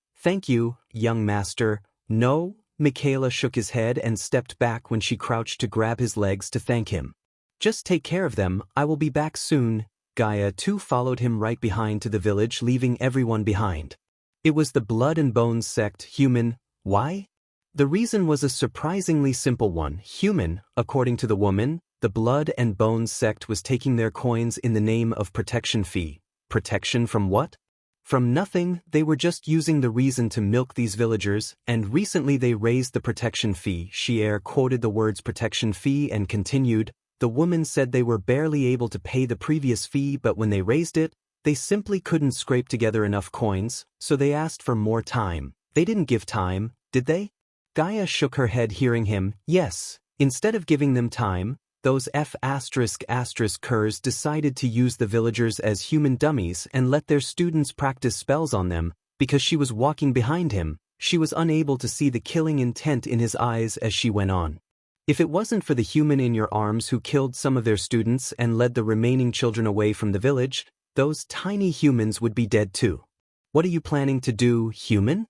you, young master. No, Michaela shook his head and stepped back when she crouched to grab his legs to thank him. Just take care of them, I will be back soon. Gaia too followed him right behind to the village, leaving everyone behind. It was the Blood and Bones sect, human. Why? The reason was a surprisingly simple one. Human, according to the woman, the Blood and Bones sect was taking their coins in the name of protection fee. Protection from what? From nothing, they were just using the reason to milk these villagers, and recently they raised the protection fee. Xier quoted the words protection fee and continued, the woman said they were barely able to pay the previous fee, but when they raised it, they simply couldn't scrape together enough coins, so they asked for more time. They didn't give time, did they? Gaia shook her head hearing him. Yes, instead of giving them time, those F*****curs decided to use the villagers as human dummies and let their students practice spells on them. Because she was walking behind him, she was unable to see the killing intent in his eyes as she went on. If it wasn't for the human in your arms who killed some of their students and led the remaining children away from the village, those tiny humans would be dead too. What are you planning to do, human?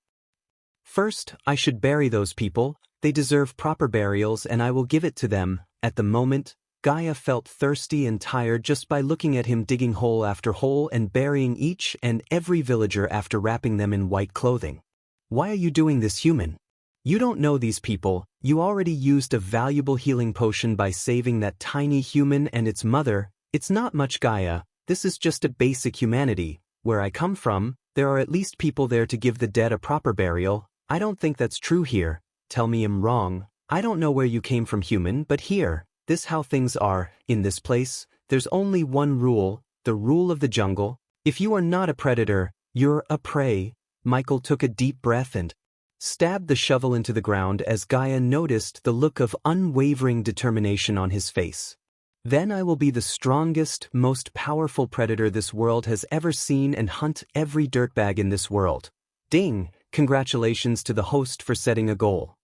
First, I should bury those people. They deserve proper burials and I will give it to them. At the moment, Gaia felt thirsty and tired just by looking at him digging hole after hole and burying each and every villager after wrapping them in white clothing. Why are you doing this, human? You don't know these people. You already used a valuable healing potion by saving that tiny human and its mother. It's not much, Gaia. This is just a basic humanity. Where I come from, there are at least people there to give the dead a proper burial. I don't think that's true here. Tell me I'm wrong. I don't know where you came from, human, but here, this how things are. In this place, there's only one rule, the rule of the jungle. If you are not a predator, you're a prey. Michael took a deep breath and stabbed the shovel into the ground as Gaia noticed the look of unwavering determination on his face. Then I will be the strongest, most powerful predator this world has ever seen and hunt every dirtbag in this world. Ding! Congratulations to the host for setting a goal.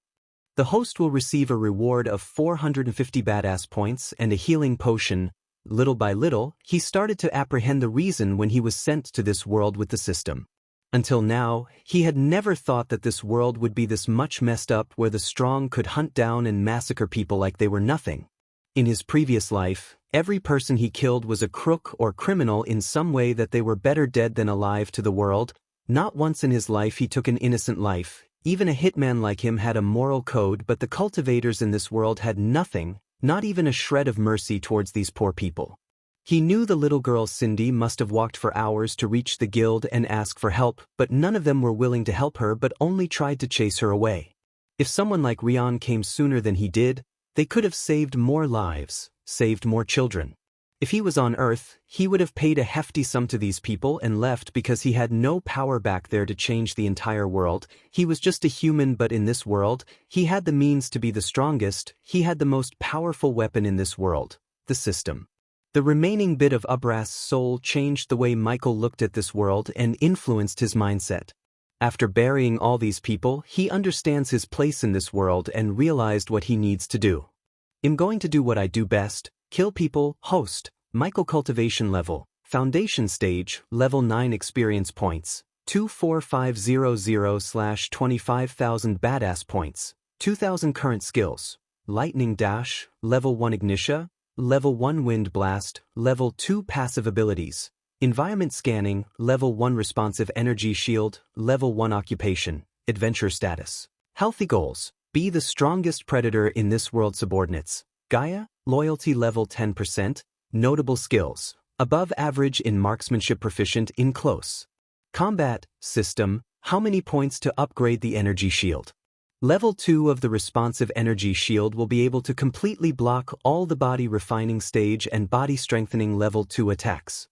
The host will receive a reward of 450 badass points and a healing potion. Little by little, he started to apprehend the reason when he was sent to this world with the system. Until now, he had never thought that this world would be this much messed up where the strong could hunt down and massacre people like they were nothing. In his previous life, every person he killed was a crook or criminal in some way that they were better dead than alive to the world. Not once in his life he took an innocent life. Even a hitman like him had a moral code, but the cultivators in this world had nothing, not even a shred of mercy towards these poor people. He knew the little girl Cindy must have walked for hours to reach the guild and ask for help, but none of them were willing to help her but only tried to chase her away. If someone like Rion came sooner than he did, they could have saved more lives, saved more children. If he was on Earth, he would have paid a hefty sum to these people and left because he had no power back there to change the entire world. He was just a human, but in this world, he had the means to be the strongest. He had the most powerful weapon in this world, the system. The remaining bit of Ubras' soul changed the way Michael looked at this world and influenced his mindset. After burying all these people, he understands his place in this world and realized what he needs to do. I'm going to do what I do best. Kill people. Host, Michael Cultivation level, Foundation stage, level 9 experience points, 24500/25,000 badass points, 2,000 current skills, Lightning Dash, level 1 Ignitia, level 1 Wind Blast, level 2 passive abilities, Environment Scanning, level 1 Responsive Energy Shield, level 1 Occupation, Adventure Status. Healthy goals, be the strongest predator in this world. Subordinates, Gaia, Loyalty level 10%, Notable skills, above average in marksmanship, proficient in close combat. System, how many points to upgrade the energy shield? Level 2 of the responsive energy shield will be able to completely block all the body refining stage and body strengthening level 2 attacks.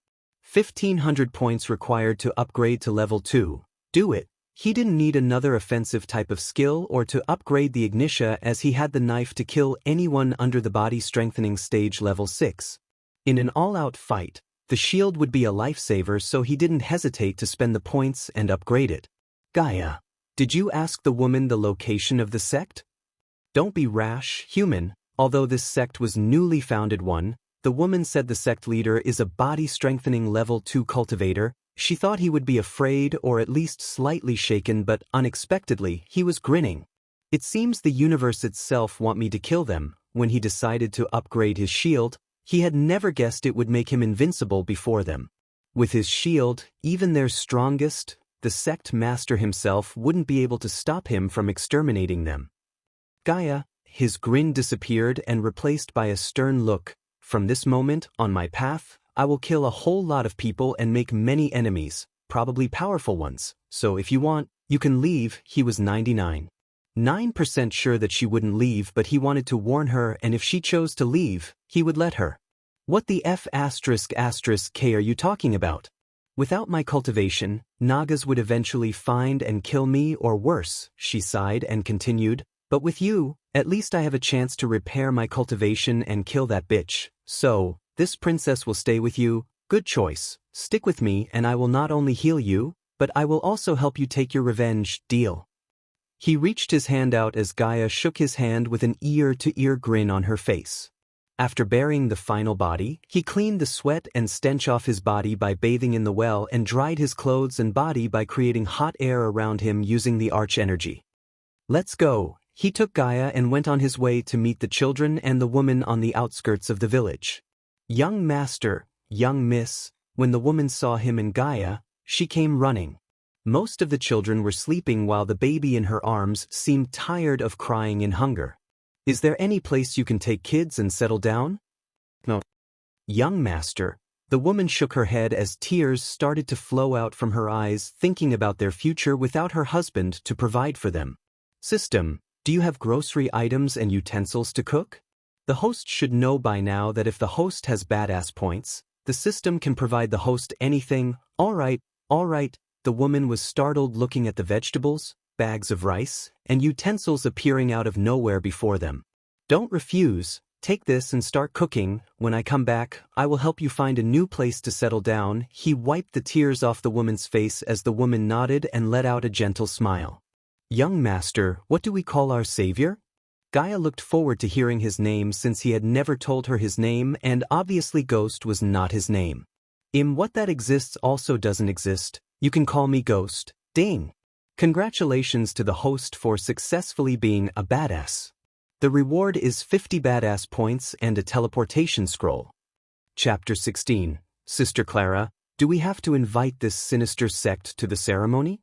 1,500 points required to upgrade to level 2. Do it. He didn't need another offensive type of skill or to upgrade the Ignitia as he had the knife to kill anyone under the body strengthening stage level 6. In an all-out fight, The shield would be a lifesaver, so he didn't hesitate to spend the points and upgrade it. Gaia, did you ask the woman the location of the sect? Don't be rash, human. Although this sect was newly founded one, the woman said the sect leader is a body-strengthening level 2 cultivator. She thought he would be afraid or at least slightly shaken, but unexpectedly, he was grinning. It seems the universe itself want me to kill them. When he decided to upgrade his shield, he had never guessed it would make him invincible before them. With his shield, even their strongest, the sect master himself wouldn't be able to stop him from exterminating them. Gaia, his grin disappeared and replaced by a stern look. From this moment, on my path, I will kill a whole lot of people and make many enemies, probably powerful ones. So if you want, you can leave. He was 99% sure that she wouldn't leave, but he wanted to warn her, and if she chose to leave, he would let her. What the F***K are you talking about? Without my cultivation, Nagas would eventually find and kill me, or worse, she sighed and continued, but with you, at least I have a chance to repair my cultivation and kill that bitch. So, this princess will stay with you. Good choice. Stick with me and I will not only heal you, but I will also help you take your revenge. Deal. He reached his hand out as Gaia shook his hand with an ear-to-ear grin on her face. After burying the final body, he cleaned the sweat and stench off his body by bathing in the well and dried his clothes and body by creating hot air around him using the arch energy. Let's go. He took Gaia and went on his way to meet the children and the woman on the outskirts of the village. Young master, young miss, when the woman saw him and Gaia, she came running. Most of the children were sleeping while the baby in her arms seemed tired of crying in hunger. Is there any place you can take kids and settle down? No. Young master, the woman shook her head as tears started to flow out from her eyes, thinking about their future without her husband to provide for them. System, do you have grocery items and utensils to cook? The host should know by now that if the host has badass points, the system can provide the host anything. All right. The woman was startled looking at the vegetables, bags of rice, and utensils appearing out of nowhere before them. Don't refuse. Take this and start cooking. When I come back, I will help you find a new place to settle down. He wiped the tears off the woman's face as the woman nodded and let out a gentle smile. Young master, what do we call our savior? Gaia looked forward to hearing his name since he had never told her his name, and obviously Ghost was not his name. What that exists also doesn't exist. You can call me Ghost. Ding! Congratulations to the host for successfully being a badass. The reward is 50 badass points and a teleportation scroll. Chapter 16. Sister Clara, do we have to invite this sinister sect to the ceremony?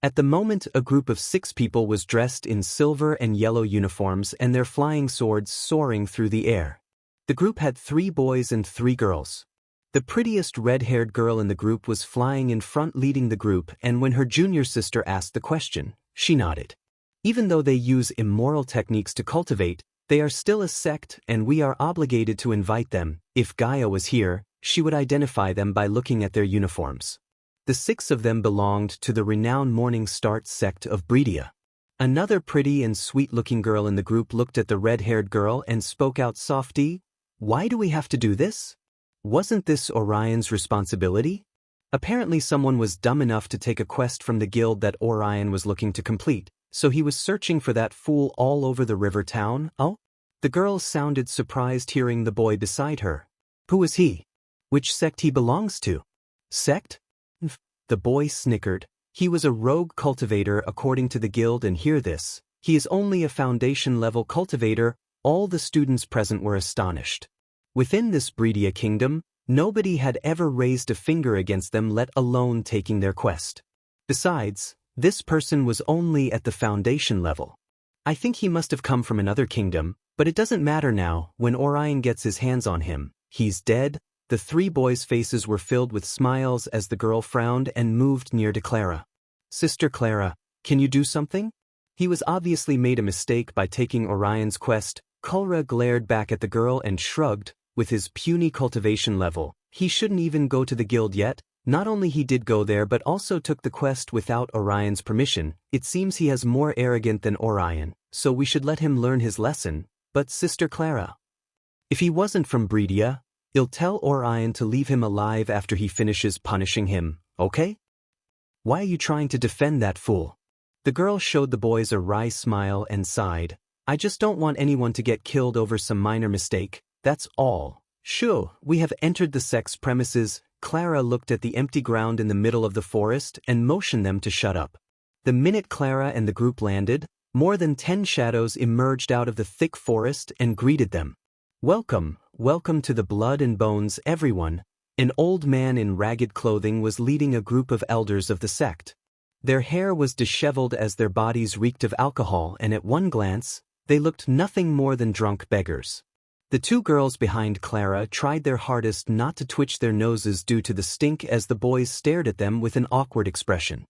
At the moment, a group of 6 people was dressed in silver and yellow uniforms and their flying swords soaring through the air. The group had 3 boys and 3 girls. The prettiest red-haired girl in the group was flying in front leading the group, and when her junior sister asked the question, she nodded. Even though they use immoral techniques to cultivate, they are still a sect and we are obligated to invite them. If Gaia was here, she would identify them by looking at their uniforms. The 6 of them belonged to the renowned Morning Start sect of Breedia. Another pretty and sweet-looking girl in the group looked at the red-haired girl and spoke out softly. Why do we have to do this? Wasn't this Orion's responsibility? Apparently someone was dumb enough to take a quest from the guild that Orion was looking to complete, so he was searching for that fool all over the river town. Oh? The girl sounded surprised hearing the boy beside her. Who is he? Which sect he belongs to? Sect? The boy snickered. He was a rogue cultivator according to the guild, and hear this. He is only a foundation-level cultivator. All the students present were astonished. Within this Breedia kingdom, nobody had ever raised a finger against them, let alone taking their quest. Besides, this person was only at the foundation level. I think he must have come from another kingdom, but it doesn't matter now. When Orion gets his hands on him, he's dead. The 3 boys' faces were filled with smiles as the girl frowned and moved near to Clara. Sister Clara, can you do something? He was obviously made a mistake by taking Orion's quest. Clara glared back at the girl and shrugged. With his puny cultivation level, he shouldn't even go to the guild yet. Not only he did go there but also took the quest without Orion's permission. It seems he has more arrogant than Orion, so we should let him learn his lesson. But Sister Clara, if he wasn't from Breedia, You'll tell Orion to leave him alive after he finishes punishing him, okay? Why are you trying to defend that fool? The girl showed the boys a wry smile and sighed. I just don't want anyone to get killed over some minor mistake, that's all. Shoo, we have entered the sect's premises. Clara looked at the empty ground in the middle of the forest and motioned them to shut up. The minute Clara and the group landed, more than 10 shadows emerged out of the thick forest and greeted them. Welcome, welcome to the Blood and Bones, everyone. An old man in ragged clothing was leading a group of elders of the sect. Their hair was disheveled as their bodies reeked of alcohol, and at one glance, they looked nothing more than drunk beggars. The two girls behind Clara tried their hardest not to twitch their noses due to the stink as the boys stared at them with an awkward expression.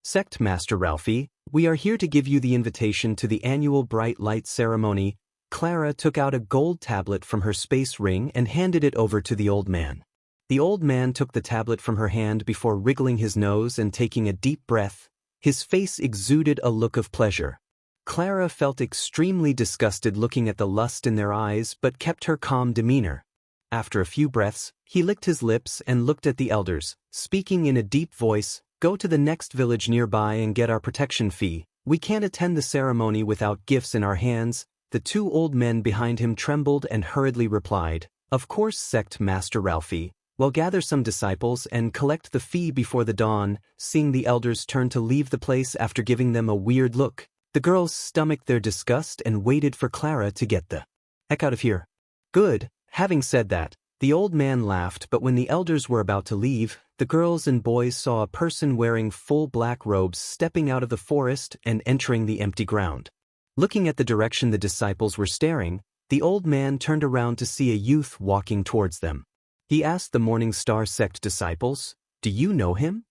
Sect Master Ralphie, we are here to give you the invitation to the annual Bright Light Ceremony. Clara took out a gold tablet from her space ring and handed it over to the old man. The old man took the tablet from her hand before wriggling his nose and taking a deep breath. His face exuded a look of pleasure. Clara felt extremely disgusted looking at the lust in their eyes but kept her calm demeanor. After a few breaths, he licked his lips and looked at the elders, speaking in a deep voice, "Go to the next village nearby and get our protection fee. We can't attend the ceremony without gifts in our hands." The two old men behind him trembled and hurriedly replied, "Of course, Sect Master Ralphie. Well, gather some disciples and collect the fee before the dawn." Seeing the elders turn to leave the place after giving them a weird look, the girls stomached their disgust and waited for Clara to get the heck out of here. Good. Having said that, the old man laughed, but when the elders were about to leave, the girls and boys saw a person wearing full black robes stepping out of the forest and entering the empty ground. Looking at the direction the disciples were staring, the old man turned around to see a youth walking towards them. He asked the Morning Star sect disciples, "Do you know him?"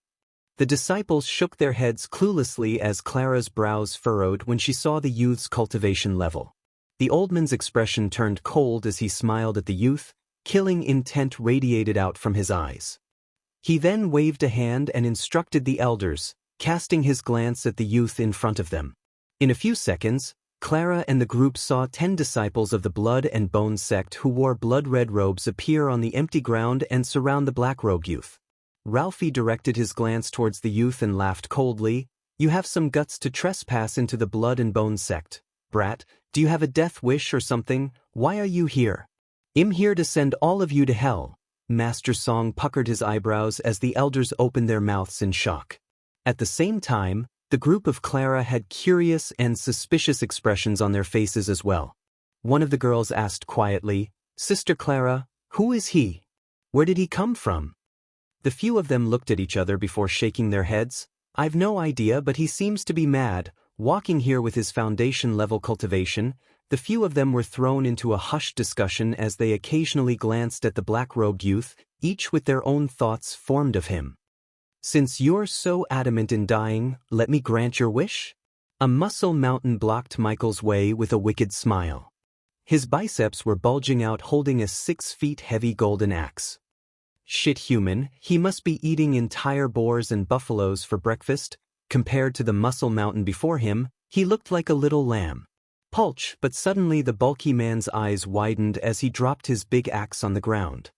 The disciples shook their heads cluelessly as Clara's brows furrowed when she saw the youth's cultivation level. The old man's expression turned cold as he smiled at the youth, killing intent radiated out from his eyes. He then waved a hand and instructed the elders, casting his glance at the youth in front of them. In a few seconds, Clara and the group saw 10 disciples of the Blood and Bone sect who wore blood-red robes appear on the empty ground and surround the black-robed youth. Ralphie directed his glance towards the youth and laughed coldly. "You have some guts to trespass into the Blood and Bone sect. Brat, do you have a death wish or something? Why are you here?" "I'm here to send all of you to hell." Master Song puckered his eyebrows as the elders opened their mouths in shock. At the same time, the group of Clara had curious and suspicious expressions on their faces as well. One of the girls asked quietly, "Sister Clara, who is he? Where did he come from?" The few of them looked at each other before shaking their heads. "I've no idea, but he seems to be mad, walking here with his foundation-level cultivation." The few of them were thrown into a hushed discussion as they occasionally glanced at the black-robed youth, each with their own thoughts formed of him. "Since you're so adamant in dying, let me grant your wish?" A muscle mountain blocked Michael's way with a wicked smile. His biceps were bulging out holding a 6 feet heavy golden axe. Shit human, he must be eating entire boars and buffaloes for breakfast. Compared to the muscle mountain before him, he looked like a little lamb. Pulch, but suddenly the bulky man's eyes widened as he dropped his big axe on the ground.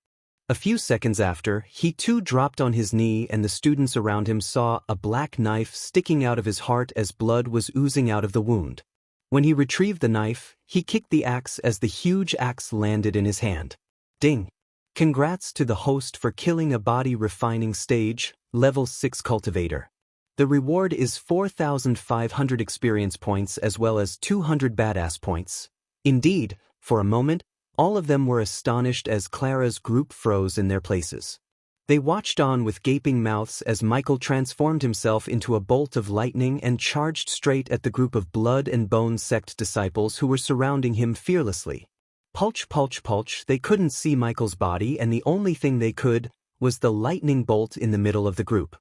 A few seconds after, he too dropped on his knee and the students around him saw a black knife sticking out of his heart as blood was oozing out of the wound. When he retrieved the knife, he kicked the axe as the huge axe landed in his hand. Ding! Congrats to the host for killing a body refining stage, level 6 cultivator. The reward is 4,500 experience points as well as 200 badass points. Indeed, for a moment, all of them were astonished as Clara's group froze in their places. They watched on with gaping mouths as Michael transformed himself into a bolt of lightning and charged straight at the group of Blood and Bone sect disciples who were surrounding him fearlessly. Pulch, pulch, pulch, they couldn't see Michael's body and the only thing they could was the lightning bolt in the middle of the group.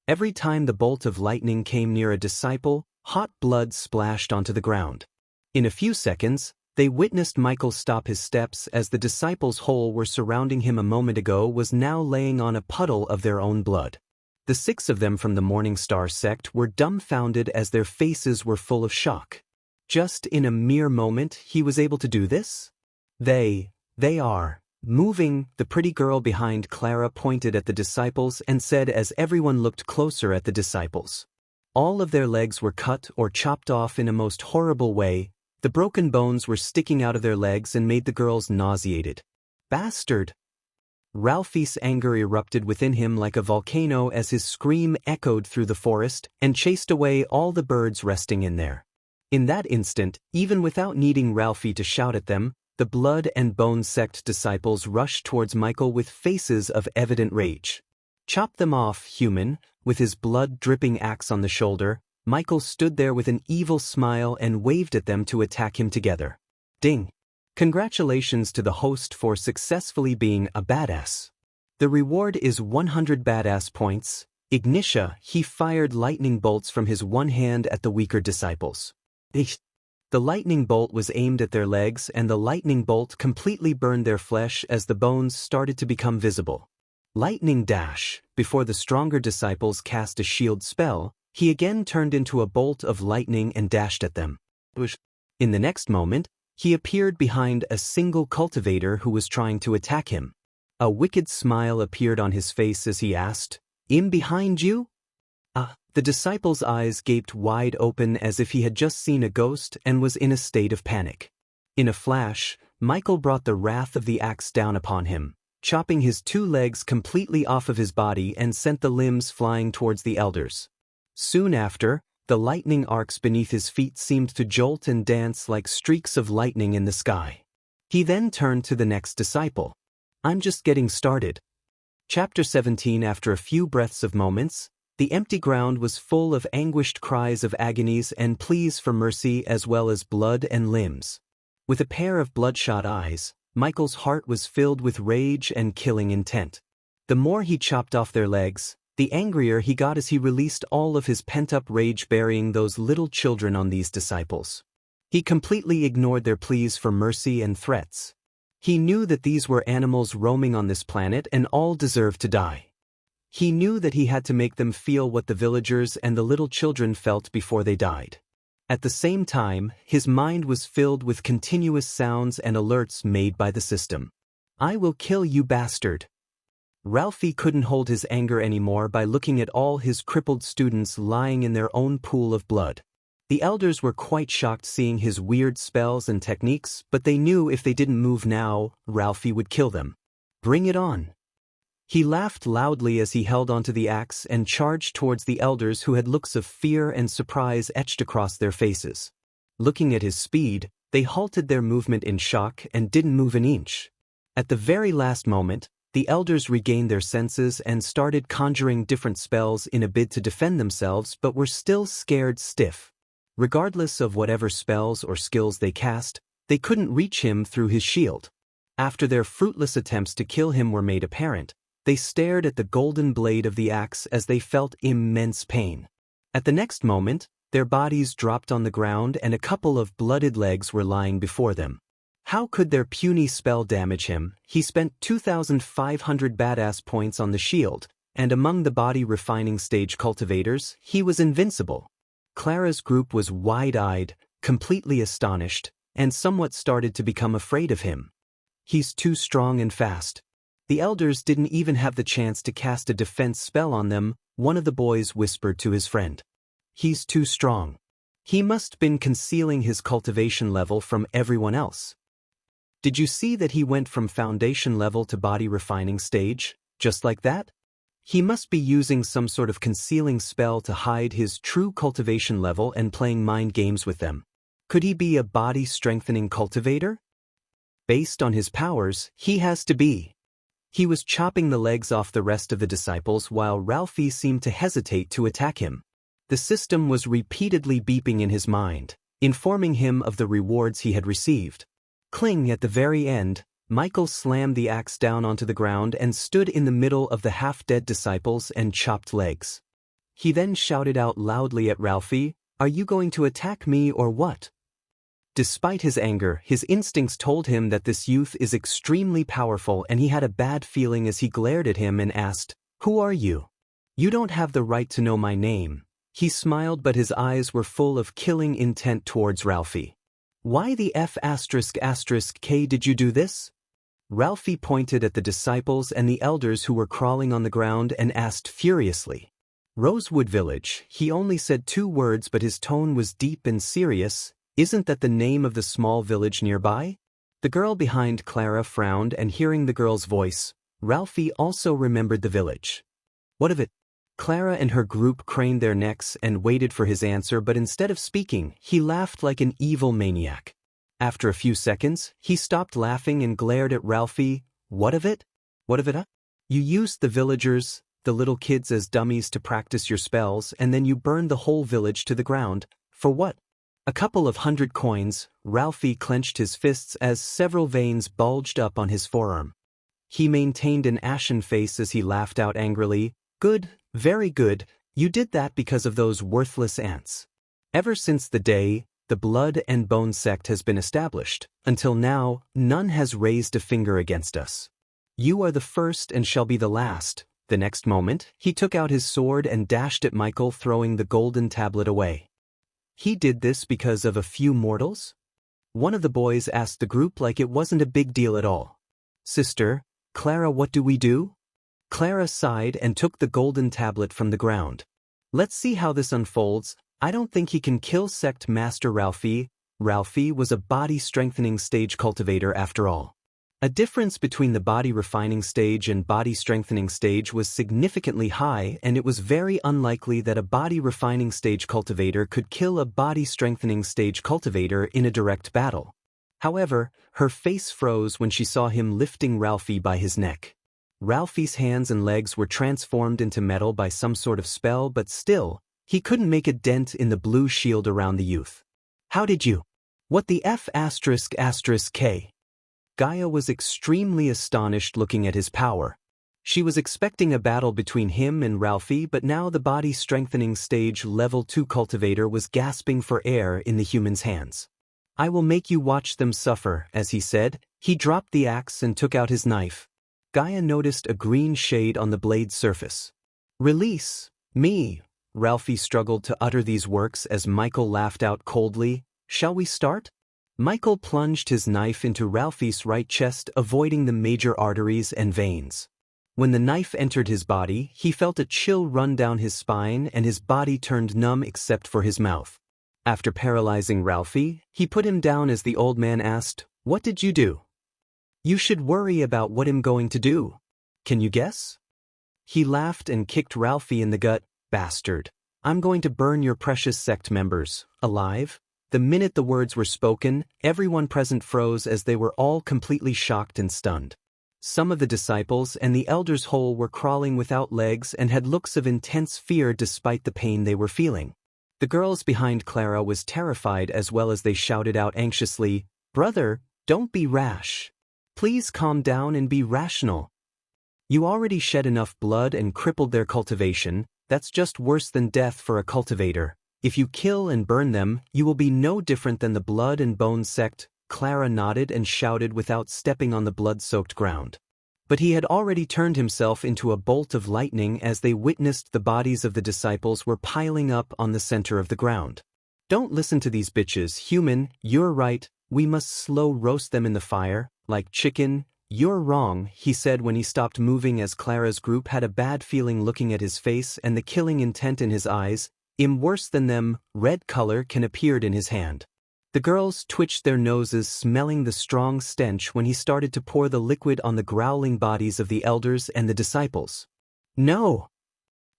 Every time the bolt of lightning came near a disciple, hot blood splashed onto the ground. In a few seconds, they witnessed Michael stop his steps as the disciples' hole were surrounding him a moment ago was now laying on a puddle of their own blood. The 6 of them from the Morning Star sect were dumbfounded as their faces were full of shock. Just in a mere moment he was able to do this? They Moving, the pretty girl behind Clara pointed at the disciples and said as everyone looked closer at the disciples. All of their legs were cut or chopped off in a most horrible way. The broken bones were sticking out of their legs and made the girls nauseated. Bastard! Ralphie's anger erupted within him like a volcano as his scream echoed through the forest and chased away all the birds resting in there. In that instant, even without needing Ralphie to shout at them, the Blood and Bone sect disciples rushed towards Michael with faces of evident rage. Chop them off, human. With his blood-dripping axe on the shoulder, Michael stood there with an evil smile and waved at them to attack him together. Ding! Congratulations to the host for successfully being a badass. The reward is 100 badass points. Xianxia, he fired lightning bolts from his one hand at the weaker disciples. The lightning bolt was aimed at their legs and the lightning bolt completely burned their flesh as the bones started to become visible. Lightning dash. Before the stronger disciples cast a shield spell, he again turned into a bolt of lightning and dashed at them. In the next moment, he appeared behind a single cultivator who was trying to attack him. A wicked smile appeared on his face as he asked, "In behind you?" The disciple's eyes gaped wide open as if he had just seen a ghost and was in a state of panic. In a flash, Michael brought the wrath of the axe down upon him, chopping his 2 legs completely off of his body and sent the limbs flying towards the elders. Soon after, the lightning arcs beneath his feet seemed to jolt and dance like streaks of lightning in the sky. He then turned to the next disciple. "I'm just getting started." Chapter 17. After a few breaths of moments, the empty ground was full of anguished cries of agonies and pleas for mercy as well as blood and limbs. With a pair of bloodshot eyes, Michael's heart was filled with rage and killing intent. The more he chopped off their legs, the angrier he got as he released all of his pent-up rage burying those little children on these disciples. He completely ignored their pleas for mercy and threats. He knew that these were animals roaming on this planet and all deserved to die. He knew that he had to make them feel what the villagers and the little children felt before they died. At the same time, his mind was filled with continuous sounds and alerts made by the system. "I will kill you, bastard." Ralphie couldn't hold his anger anymore by looking at all his crippled students lying in their own pool of blood. The elders were quite shocked seeing his weird spells and techniques, but they knew if they didn't move now, Ralphie would kill them. "Bring it on." He laughed loudly as he held onto the axe and charged towards the elders who had looks of fear and surprise etched across their faces. Looking at his speed, they halted their movement in shock and didn't move an inch. At the very last moment, the elders regained their senses and started conjuring different spells in a bid to defend themselves but were still scared stiff. Regardless of whatever spells or skills they cast, they couldn't reach him through his shield. After their fruitless attempts to kill him were made apparent, they stared at the golden blade of the axe as they felt immense pain. At the next moment, their bodies dropped on the ground and a couple of blooded legs were lying before them. How could their puny spell damage him? He spent 2,500 badass points on the shield, and among the body refining stage cultivators, he was invincible. Clara's group was wide-eyed, completely astonished, and somewhat started to become afraid of him. "He's too strong and fast." The elders didn't even have the chance to cast a defense spell on them, one of the boys whispered to his friend. "He's too strong. He must been concealing his cultivation level from everyone else. Did you see that he went from foundation level to body refining stage, just like that? He must be using some sort of concealing spell to hide his true cultivation level and playing mind games with them. Could he be a body strengthening cultivator? Based on his powers, he has to be." He was chopping the legs off the rest of the disciples while Ralphie seemed to hesitate to attack him. The system was repeatedly beeping in his mind, informing him of the rewards he had received. Cling at the very end, Michael slammed the axe down onto the ground and stood in the middle of the half-dead disciples and chopped legs. He then shouted out loudly at Ralphie, "Are you going to attack me or what?" Despite his anger, his instincts told him that this youth is extremely powerful and he had a bad feeling as he glared at him and asked, "Who are you?" "You don't have the right to know my name." He smiled but his eyes were full of killing intent towards Ralphie. "Why the F***K did you do this?" Ralphie pointed at the disciples and the elders who were crawling on the ground and asked furiously. Rosewood Village, he only said 2 words but his tone was deep and serious. Isn't that the name of the small village nearby? The girl behind Clara frowned, and hearing the girl's voice, Ralphie also remembered the village. What of it? Clara and her group craned their necks and waited for his answer, but instead of speaking, he laughed like an evil maniac. After a few seconds, he stopped laughing and glared at Ralphie. What of it? What of it, huh? You used the villagers, the little kids, as dummies to practice your spells, and then you burned the whole village to the ground. For what? A couple of 100 coins. Ralphie clenched his fists as several veins bulged up on his forearm. He maintained an ashen face as he laughed out angrily. Good, very good, you did that because of those worthless ants. Ever since the day the Blood and Bone sect has been established, until now, none has raised a finger against us. You are the first and shall be the last. The next moment, he took out his sword and dashed at Michael, throwing the golden tablet away. He did this because of a few mortals? One of the boys asked the group like it wasn't a big deal at all. Sister, Clara, what do we do? Clara sighed and took the golden tablet from the ground. Let's see how this unfolds. I don't think he can kill Sect Master Ralphie. Ralphie was a body-strengthening stage cultivator after all. A difference between the body-refining stage and body-strengthening stage was significantly high, and it was very unlikely that a body-refining stage cultivator could kill a body-strengthening stage cultivator in a direct battle. However, her face froze when she saw him lifting Ralphie by his neck. Ralphie's hands and legs were transformed into metal by some sort of spell, but still, he couldn't make a dent in the blue shield around the youth. How did you? What the F***? Gaia was extremely astonished looking at his power. She was expecting a battle between him and Ralphie, but now the body-strengthening stage level 2 cultivator was gasping for air in the human's hands. I will make you watch them suffer, as he said. He dropped the axe and took out his knife. Gaia noticed a green shade on the blade's surface. Release me. Ralphie struggled to utter these words as Michael laughed out coldly. Shall we start? Michael plunged his knife into Ralphie's right chest, avoiding the major arteries and veins. When the knife entered his body, he felt a chill run down his spine and his body turned numb except for his mouth. After paralyzing Ralphie, he put him down as the old man asked, "What did you do?" "You should worry about what I'm going to do. Can you guess?" He laughed and kicked Ralphie in the gut. Bastard. I'm going to burn your precious sect members alive. The minute the words were spoken, everyone present froze as they were all completely shocked and stunned. Some of the disciples and the elders whole were crawling without legs and had looks of intense fear despite the pain they were feeling. The girls behind Clara was terrified as well as they shouted out anxiously, "Brother, don't be rash. Please calm down and be rational. You already shed enough blood and crippled their cultivation. That's just worse than death for a cultivator. If you kill and burn them, you will be no different than the Blood and Bone sect." Clara nodded and shouted without stepping on the blood-soaked ground. But he had already turned himself into a bolt of lightning as they witnessed the bodies of the disciples were piling up on the center of the ground. "Don't listen to these bitches, human, you're right, we must slow roast them in the fire, like chicken." "You're wrong," he said when he stopped moving as Clara's group had a bad feeling looking at his face and the killing intent in his eyes. "I'm worse than them." Red color can appeared in his hand. The girls twitched their noses, smelling the strong stench when he started to pour the liquid on the growling bodies of the elders and the disciples. "No!"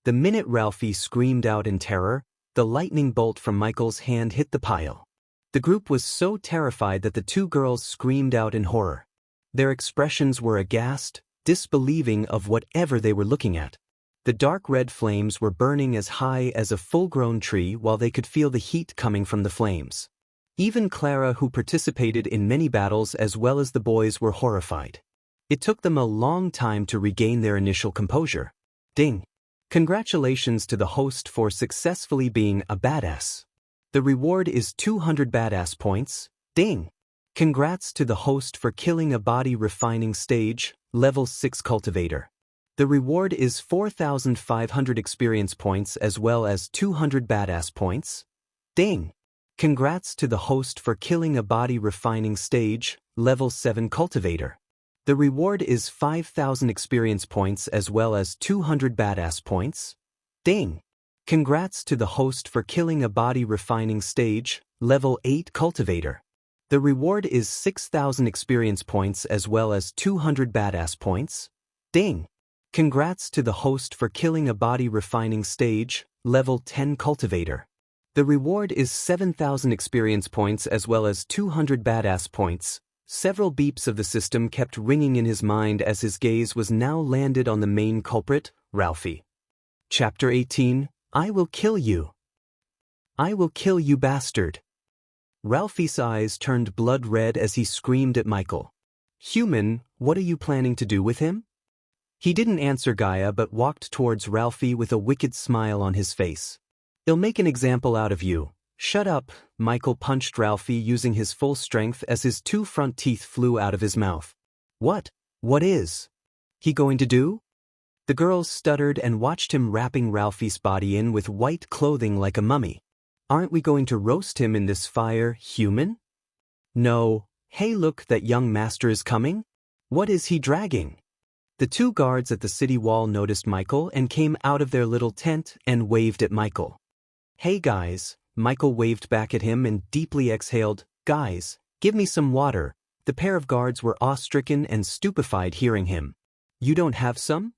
The minute Ralphie screamed out in terror, the lightning bolt from Michael's hand hit the pile. The group was so terrified that the two girls screamed out in horror. Their expressions were aghast, disbelieving of whatever they were looking at. The dark red flames were burning as high as a full-grown tree while they could feel the heat coming from the flames. Even Clara, who participated in many battles as well as the boys, were horrified. It took them a long time to regain their initial composure. Ding! Congratulations to the host for successfully being a badass. The reward is 200 badass points. Ding! Congrats to the host for killing a body-refining stage, level 6 cultivator. The reward is 4,500 experience points as well as 200 badass points. Ding! Congrats to the host for killing a body-refining stage, level 7 cultivator. The reward is 5,000 experience points as well as 200 badass points. Ding! Congrats to the host for killing a body refining stage, level 8 cultivator. The reward is 6,000 experience points as well as 200 badass points. Ding! Congrats to the host for killing a body refining stage, level 10 cultivator. The reward is 7,000 experience points as well as 200 badass points. Several beeps of the system kept ringing in his mind as his gaze was now landed on the main culprit, Ralphie. Chapter 18, I will kill you. I will kill you, bastard. Ralphie's eyes turned blood red as he screamed at Michael. Human, what are you planning to do with him? He didn't answer Gaia but walked towards Ralphie with a wicked smile on his face. He'll make an example out of you. Shut up, Michael punched Ralphie using his full strength as his 2 front teeth flew out of his mouth. What is he going to do? The girls stuttered and watched him wrapping Ralphie's body in with white clothing like a mummy. Aren't we going to roast him in this fire, human? No. Hey, look, that young master is coming. What is he dragging? The 2 guards at the city wall noticed Michael and came out of their little tent and waved at Michael. Hey guys, Michael waved back at him and deeply exhaled, guys, give me some water. The pair of guards were awe-stricken and stupefied hearing him. You don't have some?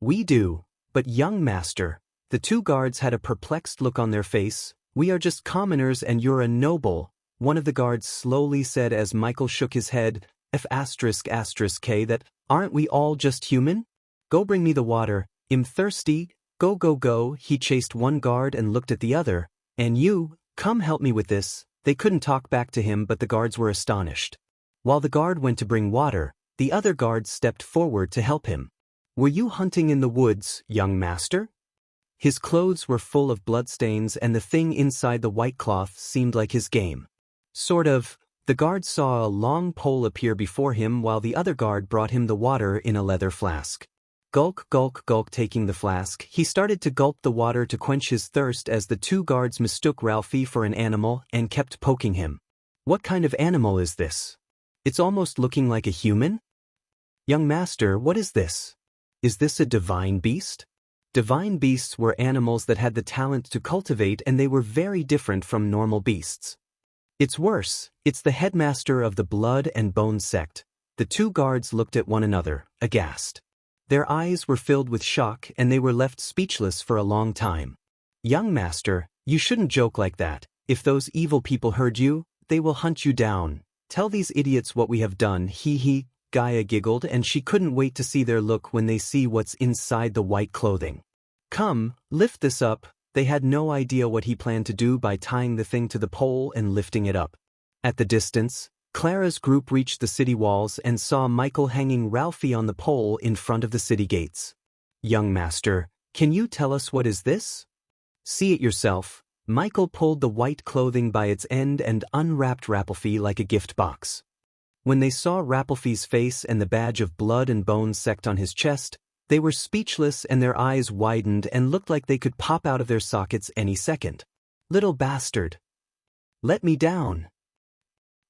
We do, but young master. The 2 guards had a perplexed look on their face. We are just commoners and you're a noble, one of the guards slowly said as Michael shook his head, F***K that, aren't we all just human? Go bring me the water, I'm thirsty, go. He chased one guard and looked at the other, and you, come help me with this. They couldn't talk back to him but the guards were astonished. While the guard went to bring water, the other guards stepped forward to help him. Were you hunting in the woods, young master? His clothes were full of bloodstains and the thing inside the white cloth seemed like his game. Sort of. The guard saw a long pole appear before him while the other guard brought him the water in a leather flask. Gulk, taking the flask, he started to gulp the water to quench his thirst as the 2 guards mistook Ralphie for an animal and kept poking him. What kind of animal is this? It's almost looking like a human? Young master, what is this? Is this a divine beast? Divine beasts were animals that had the talent to cultivate and they were very different from normal beasts. It's worse, it's the headmaster of the Blood and Bone sect. The 2 guards looked at one another, aghast. Their eyes were filled with shock and they were left speechless for a long time. Young master, you shouldn't joke like that. If those evil people heard you, they will hunt you down. Tell these idiots what we have done, hee. Gaia giggled and she couldn't wait to see their look when they see what's inside the white clothing. Come, lift this up. They had no idea what he planned to do by tying the thing to the pole and lifting it up. At the distance, Clara's group reached the city walls and saw Michael hanging Ralphie on the pole in front of the city gates. Young master, can you tell us what is this? See it yourself. Michael pulled the white clothing by its end and unwrapped Ralphie like a gift box. When they saw Ralphie's face and the badge of Blood and Bone sect on his chest, they were speechless and their eyes widened and looked like they could pop out of their sockets any second. Little bastard. Let me down.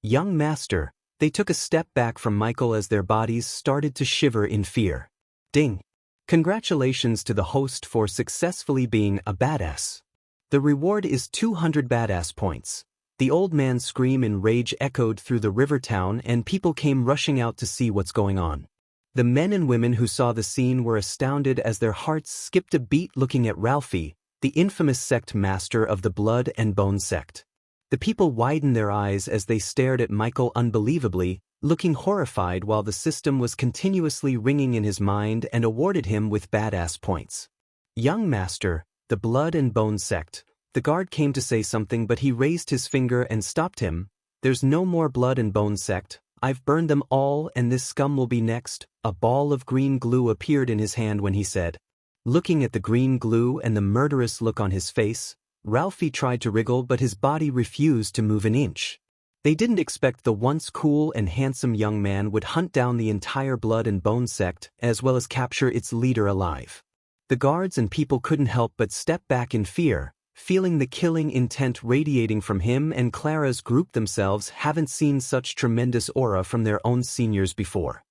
Young master, they took a step back from Michael as their bodies started to shiver in fear. Ding. Congratulations to the host for successfully being a badass. The reward is 200 badass points. The old man's scream in rage echoed through the river town and people came rushing out to see what's going on. The men and women who saw the scene were astounded as their hearts skipped a beat looking at Ralphie, the infamous sect master of the Blood and Bone sect. The people widened their eyes as they stared at Michael unbelievably, looking horrified while the system was continuously ringing in his mind and awarded him with badass points. Young master, the Blood and Bone sect. The guard came to say something but he raised his finger and stopped him. There's no more Blood and Bone sect. I've burned them all and this scum will be next. A ball of green glue appeared in his hand when he said. Looking at the green glue and the murderous look on his face, Ralphie tried to wriggle but his body refused to move an inch. They didn't expect the once cool and handsome young man would hunt down the entire Blood and Bone sect as well as capture its leader alive. The guards and people couldn't help but step back in fear, feeling the killing intent radiating from him, and Clara's group themselves haven't seen such tremendous aura from their own seniors before.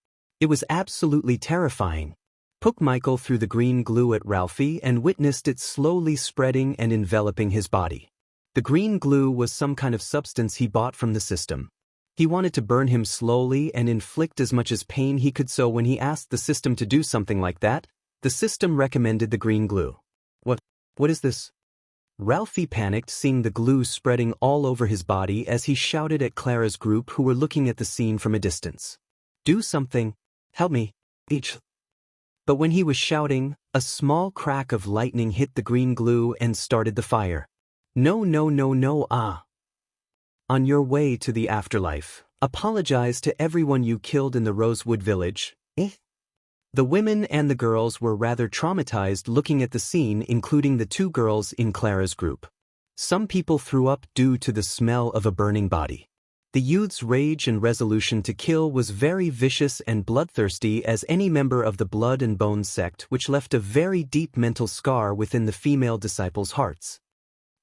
It was absolutely terrifying. Poke Michael threw the green glue at Ralphie and witnessed it slowly spreading and enveloping his body. The green glue was some kind of substance he bought from the system. He wanted to burn him slowly and inflict as much as pain he could, so when he asked the system to do something like that, the system recommended the green glue. What is this? Ralphie panicked, seeing the glue spreading all over his body as he shouted at Clara's group, who were looking at the scene from a distance. Do something. Help me. Each. But when he was shouting, a small crack of lightning hit the green glue and started the fire. No, no, no, no, ah. On your way to the afterlife, apologize to everyone you killed in the Rosewood Village. The women and the girls were rather traumatized looking at the scene, including the two girls in Clara's group. Some people threw up due to the smell of a burning body. The youth's rage and resolution to kill was very vicious and bloodthirsty, as any member of the Blood and Bone sect, which left a very deep mental scar within the female disciples' hearts.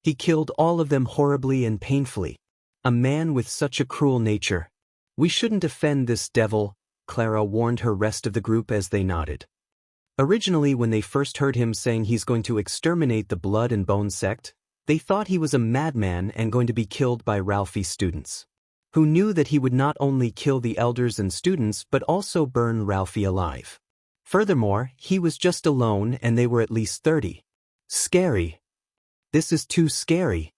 He killed all of them horribly and painfully. A man with such a cruel nature. We shouldn't offend this devil, Clara warned her rest of the group as they nodded. Originally, when they first heard him saying he's going to exterminate the Blood and Bone sect, they thought he was a madman and going to be killed by Ralphie's students, who knew that he would not only kill the elders and students but also burn Ralphie alive. Furthermore, he was just alone and they were at least 30. Scary. This is too scary.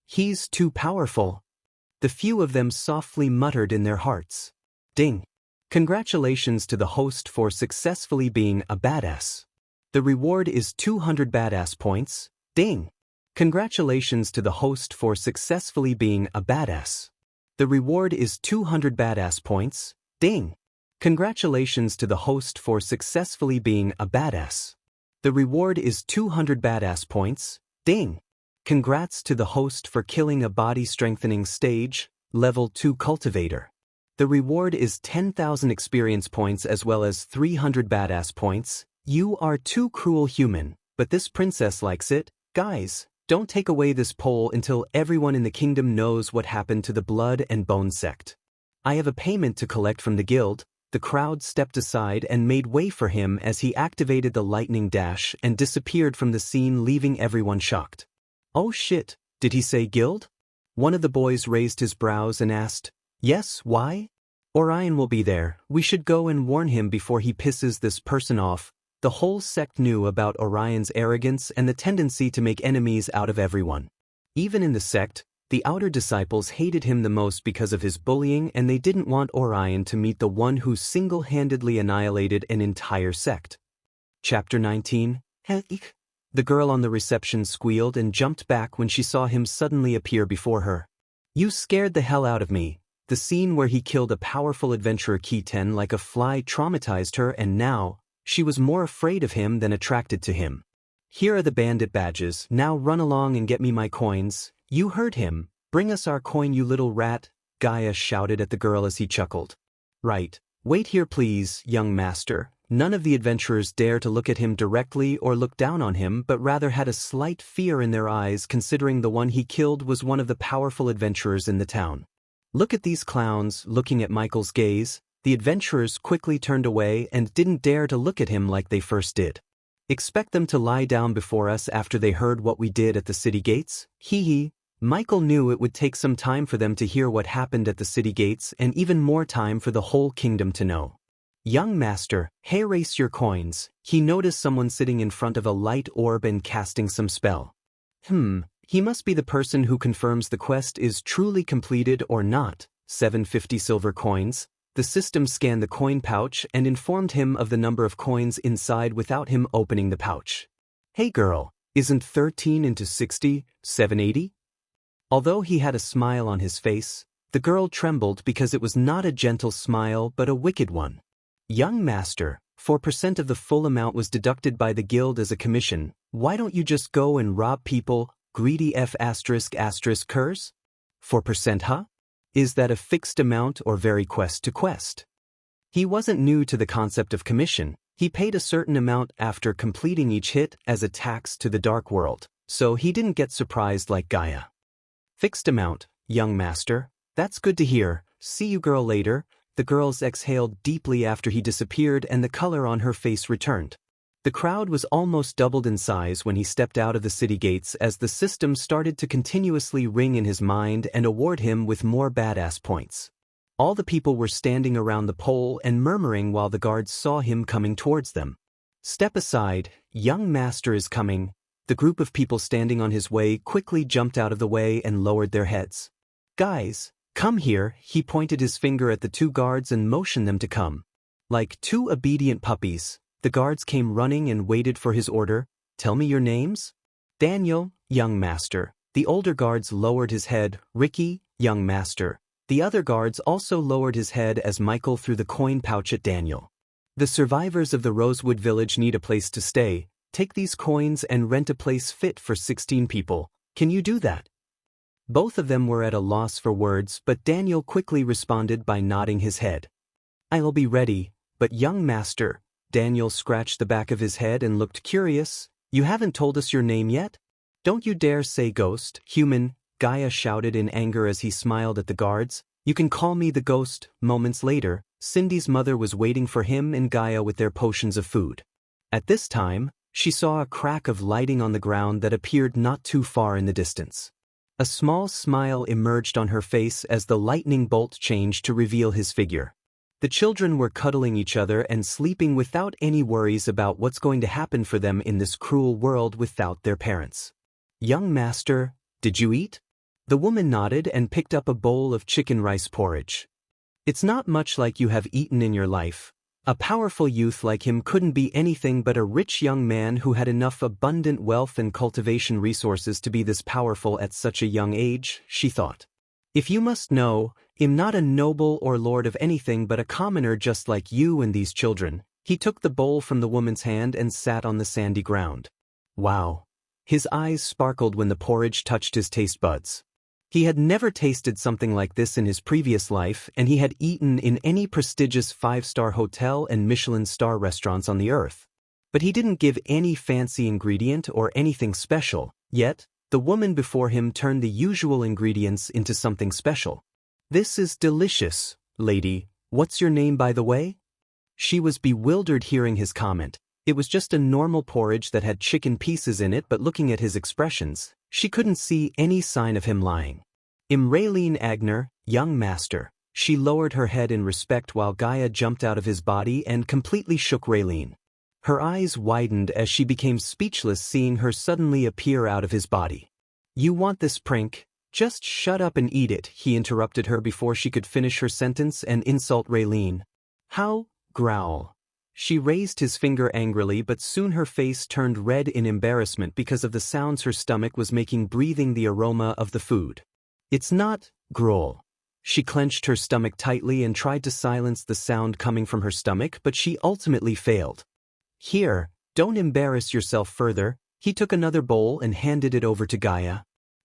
He's too powerful. The few of them softly muttered in their hearts. Ding. Congratulations to the host for successfully being a badass. The reward is 200 badass points. Ding. Congratulations to the host for successfully being a badass. The reward is 200 badass points. Ding. Congratulations to the host for successfully being a badass. The reward is 200 badass points. Ding. Congrats to the host for killing a body-strengthening stage, level 2 cultivator. The reward is 10,000 experience points as well as 300 badass points. You are too cruel human, but this princess likes it. Guys, don't take away this poll until everyone in the kingdom knows what happened to the Blood and Bone sect. I have a payment to collect from the guild. The crowd stepped aside and made way for him as he activated the lightning dash and disappeared from the scene, leaving everyone shocked. Oh shit, did he say guild? One of the boys raised his brows and asked, yes, why? Orion will be there. We should go and warn him before he pisses this person off. The whole sect knew about Orion's arrogance and the tendency to make enemies out of everyone. Even in the sect, the outer disciples hated him the most because of his bullying, and they didn't want Orion to meet the one who single-handedly annihilated an entire sect. Chapter 19. The girl on the reception squealed and jumped back when she saw him suddenly appear before her. You scared the hell out of me. The scene where he killed a powerful adventurer Kiten like a fly traumatized her, and now, she was more afraid of him than attracted to him. Here are the bandit badges. Now run along and get me my coins. You heard him. Bring us our coin, you little rat, Gaia shouted at the girl as he chuckled. Right. Wait here please, young master. None of the adventurers dare to look at him directly or look down on him, but rather had a slight fear in their eyes, considering the one he killed was one of the powerful adventurers in the town. Look at these clowns. Looking at Michael's gaze, the adventurers quickly turned away and didn't dare to look at him like they first did. Expect them to lie down before us after they heard what we did at the city gates? Hee hee. Michael knew it would take some time for them to hear what happened at the city gates, and even more time for the whole kingdom to know. Young master, hey, race your coins. He noticed someone sitting in front of a light orb and casting some spell. He must be the person who confirms the quest is truly completed or not. 750 silver coins. The system scanned the coin pouch and informed him of the number of coins inside without him opening the pouch. Hey girl, isn't 13 into 60, 780? Although he had a smile on his face, the girl trembled because it was not a gentle smile but a wicked one. Young master, 4% of the full amount was deducted by the guild as a commission. Why don't you just go and rob people? Greedy F***** curse? 4%, huh? Is that a fixed amount or vary quest to quest? He wasn't new to the concept of commission. He paid a certain amount after completing each hit as a tax to the dark world, so he didn't get surprised like Gaia. Fixed amount, young master. That's good to hear. See you girl later. The girls exhaled deeply after he disappeared and the color on her face returned. The crowd was almost doubled in size when he stepped out of the city gates as the system started to continuously ring in his mind and award him with more badass points. All the people were standing around the pole and murmuring while the guards saw him coming towards them. "Step aside, young master is coming." The group of people standing on his way quickly jumped out of the way and lowered their heads. "Guys, come here." He pointed his finger at the two guards and motioned them to come. Like two obedient puppies, the guards came running and waited for his order. "Tell me your names." "Daniel, young master." The older guards lowered his head. "Ricky, young master." The other guards also lowered his head as Michael threw the coin pouch at Daniel. "The survivors of the Rosewood Village need a place to stay. Take these coins and rent a place fit for 16 people. Can you do that?" Both of them were at a loss for words, but Daniel quickly responded by nodding his head. "I'll be ready, but young master." Daniel scratched the back of his head and looked curious. "You haven't told us your name yet?" "Don't you dare say ghost, human," Gaia shouted in anger as he smiled at the guards. "You can call me the ghost." Moments later, Cindy's mother was waiting for him and Gaia with their potions of food. At this time, she saw a crack of lighting on the ground that appeared not too far in the distance. A small smile emerged on her face as the lightning bolt changed to reveal his figure. The children were cuddling each other and sleeping without any worries about what's going to happen for them in this cruel world without their parents. "Young master, did you eat?" The woman nodded and picked up a bowl of chicken rice porridge. "It's not much like you have eaten in your life." A powerful youth like him couldn't be anything but a rich young man who had enough abundant wealth and cultivation resources to be this powerful at such a young age, she thought. "If you must know, I'm not a noble or lord of anything but a commoner just like you and these children." He took the bowl from the woman's hand and sat on the sandy ground. Wow. His eyes sparkled when the porridge touched his taste buds. He had never tasted something like this in his previous life, and he had eaten in any prestigious 5-star hotel and Michelin star restaurants on the earth. But he didn't give any fancy ingredient or anything special, yet the woman before him turned the usual ingredients into something special. "This is delicious, lady. What's your name, by the way?" She was bewildered hearing his comment. It was just a normal porridge that had chicken pieces in it, but looking at his expressions, she couldn't see any sign of him lying. "I'm Raylene Agner, young master." She lowered her head in respect while Gaia jumped out of his body and completely shook Raylene. Her eyes widened as she became speechless seeing her suddenly appear out of his body. "You want this prank? Just shut up and eat it," he interrupted her before she could finish her sentence and insult Raylene. "How?" Growl. She raised his finger angrily, but soon her face turned red in embarrassment because of the sounds her stomach was making breathing the aroma of the food. "It's not," growl. She clenched her stomach tightly and tried to silence the sound coming from her stomach, but she ultimately failed. "Here, don't embarrass yourself further." He took another bowl and handed it over to Gaia.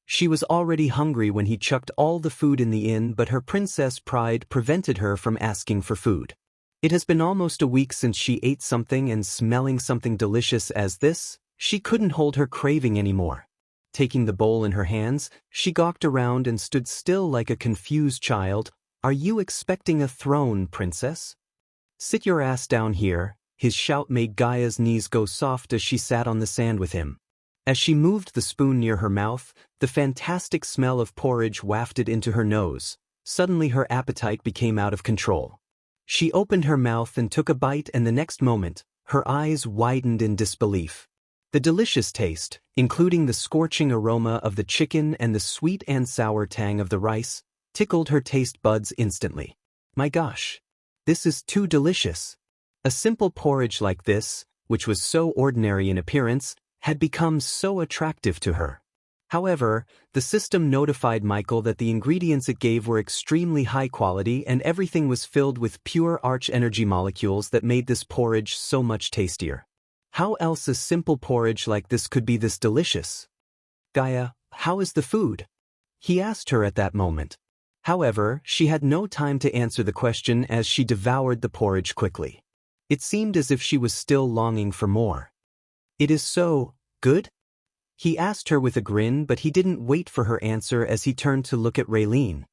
She was already hungry when he chucked all the food in the inn, but her princess pride prevented her from asking for food. It has been almost a week since she ate something, and smelling something delicious as this, she couldn't hold her craving anymore. Taking the bowl in her hands, she gawked around and stood still like a confused child. "Are you expecting a throne, princess? Sit your ass down here." His shout made Gaia's knees go soft as she sat on the sand with him. As she moved the spoon near her mouth, the fantastic smell of porridge wafted into her nose. Suddenly her appetite became out of control. She opened her mouth and took a bite, and the next moment, her eyes widened in disbelief. The delicious taste, including the scorching aroma of the chicken and the sweet and sour tang of the rice, tickled her taste buds instantly. "My gosh, this is too delicious." A simple porridge like this, which was so ordinary in appearance, had become so attractive to her. However, the system notified Michael that the ingredients it gave were extremely high quality and everything was filled with pure arch energy molecules that made this porridge so much tastier. How else a simple porridge like this could be this delicious? "Gaia, how is the food?" he asked her at that moment. However, she had no time to answer the question as she devoured the porridge quickly. It seemed as if she was still longing for more. "It is so good?" he asked her with a grin, but he didn't wait for her answer as he turned to look at Raylene.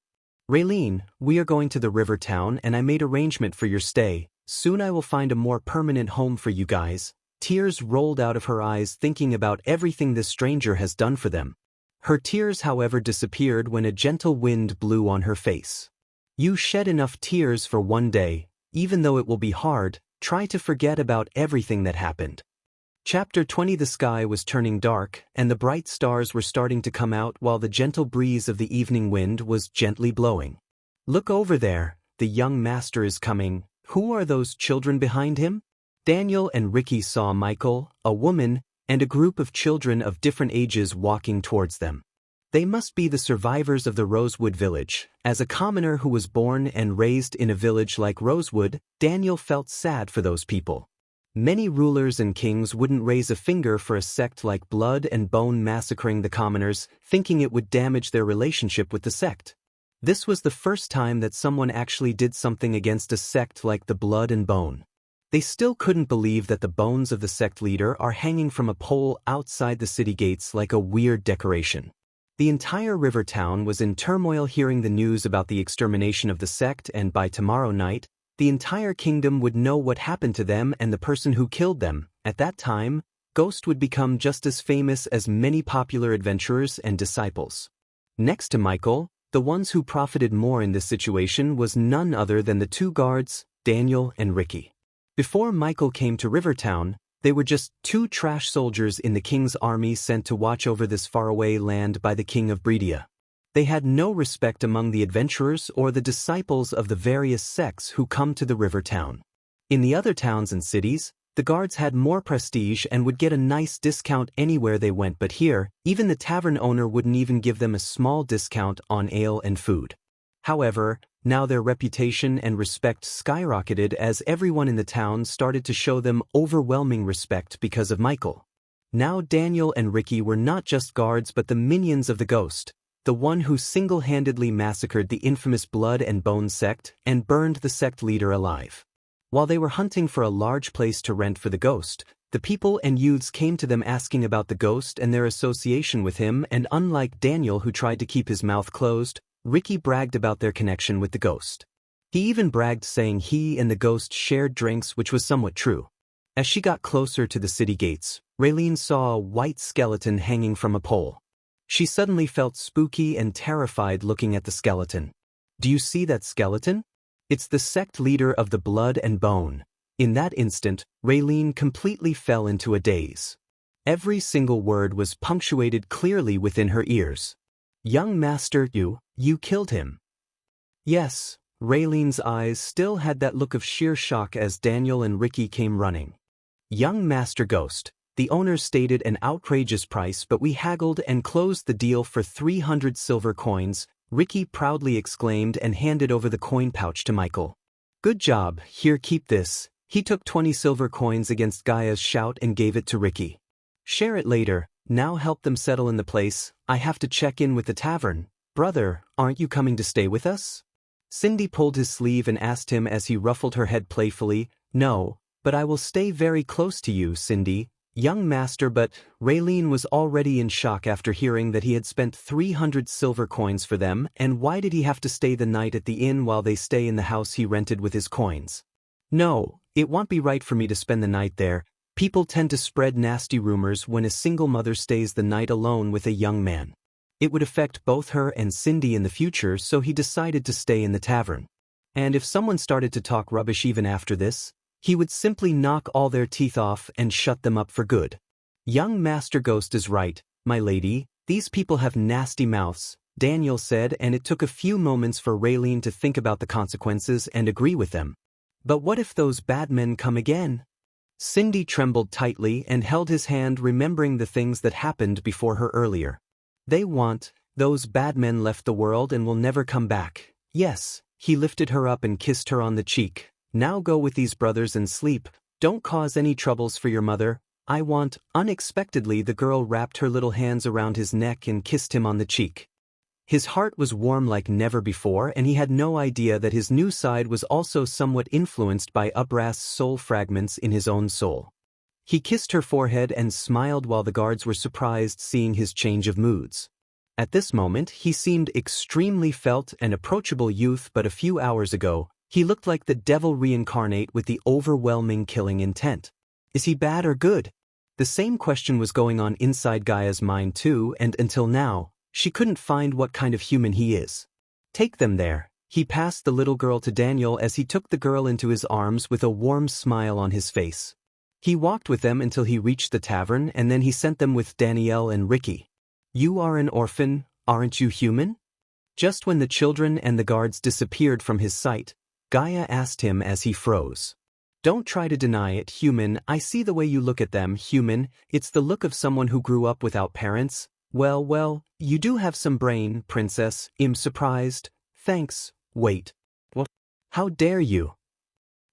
Raylene, we are going to the river town and I made arrangement for your stay. Soon I will find a more permanent home for you guys. Tears rolled out of her eyes thinking about everything this stranger has done for them. Her tears, however, disappeared when a gentle wind blew on her face. You shed enough tears for one day. Even though it will be hard, try to forget about everything that happened. Chapter 20. The sky was turning dark, and the bright stars were starting to come out while the gentle breeze of the evening wind was gently blowing. Look over there, the young master is coming. Who are those children behind him? Daniel and Ricky saw Michael, a woman, and a group of children of different ages walking towards them. They must be the survivors of the Rosewood village. As a commoner who was born and raised in a village like Rosewood, Daniel felt sad for those people. Many rulers and kings wouldn't raise a finger for a sect like Blood and Bone massacring the commoners, thinking it would damage their relationship with the sect. This was the first time that someone actually did something against a sect like the Blood and Bone. They still couldn't believe that the bones of the sect leader are hanging from a pole outside the city gates like a weird decoration. The entire river town was in turmoil hearing the news about the extermination of the sect, and by tomorrow night, the entire kingdom would know what happened to them and the person who killed them. At that time, Ghost would become just as famous as many popular adventurers and disciples. Next to Michael, the ones who profited more in this situation was none other than the two guards, Daniel and Ricky. Before Michael came to Rivertown, they were just two trash soldiers in the king's army sent to watch over this faraway land by the king of Bredia. They had no respect among the adventurers or the disciples of the various sects who come to the river town. In the other towns and cities, the guards had more prestige and would get a nice discount anywhere they went, but here, even the tavern owner wouldn't even give them a small discount on ale and food. However, now their reputation and respect skyrocketed as everyone in the town started to show them overwhelming respect because of Michael. Now Daniel and Ricky were not just guards but the minions of the Ghost, the one who single-handedly massacred the infamous Blood and Bone sect and burned the sect leader alive. While they were hunting for a large place to rent for the Ghost, the people and youths came to them asking about the Ghost and their association with him, and unlike Daniel who tried to keep his mouth closed, Ricky bragged about their connection with the Ghost. He even bragged saying he and the Ghost shared drinks, which was somewhat true. As she got closer to the city gates, Raylene saw a white skeleton hanging from a pole. She suddenly felt spooky and terrified looking at the skeleton. Do you see that skeleton? It's the sect leader of the Blood and Bone. In that instant, Raylene completely fell into a daze. Every single word was punctuated clearly within her ears. Young master, you killed him. Yes, Raylene's eyes still had that look of sheer shock as Daniel and Ricky came running. Young Master Ghost, the owner stated an outrageous price, but we haggled and closed the deal for 300 silver coins, Ricky proudly exclaimed and handed over the coin pouch to Michael. Good job, here, keep this. He took 20 silver coins against Gaia's shout and gave it to Ricky. Share it later. Now help them settle in the place. I have to check in with the tavern. Brother, aren't you coming to stay with us? Cindy pulled his sleeve and asked him as he ruffled her head playfully. No, but I will stay very close to you, Cindy. Young master, but Raylene was already in shock after hearing that he had spent 300 silver coins for them, and why did he have to stay the night at the inn while they stay in the house he rented with his coins? No, it won't be right for me to spend the night there. People tend to spread nasty rumors when a single mother stays the night alone with a young man. It would affect both her and Cindy in the future, so he decided to stay in the tavern. And if someone started to talk rubbish even after this, he would simply knock all their teeth off and shut them up for good. Young Master Ghost is right, my lady, these people have nasty mouths, Daniel said, and it took a few moments for Raylene to think about the consequences and agree with them. But what if those bad men come again? Cindy trembled tightly and held his hand, remembering the things that happened before her earlier. Those bad men left the world and will never come back. Yes, he lifted her up and kissed her on the cheek. Now go with these brothers and sleep. Don't cause any troubles for your mother. Unexpectedly the girl wrapped her little hands around his neck and kissed him on the cheek. His heart was warm like never before, and he had no idea that his new side was also somewhat influenced by Upras' soul fragments in his own soul. He kissed her forehead and smiled while the guards were surprised seeing his change of moods. At this moment, he seemed extremely felt and approachable youth, but a few hours ago, he looked like the devil reincarnate with the overwhelming killing intent. Is he bad or good? The same question was going on inside Gaia's mind too, and until now, she couldn't find what kind of human he is. Take them there. He passed the little girl to Daniel as he took the girl into his arms with a warm smile on his face. He walked with them until he reached the tavern, and then he sent them with Danielle and Ricky. You are an orphan, aren't you human? Just when the children and the guards disappeared from his sight, Gaia asked him as he froze. Don't try to deny it, human. I see the way you look at them, human. It's the look of someone who grew up without parents. Well, you do have some brain, princess. I'm surprised. Thanks. Wait. What? How dare you?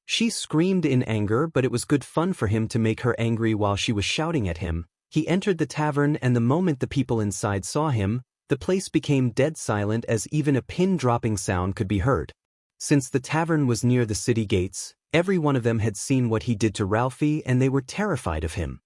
She screamed in anger, but it was good fun for him to make her angry while she was shouting at him. He entered the tavern, and the moment the people inside saw him, the place became dead silent as even a pin-dropping sound could be heard. Since the tavern was near the city gates, every one of them had seen what he did to Ralphie, and they were terrified of him.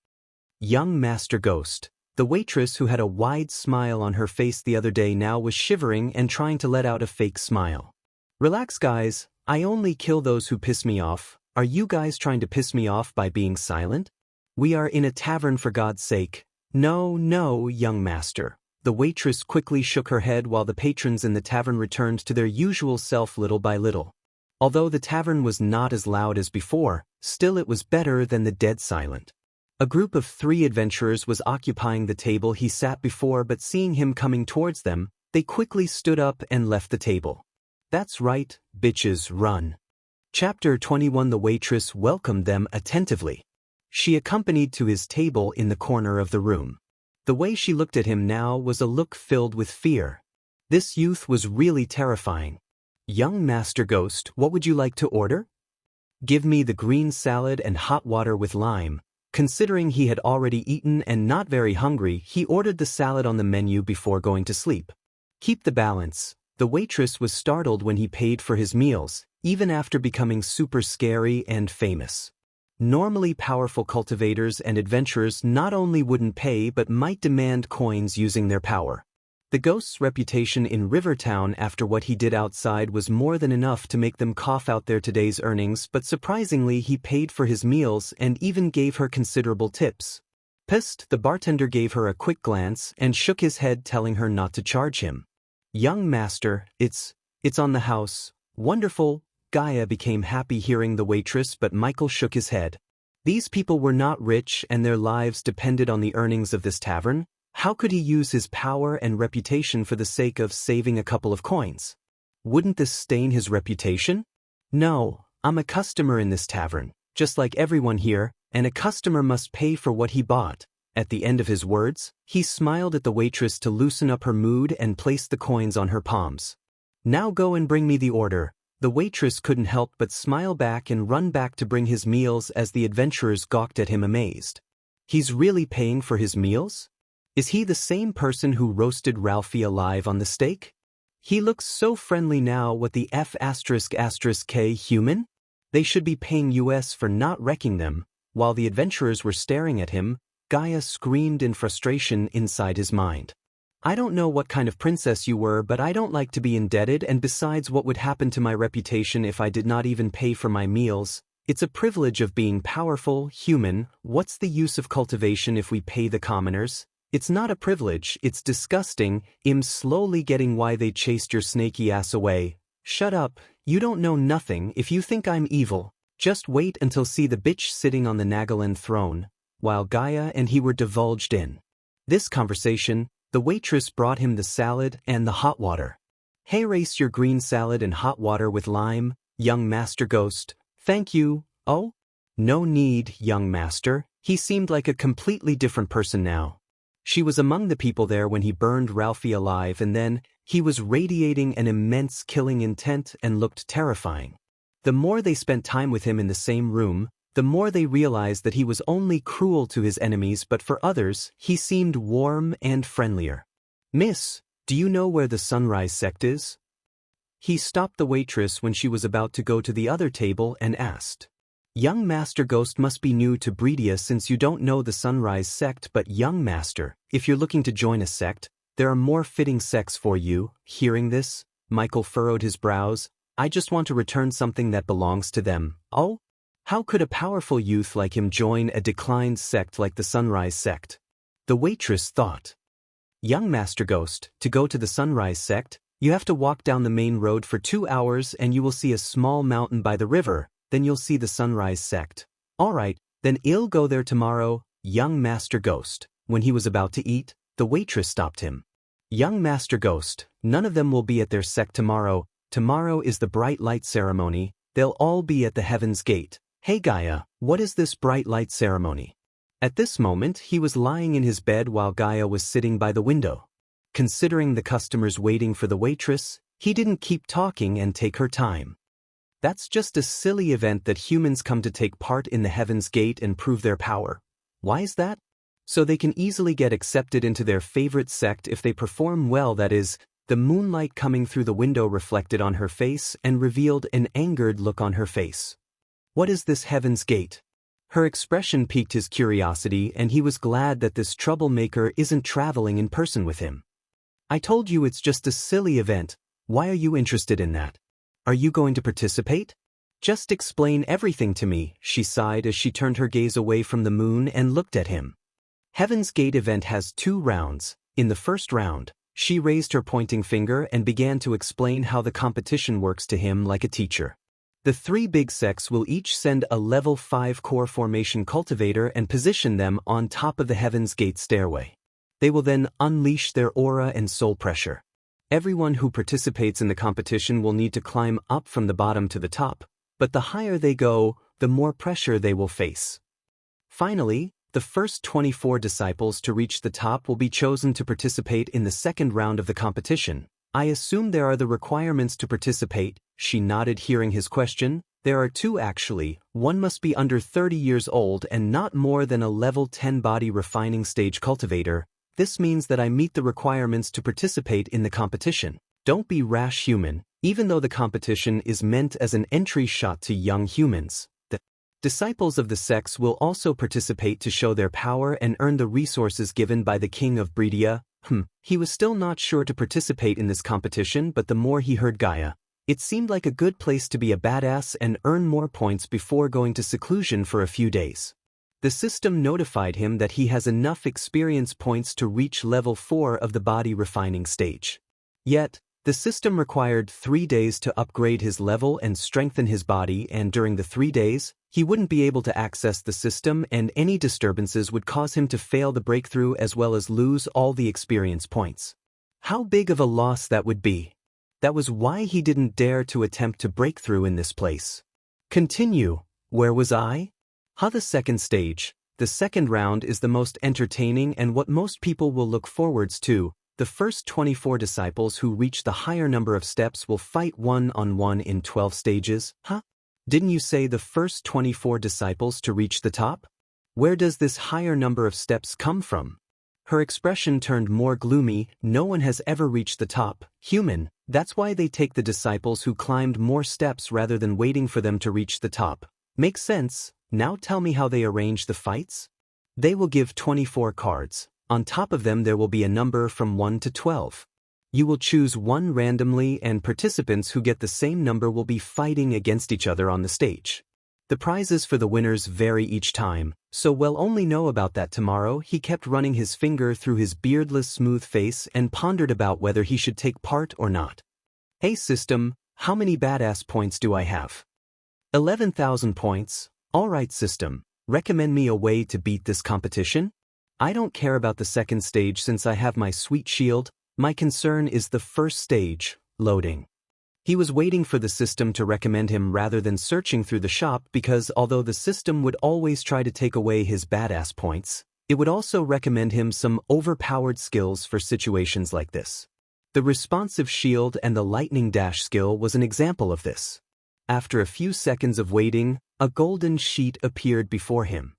Young Master Ghost, the waitress who had a wide smile on her face the other day, now was shivering and trying to let out a fake smile. Relax, guys. I only kill those who piss me off. Are you guys trying to piss me off by being silent? We are in a tavern, for God's sake. No, young master. The waitress quickly shook her head while the patrons in the tavern returned to their usual self little by little. Although the tavern was not as loud as before, still it was better than the dead silent. A group of 3 adventurers was occupying the table he sat before, but seeing him coming towards them, they quickly stood up and left the table. That's right, bitches, run. Chapter 21. The waitress welcomed them attentively. She accompanied to his table in the corner of the room. The way she looked at him now was a look filled with fear. This youth was really terrifying. Young Master Ghost, what would you like to order? Give me the green salad and hot water with lime. Considering he had already eaten and not very hungry, he ordered the salad on the menu before going to sleep. Keep the balance. The waitress was startled when he paid for his meals, even after becoming super scary and famous. Normally powerful cultivators and adventurers not only wouldn't pay but might demand coins using their power. The ghost's reputation in Rivertown after what he did outside was more than enough to make them cough out their today's earnings, but surprisingly he paid for his meals and even gave her considerable tips. Pissed, the bartender gave her a quick glance and shook his head, telling her not to charge him. Young master, it's on the house. Wonderful. Gaia became happy hearing the waitress, but Michael shook his head. These people were not rich and their lives depended on the earnings of this tavern. How could he use his power and reputation for the sake of saving a couple of coins? Wouldn't this stain his reputation? No, I'm a customer in this tavern, just like everyone here, and a customer must pay for what he bought. At the end of his words, he smiled at the waitress to loosen up her mood and placed the coins on her palms. Now go and bring me the order. The waitress couldn't help but smile back and run back to bring his meals as the adventurers gawked at him amazed. He's really paying for his meals? Is he the same person who roasted Ralphie alive on the stake? He looks so friendly now. What the F***K human? They should be paying US for not wrecking them. While the adventurers were staring at him, Gaia screamed in frustration inside his mind. I don't know what kind of princess you were, but I don't like to be indebted, and besides, what would happen to my reputation if I did not even pay for my meals? It's a privilege of being powerful, human. What's the use of cultivation if we pay the commoners? It's not a privilege, it's disgusting. I'm slowly getting why they chased your snaky ass away. Shut up, you don't know nothing. If you think I'm evil, just wait until see the bitch sitting on the Nagaland throne. While Gaia and he were divulged in this conversation, the waitress brought him the salad and the hot water. Hey, race your green salad and hot water with lime, young Master Ghost. Thank you. Oh? No need, young master. He seemed like a completely different person now. She was among the people there when he burned Ralphie alive, and then he was radiating an immense killing intent and looked terrifying. The more they spent time with him in the same room, the more they realized that he was only cruel to his enemies, but for others, he seemed warm and friendlier. Miss, do you know where the Sunrise sect is? He stopped the waitress when she was about to go to the other table and asked. Young Master Ghost must be new to Breedia since you don't know the Sunrise sect, but young master, if you're looking to join a sect, There are more fitting sects for you. Hearing this, Michael furrowed his brows. I just want to return something that belongs to them. Oh? How could a powerful youth like him join a declined sect like the Sunrise sect? The waitress thought. Young Master Ghost, to go to the Sunrise sect, you have to walk down the main road for 2 hours and you will see a small mountain by the river, then you'll see the Sunrise sect. Alright, then I'll go there tomorrow, young Master Ghost. When he was about to eat, the waitress stopped him. Young Master Ghost, none of them will be at their sect tomorrow. Tomorrow is the bright light ceremony. They'll all be at the Heaven's Gate. Hey Gaia, what is this bright light ceremony? At this moment, he was lying in his bed while Gaia was sitting by the window. Considering the customers waiting for the waitress, he didn't keep talking and take her time. That's just a silly event that humans come to take part in the Heaven's Gate and prove their power. Why is that? So they can easily get accepted into their favorite sect if they perform well, that is. The moonlight coming through the window reflected on her face and revealed an angered look on her face. What is this Heaven's Gate? Her expression piqued his curiosity and he was glad that this troublemaker isn't traveling in person with him. I told you it's just a silly event. Why are you interested in that? Are you going to participate? Just explain everything to me, she sighed as she turned her gaze away from the moon and looked at him. Heaven's Gate event has 2 rounds. In the first round, she raised her pointing finger and began to explain how the competition works to him like a teacher. The 3 big sects will each send a level 5 core formation cultivator and position them on top of the Heaven's Gate stairway. They will then unleash their aura and soul pressure. Everyone who participates in the competition will need to climb up from the bottom to the top, but the higher they go, the more pressure they will face. Finally, the first 24 disciples to reach the top will be chosen to participate in the second round of the competition. I assume there are the requirements to participate, she nodded hearing his question. There are 2 actually. One must be under 30 years old and not more than a level 10 body refining stage cultivator. This means that I meet the requirements to participate in the competition. Don't be rash, human, even though the competition is meant as an entry shot to young humans. The disciples of the sects will also participate to show their power and earn the resources given by the king of Bredia. He was still not sure to participate in this competition, but the more he heard Gaia, it seemed like a good place to be a badass and earn more points before going to seclusion for a few days. The system notified him that he has enough experience points to reach level 4 of the body refining stage. Yet, the system required 3 days to upgrade his level and strengthen his body, and during the 3 days, he wouldn't be able to access the system and any disturbances would cause him to fail the breakthrough as well as lose all the experience points. How big of a loss that would be. That was why he didn't dare to attempt to break through in this place. Continue. Where was I? The second stage. The second round is the most entertaining and what most people will look forwards to. The first 24 disciples who reach the higher number of steps will fight one-on-one in 12 stages. Didn't you say the first 24 disciples to reach the top? Where does this higher number of steps come from? Her expression turned more gloomy. No one has ever reached the top, human. That's why they take the disciples who climbed more steps rather than waiting for them to reach the top. Makes sense. Now tell me how they arrange the fights? They will give 24 cards. On top of them there will be a number from 1 to 12. You will choose one randomly and participants who get the same number will be fighting against each other on the stage. The prizes for the winners vary each time, so we'll only know about that tomorrow. He kept running his finger through his beardless smooth face and pondered about whether he should take part or not. Hey system, how many badass points do I have? 11,000 points. Alright system, recommend me a way to beat this competition? I don't care about the second stage since I have my sweet shield. My concern is the first stage, loading. He was waiting for the system to recommend him rather than searching through the shop because although the system would always try to take away his badass points, it would also recommend him some overpowered skills for situations like this. The responsive shield and the lightning dash skill was an example of this. After a few seconds of waiting, a golden sheet appeared before him.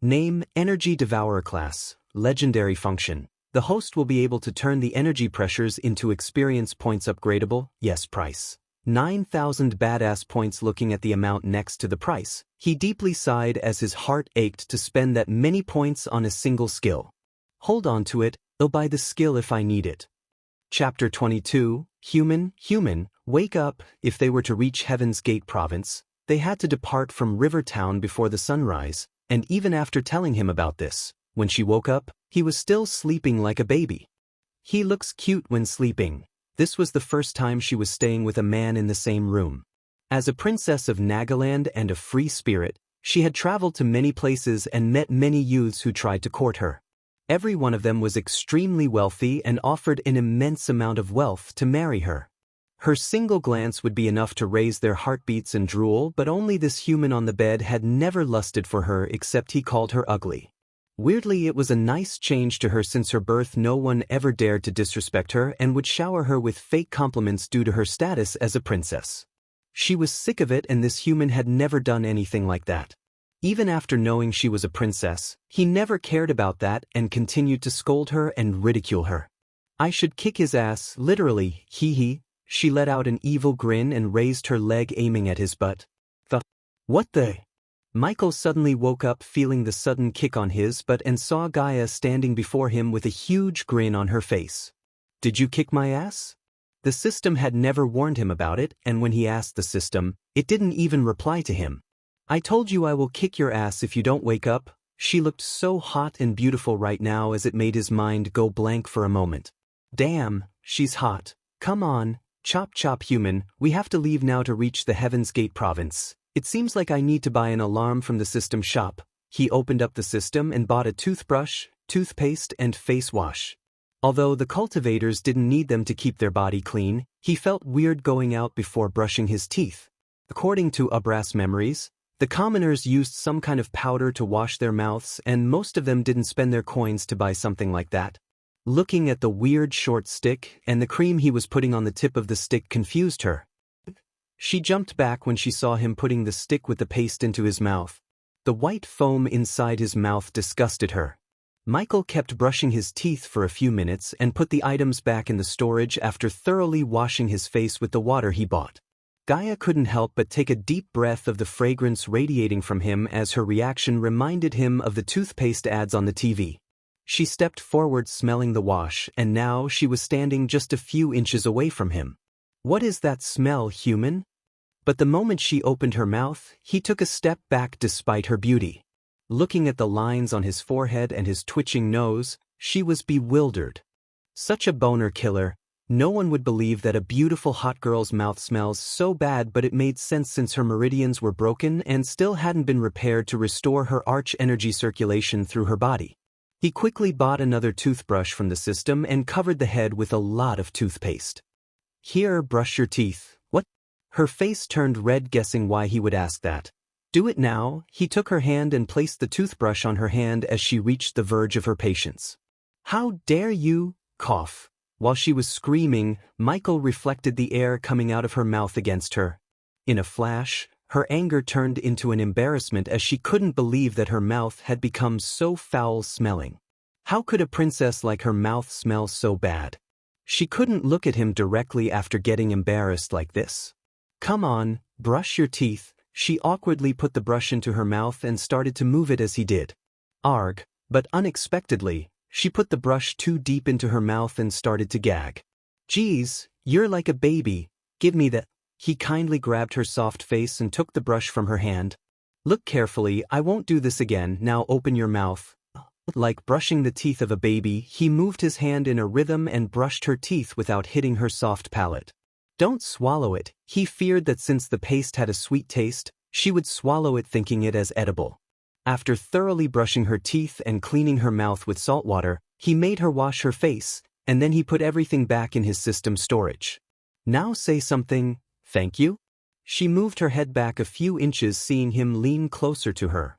Name, Energy Devourer class, legendary function. The host will be able to turn the energy pressures into experience points upgradable. Yes, price. 9,000 badass points. Looking at the amount next to the price, he deeply sighed as his heart ached to spend that many points on a single skill. Hold on to it, I'll buy the skill if I need it. Chapter 22, Human, wake up. If they were to reach Heaven's Gate province, they had to depart from River Town before the sunrise, and even after telling him about this, when she woke up, he was still sleeping like a baby. He looks cute when sleeping. This was the first time she was staying with a man in the same room. As a princess of Nagaland and a free spirit, she had traveled to many places and met many youths who tried to court her. Every one of them was extremely wealthy and offered an immense amount of wealth to marry her. Her single glance would be enough to raise their heartbeats and drool, but only this human on the bed had never lusted for her except he called her ugly. Weirdly, it was a nice change to her. Since her birth no one ever dared to disrespect her and would shower her with fake compliments due to her status as a princess. She was sick of it, and this human had never done anything like that. Even after knowing she was a princess, he never cared about that and continued to scold her and ridicule her. I should kick his ass, literally, hee. She let out an evil grin and raised her leg aiming at his butt. What the? Michael suddenly woke up feeling the sudden kick on his butt and saw Gaia standing before him with a huge grin on her face. Did you kick my ass? The system had never warned him about it, and when he asked the system, it didn't even reply to him. I told you I will kick your ass if you don't wake up. She looked so hot and beautiful right now as it made his mind go blank for a moment. Damn, she's hot. Come on, chop human, we have to leave now to reach the Heaven's Gate province. It seems like I need to buy an alarm from the system shop. He opened up the system and bought a toothbrush, toothpaste, and face wash. Although the cultivators didn't need them to keep their body clean, he felt weird going out before brushing his teeth. According to Abra's memories, the commoners used some kind of powder to wash their mouths, and most of them didn't spend their coins to buy something like that. Looking at the weird short stick and the cream he was putting on the tip of the stick confused her. She jumped back when she saw him putting the stick with the paste into his mouth. The white foam inside his mouth disgusted her. Michael kept brushing his teeth for a few minutes and put the items back in the storage after thoroughly washing his face with the water he bought. Gaia couldn't help but take a deep breath of the fragrance radiating from him as her reaction reminded him of the toothpaste ads on the TV. She stepped forward smelling the wash, and now she was standing just a few inches away from him. What is that smell, human? But the moment she opened her mouth, he took a step back despite her beauty. Looking at the lines on his forehead and his twitching nose, she was bewildered. Such a boner killer. No one would believe that a beautiful hot girl's mouth smells so bad, but it made sense since her meridians were broken and still hadn't been repaired to restore her arch energy circulation through her body. He quickly bought another toothbrush from the system and covered the head with a lot of toothpaste. Here, brush your teeth. What? Her face turned red, guessing why he would ask that. Do it now. He took her hand and placed the toothbrush on her hand as she reached the verge of her patience. How dare you? Cough. While she was screaming, Michael reflected the air coming out of her mouth against her. In a flash, her anger turned into an embarrassment as she couldn't believe that her mouth had become so foul-smelling. How could a princess like her mouth smell so bad? She couldn't look at him directly after getting embarrassed like this. Come on, brush your teeth. She awkwardly put the brush into her mouth and started to move it as he did. Arg, but unexpectedly, she put the brush too deep into her mouth and started to gag. Geez, you're like a baby. Give me that. He kindly grabbed her soft face and took the brush from her hand. Look carefully, I won't do this again. Now open your mouth. Like brushing the teeth of a baby, he moved his hand in a rhythm and brushed her teeth without hitting her soft palate. Don't swallow it. He feared that since the paste had a sweet taste, she would swallow it thinking it as edible. After thoroughly brushing her teeth and cleaning her mouth with salt water, he made her wash her face, and then he put everything back in his system storage. Now say something, thank you? She moved her head back a few inches, seeing him lean closer to her.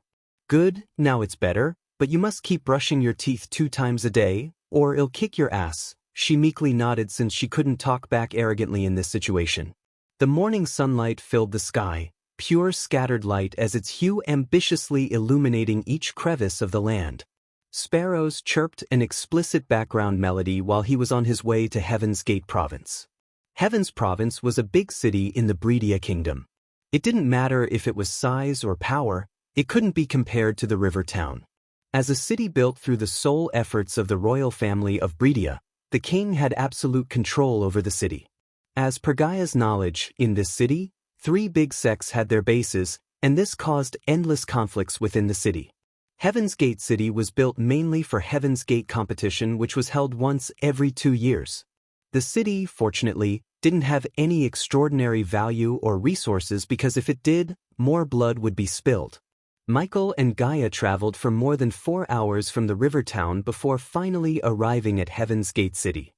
Good, now it's better, but you must keep brushing your teeth 2 times a day, or I'll kick your ass. She meekly nodded since she couldn't talk back arrogantly in this situation. The morning sunlight filled the sky, pure scattered light as its hue ambitiously illuminating each crevice of the land. Sparrows chirped an explicit background melody while he was on his way to Heaven's Gate province. Heaven's province was a big city in the Breedia kingdom. It didn't matter if it was size or power, it couldn't be compared to the river town. As a city built through the sole efforts of the royal family of Bredia, the king had absolute control over the city. As per Gaia's knowledge, in this city, 3 big sects had their bases, and this caused endless conflicts within the city. Heaven's Gate City was built mainly for Heaven's Gate competition, which was held once every 2 years. The city, fortunately, didn't have any extraordinary value or resources because if it did, more blood would be spilled. Michael and Gaia traveled for more than 4 hours from the river town before finally arriving at Heaven's Gate City.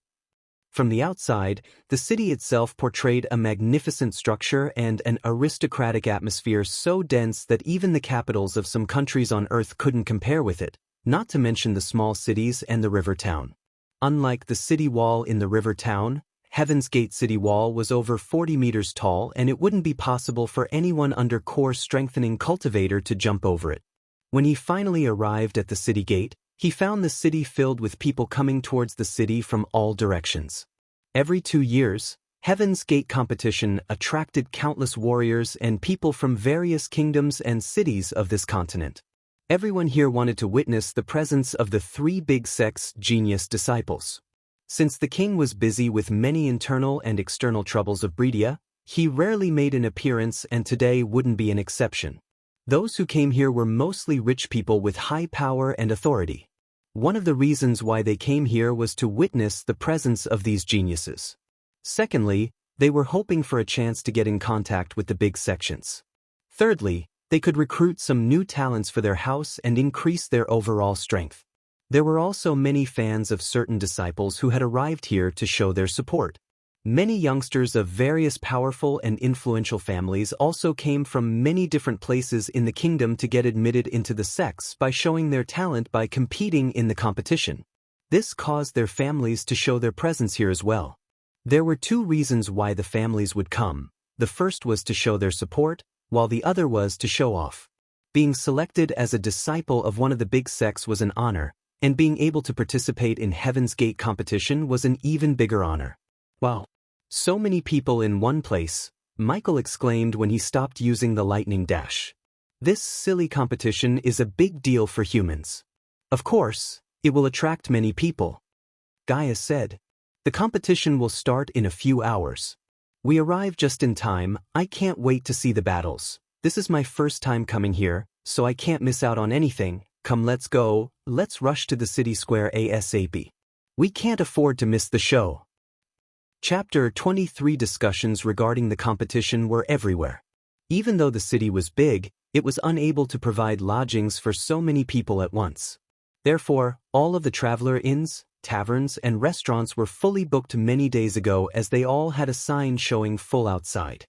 From the outside, the city itself portrayed a magnificent structure and an aristocratic atmosphere so dense that even the capitals of some countries on Earth couldn't compare with it, not to mention the small cities and the river town. Unlike the city wall in the river town, Heaven's Gate City Wall was over 40 meters tall and it wouldn't be possible for anyone under core strengthening cultivator to jump over it. When he finally arrived at the city gate, he found the city filled with people coming towards the city from all directions. Every 2 years, Heaven's Gate competition attracted countless warriors and people from various kingdoms and cities of this continent. Everyone here wanted to witness the presence of the 3 big sects' genius disciples. Since the king was busy with many internal and external troubles of Bredia, he rarely made an appearance and today wouldn't be an exception. Those who came here were mostly rich people with high power and authority. One of the reasons why they came here was to witness the presence of these geniuses. Secondly, they were hoping for a chance to get in contact with the big sections. Thirdly, they could recruit some new talents for their house and increase their overall strength. There were also many fans of certain disciples who had arrived here to show their support. Many youngsters of various powerful and influential families also came from many different places in the kingdom to get admitted into the sects by showing their talent by competing in the competition. This caused their families to show their presence here as well. There were 2 reasons why the families would come. The first was to show their support, while the other was to show off. Being selected as a disciple of one of the big sects was an honor, and being able to participate in Heaven's Gate competition was an even bigger honor. Wow! So many people in one place, Michael exclaimed when he stopped using the lightning dash. This silly competition is a big deal for humans. Of course, it will attract many people. Gaia said, "The competition will start in a few hours. We arrive just in time. I can't wait to see the battles. This is my first time coming here, so I can't miss out on anything. Come, let's go. Let's rush to the city square ASAP. We can't afford to miss the show." Chapter 23 discussions regarding the competition were everywhere. Even though the city was big, it was unable to provide lodgings for so many people at once. Therefore, all of the traveler inns, taverns, and restaurants were fully booked many days ago as they all had a sign showing full outside.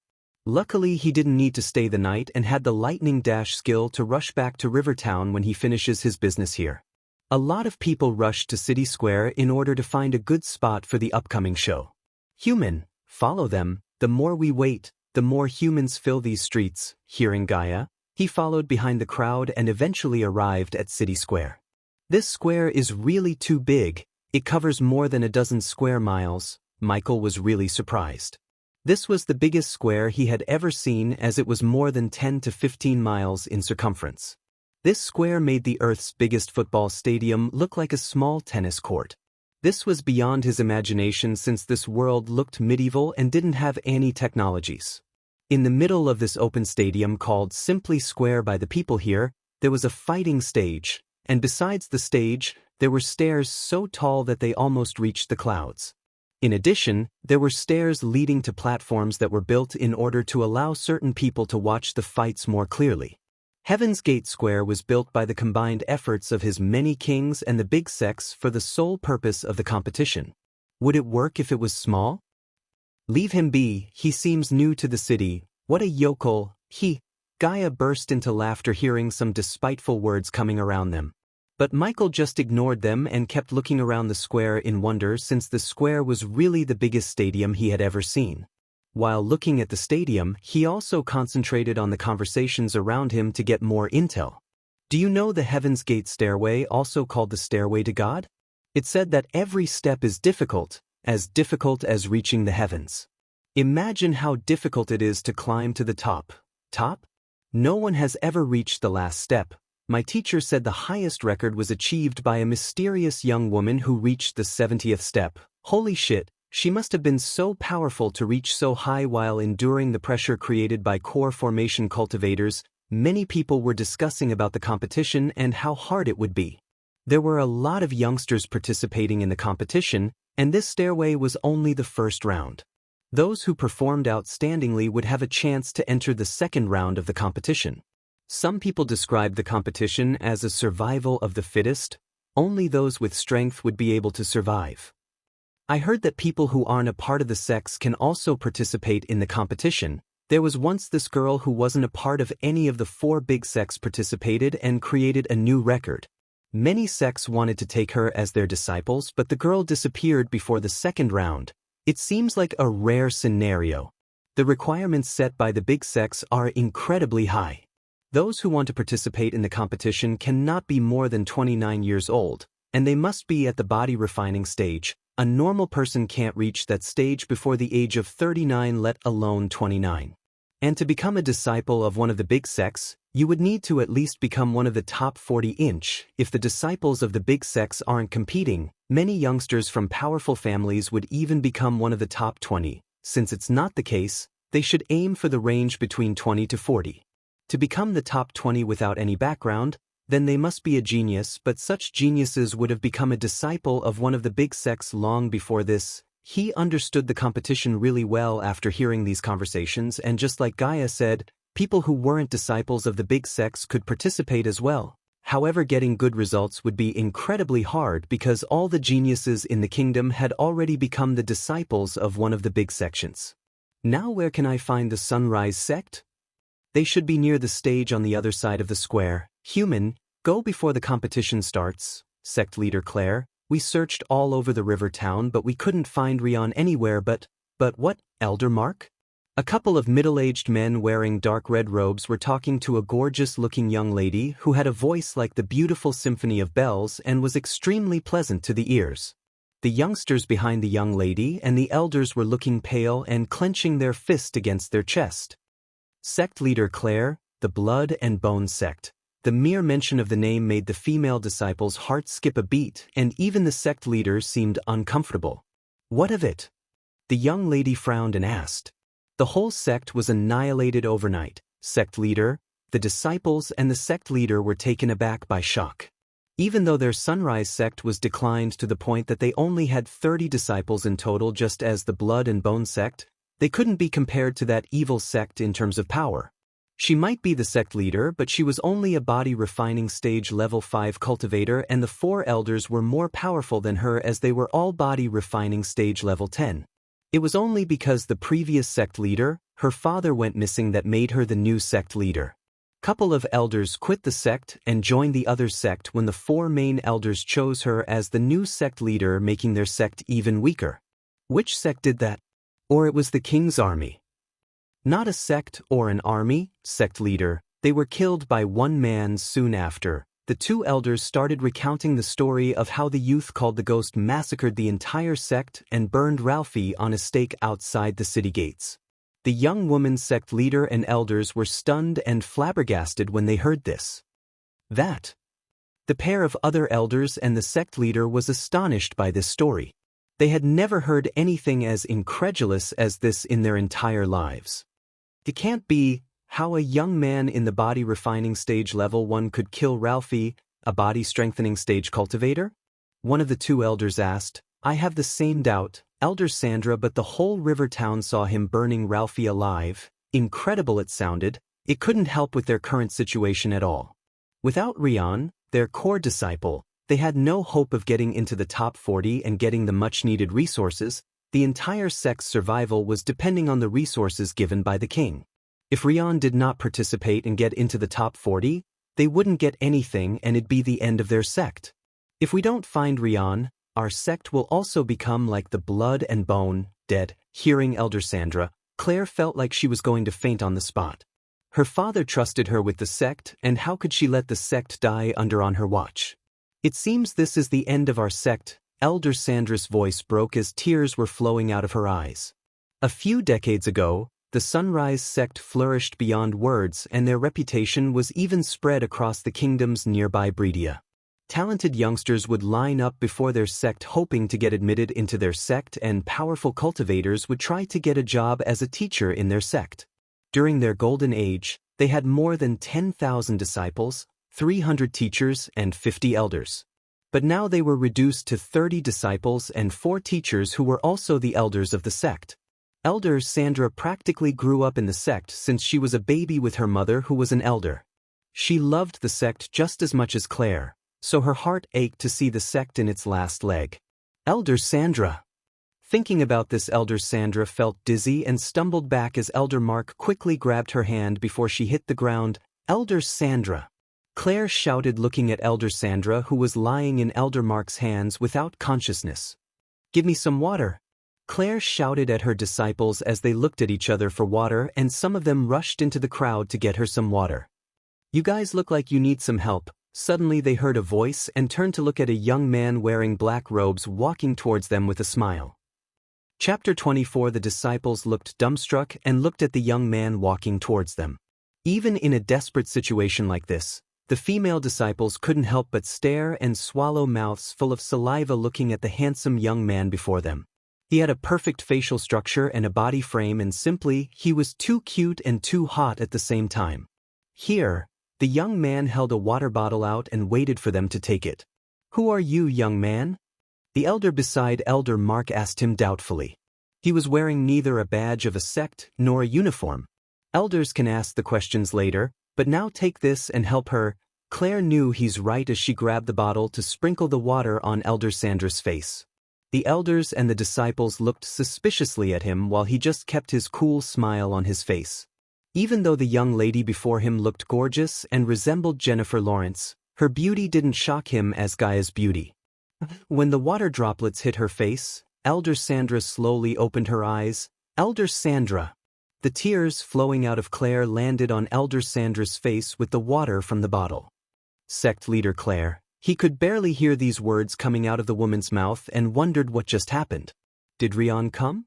Luckily, he didn't need to stay the night and had the lightning dash skill to rush back to Rivertown when he finishes his business here. A lot of people rushed to City Square in order to find a good spot for the upcoming show. "Human, follow them. The more we wait, the more humans fill these streets." Hearing Gaia, he followed behind the crowd and eventually arrived at City Square. This square is really too big. It covers more than a dozen square miles. Michael was really surprised. This was the biggest square he had ever seen, as it was more than 10 to 15 miles in circumference. This square made the Earth's biggest football stadium look like a small tennis court. This was beyond his imagination since this world looked medieval and didn't have any technologies. In the middle of this open stadium called simply Square by the people here, there was a fighting stage, and besides the stage, there were stairs so tall that they almost reached the clouds. In addition, there were stairs leading to platforms that were built in order to allow certain people to watch the fights more clearly. Heaven's Gate Square was built by the combined efforts of his many kings and the big sects for the sole purpose of the competition. Would it work if it was small? "Leave him be, he seems new to the city. What a yokel, he." Gaia burst into laughter hearing some despiteful words coming around them. But Michael just ignored them and kept looking around the square in wonder, since the square was really the biggest stadium he had ever seen. While looking at the stadium, he also concentrated on the conversations around him to get more intel. "Do you know the Heaven's Gate stairway, also called the Stairway to God? It said that every step is difficult as reaching the heavens. Imagine how difficult it is to climb to the top. No one has ever reached the last step. My teacher said the highest record was achieved by a mysterious young woman who reached the 70th step. Holy shit, she must have been so powerful to reach so high while enduring the pressure created by core formation cultivators. Many people were discussing about the competition and how hard it would be. There were a lot of youngsters participating in the competition, and this stairway was only the first round. Those who performed outstandingly would have a chance to enter the second round of the competition. Some people described the competition as a survival of the fittest. Only those with strength would be able to survive. I heard that people who aren't a part of the sects can also participate in the competition. There was once this girl who wasn't a part of any of the 4 big sects participated and created a new record. Many sects wanted to take her as their disciples, but the girl disappeared before the second round. It seems like a rare scenario. The requirements set by the big sects are incredibly high. Those who want to participate in the competition cannot be more than 29 years old, and they must be at the body refining stage. A normal person can't reach that stage before the age of 39, let alone 29. And to become a disciple of one of the big sects, you would need to at least become one of the top 40-inch. If the disciples of the big sects aren't competing, many youngsters from powerful families would even become one of the top 20. Since it's not the case, they should aim for the range between 20 to 40. To become the top 20 without any background, then they must be a genius, but such geniuses would have become a disciple of one of the big sects long before this. He understood the competition really well after hearing these conversations, and just like Gaia said, people who weren't disciples of the big sects could participate as well. However, getting good results would be incredibly hard because all the geniuses in the kingdom had already become the disciples of one of the big sections. Now where can I find the Sunrise sect? They should be near the stage on the other side of the square. Human, go before the competition starts. Sect leader Claire, we searched all over the river town but we couldn't find Rion anywhere but what, Elder Mark? A couple of middle-aged men wearing dark red robes were talking to a gorgeous-looking young lady who had a voice like the beautiful symphony of bells and was extremely pleasant to the ears. The youngsters behind the young lady and the elders were looking pale and clenching their fist against their chest. Sect leader Claire, the Blood and Bone sect. The mere mention of the name made the female disciples' hearts skip a beat, and even the sect leader seemed uncomfortable. What of it? The young lady frowned and asked. The whole sect was annihilated overnight. Sect leader, the disciples and the sect leader were taken aback by shock. Even though their Sunrise sect was declined to the point that they only had 30 disciples in total, just as the Blood and Bone sect, they couldn't be compared to that evil sect in terms of power. She might be the sect leader, but she was only a body refining stage level 5 cultivator, and the 4 elders were more powerful than her as they were all body refining stage level 10. It was only because the previous sect leader, her father, went missing that made her the new sect leader. Couple of elders quit the sect and joined the other sect when the 4 main elders chose her as the new sect leader, making their sect even weaker. Which sect did that? Or it was the king's army. Not a sect or an army, sect leader, they were killed by one man soon after. The 2 elders started recounting the story of how the youth called the Ghost massacred the entire sect and burned Ralphie on a stake outside the city gates. The young woman's sect leader and elders were stunned and flabbergasted when they heard this. The pair of other elders and the sect leader was astonished by this story. They had never heard anything as incredulous as this in their entire lives. It can't be how a young man in the body refining stage level 1 could kill Ralphie, a body strengthening stage cultivator? One of the 2 elders asked. I have the same doubt, Elder Sandra, but the whole river town saw him burning Ralphie alive. Incredible it sounded. It couldn't help with their current situation at all. Without Rion, their core disciple, they had no hope of getting into the top 40 and getting the much-needed resources. The entire sect's survival was depending on the resources given by the king. If Rion did not participate and get into the top 40, they wouldn't get anything and it'd be the end of their sect. If we don't find Rion, our sect will also become like the Blood and Bone, dead. Hearing Elder Sandra, Claire felt like she was going to faint on the spot. Her father trusted her with the sect, and how could she let the sect die on her watch? It seems this is the end of our sect. Elder Sandra's voice broke as tears were flowing out of her eyes. A few decades ago, the Sunrise sect flourished beyond words, and their reputation was even spread across the kingdoms nearby Bredia. Talented youngsters would line up before their sect hoping to get admitted into their sect, and powerful cultivators would try to get a job as a teacher in their sect. During their golden age, they had more than 10,000 disciples, 300 teachers, and 50 elders. But now they were reduced to 30 disciples and 4 teachers who were also the elders of the sect. Elder Sandra practically grew up in the sect since she was a baby with her mother who was an elder. She loved the sect just as much as Claire, so her heart ached to see the sect in its last leg. Elder Sandra. Thinking about this, Elder Sandra felt dizzy and stumbled back as Elder Mark quickly grabbed her hand before she hit the ground. Elder Sandra. Claire shouted, looking at Elder Sandra, who was lying in Elder Mark's hands without consciousness. "Give me some water." Claire shouted at her disciples as they looked at each other for water, and some of them rushed into the crowd to get her some water. "You guys look like you need some help." Suddenly they heard a voice and turned to look at a young man wearing black robes walking towards them with a smile. Chapter 24. The disciples looked dumbstruck and looked at the young man walking towards them. Even in a desperate situation like this, the female disciples couldn't help but stare and swallow, mouths full of saliva, looking at the handsome young man before them. He had a perfect facial structure and a body frame, and simply, he was too cute and too hot at the same time. Here, the young man held a water bottle out and waited for them to take it. "Who are you, young man?" the elder beside Elder Mark asked him doubtfully. He was wearing neither a badge of a sect nor a uniform. Elders can ask the questions later, but now take this and help her. Claire knew he's right as she grabbed the bottle to sprinkle the water on Elder Sandra's face. The elders and the disciples looked suspiciously at him while he just kept his cool smile on his face. Even though the young lady before him looked gorgeous and resembled Jennifer Lawrence, her beauty didn't shock him as Gaia's beauty. When the water droplets hit her face, Elder Sandra slowly opened her eyes. "Elder Sandra." The tears flowing out of Claire landed on Elder Sandra's face with the water from the bottle. "Sect leader Claire." He could barely hear these words coming out of the woman's mouth and wondered what just happened. "Did Rion come?"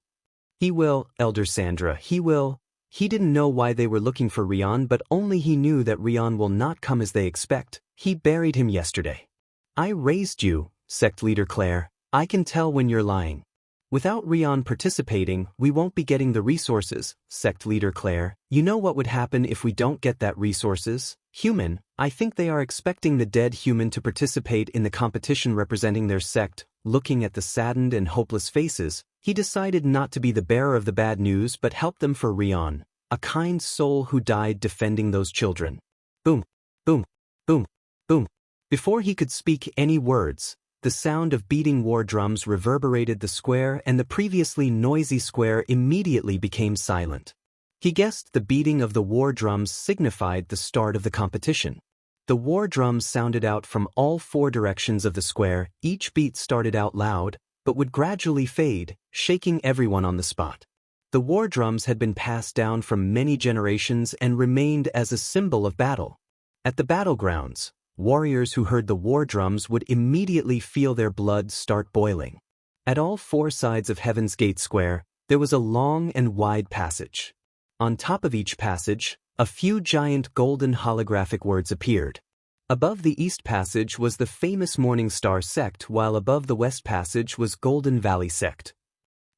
"He will, Elder Sandra, he will." He didn't know why they were looking for Rion, but only he knew that Rion will not come as they expect. He buried him yesterday. "I raised you, Sect leader Claire. I can tell when you're lying. Without Rion participating, we won't be getting the resources, Sect leader Claire. You know what would happen if we don't get that resources? Human, I think they are expecting the dead human to participate in the competition representing their sect." Looking at the saddened and hopeless faces, he decided not to be the bearer of the bad news but help them for Rion, a kind soul who died defending those children. Boom, boom, boom, boom. Before he could speak any words, the sound of beating war drums reverberated the square, and the previously noisy square immediately became silent. He guessed the beating of the war drums signified the start of the competition. The war drums sounded out from all 4 directions of the square. Each beat started out loud, but would gradually fade, shaking everyone on the spot. The war drums had been passed down from many generations and remained as a symbol of battle. At the battlegrounds, warriors who heard the war drums would immediately feel their blood start boiling. At all 4 sides of Heaven's Gate Square, there was a long and wide passage. On top of each passage, a few giant golden holographic words appeared. Above the East Passage was the famous Morning Star sect, while above the West Passage was Golden Valley sect.